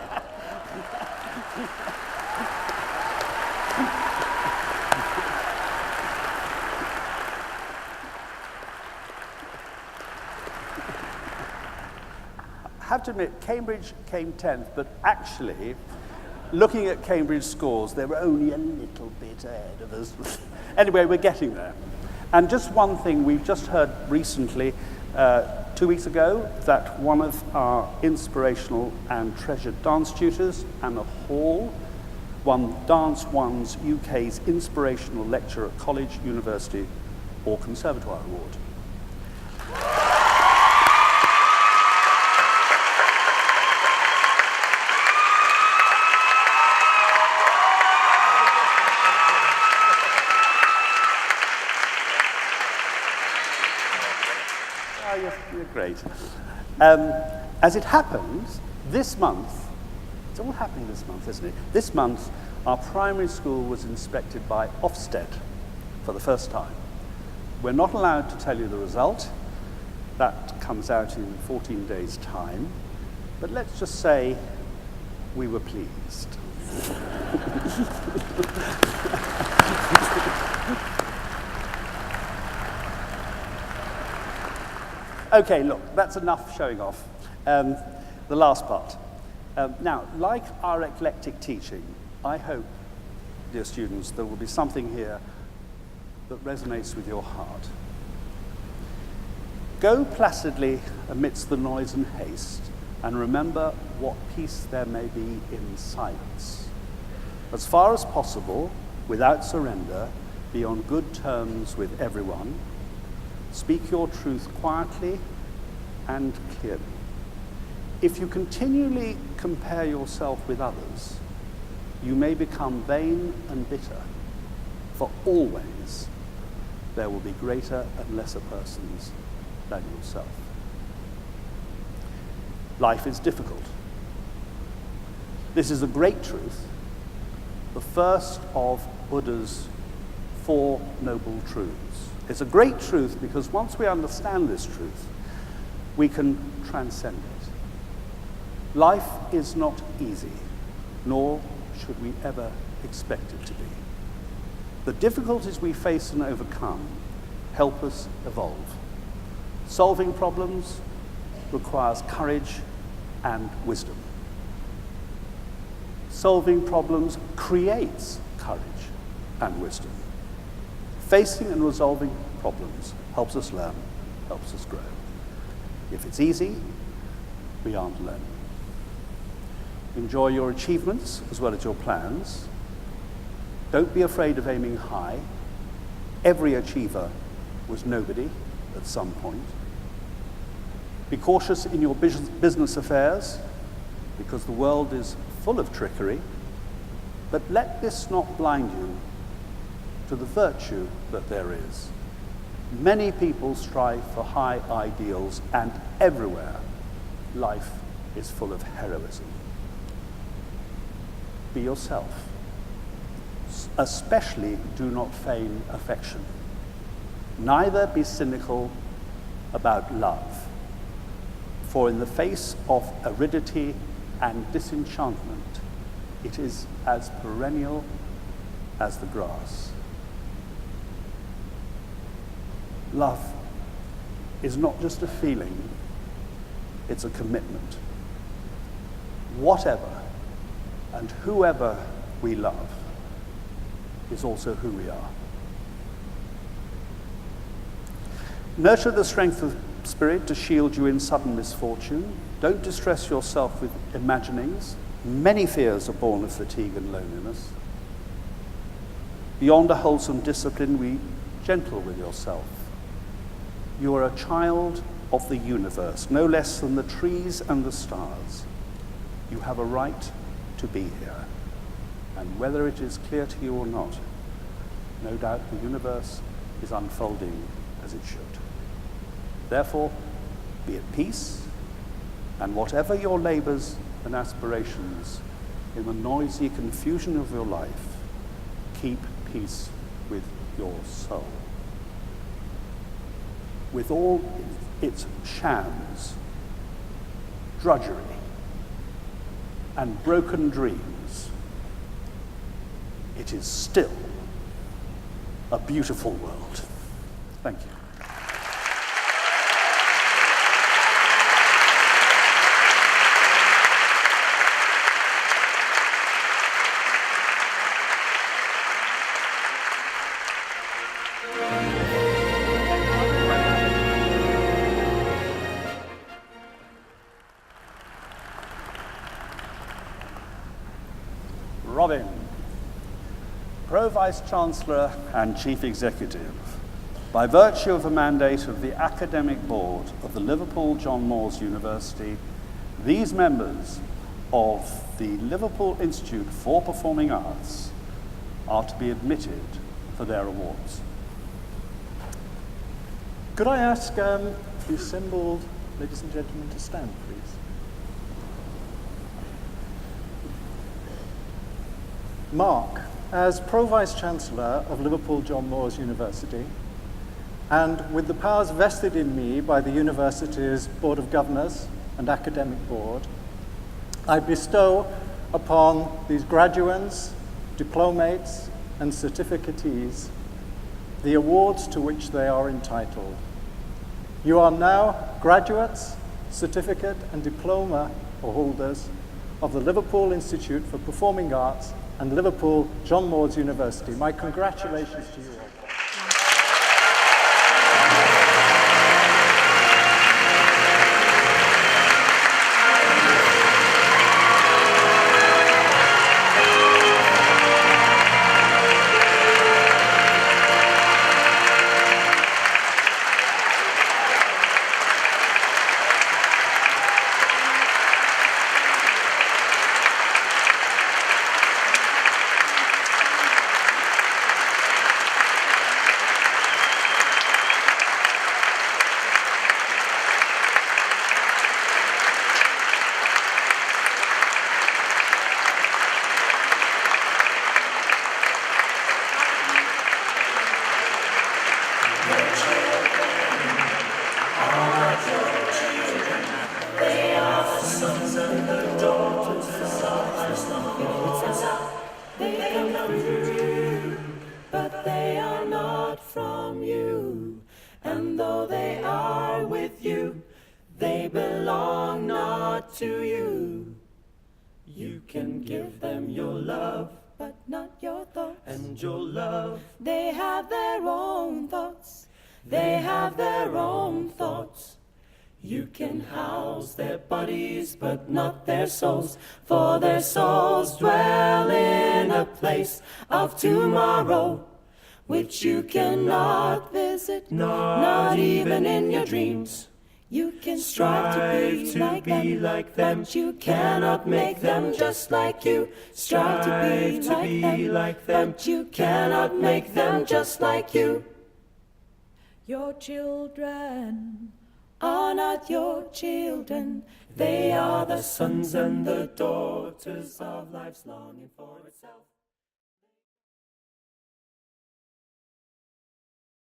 have to admit, Cambridge came 10th, but actually, looking at Cambridge scores, they were only a little bit ahead of us. Anyway, we're getting there. And just one thing, we've just heard recently 2 weeks ago that one of our inspirational and treasured dance tutors, Anna Hall, won Dance One's UK's Inspirational Lecturer at College, University or Conservatoire Award. You're great. As it happens, this month, it's all happening this month, isn't it? This month, our primary school was inspected by Ofsted for the first time. We're not allowed to tell you the result. That comes out in 14 days' time. But let's just say we were pleased. Okay, look, that's enough showing off. The last part. Now, like our eclectic teaching, I hope, dear students, there will be something here that resonates with your heart. Go placidly amidst the noise and haste, and remember what peace there may be in silence. As far as possible, without surrender, be on good terms with everyone. Speak your truth quietly and clearly. If you continually compare yourself with others, you may become vain and bitter, for always there will be greater and lesser persons than yourself. Life is difficult. This is a great truth, the first of Buddha's 4 Noble Truths. It's a great truth because once we understand this truth, we can transcend it. Life is not easy, nor should we ever expect it to be. The difficulties we face and overcome help us evolve. Solving problems requires courage and wisdom. Solving problems creates courage and wisdom. Facing and resolving problems helps us learn, helps us grow. If it's easy, we aren't learning. Enjoy your achievements as well as your plans. Don't be afraid of aiming high. Every achiever was nobody at some point. Be cautious in your business affairs because the world is full of trickery, but let this not blind you to the virtue that there is. Many people strive for high ideals, and everywhere life is full of heroism. Be yourself. Especially do not feign affection. Neither be cynical about love, for in the face of aridity and disenchantment, it is as perennial as the grass. Love is not just a feeling, it's a commitment. Whatever and whoever we love is also who we are. Nurture the strength of spirit to shield you in sudden misfortune. Don't distress yourself with imaginings. Many fears are born of fatigue and loneliness. Beyond a wholesome discipline, be gentle with yourself. You are a child of the universe, no less than the trees and the stars. You have a right to be here. And whether it is clear to you or not, no doubt the universe is unfolding as it should. Therefore, be at peace, and whatever your labors and aspirations in the noisy confusion of your life, keep peace with your soul. With all its shams, drudgery, and broken dreams, it is still a beautiful world. Thank you. Pro-Vice-Chancellor and Chief Executive, by virtue of a mandate of the Academic Board of the Liverpool John Moores University, these members of the Liverpool Institute for Performing Arts are to be admitted for their awards. Could I ask the assembled ladies and gentlemen to stand, please? Mark, as Pro-Vice-Chancellor of Liverpool John Moores University, and with the powers vested in me by the university's Board of Governors and Academic Board, I bestow upon these graduates, diplomates, and certificatees the awards to which they are entitled. You are now graduates, certificate, and diploma holders of the Liverpool Institute for Performing Arts and Liverpool John Moores University. My congratulations to you all. They have their own thoughts. They have their own thoughts. You can house their bodies, but not their souls. For their souls dwell in a place of tomorrow, which you cannot visit, not even in your dreams. You can strive to be like them, but you cannot make them just like you. Strive to be like them, but you cannot make them just like you. Your children are not your children. They are the sons and the daughters of life's longing for itself.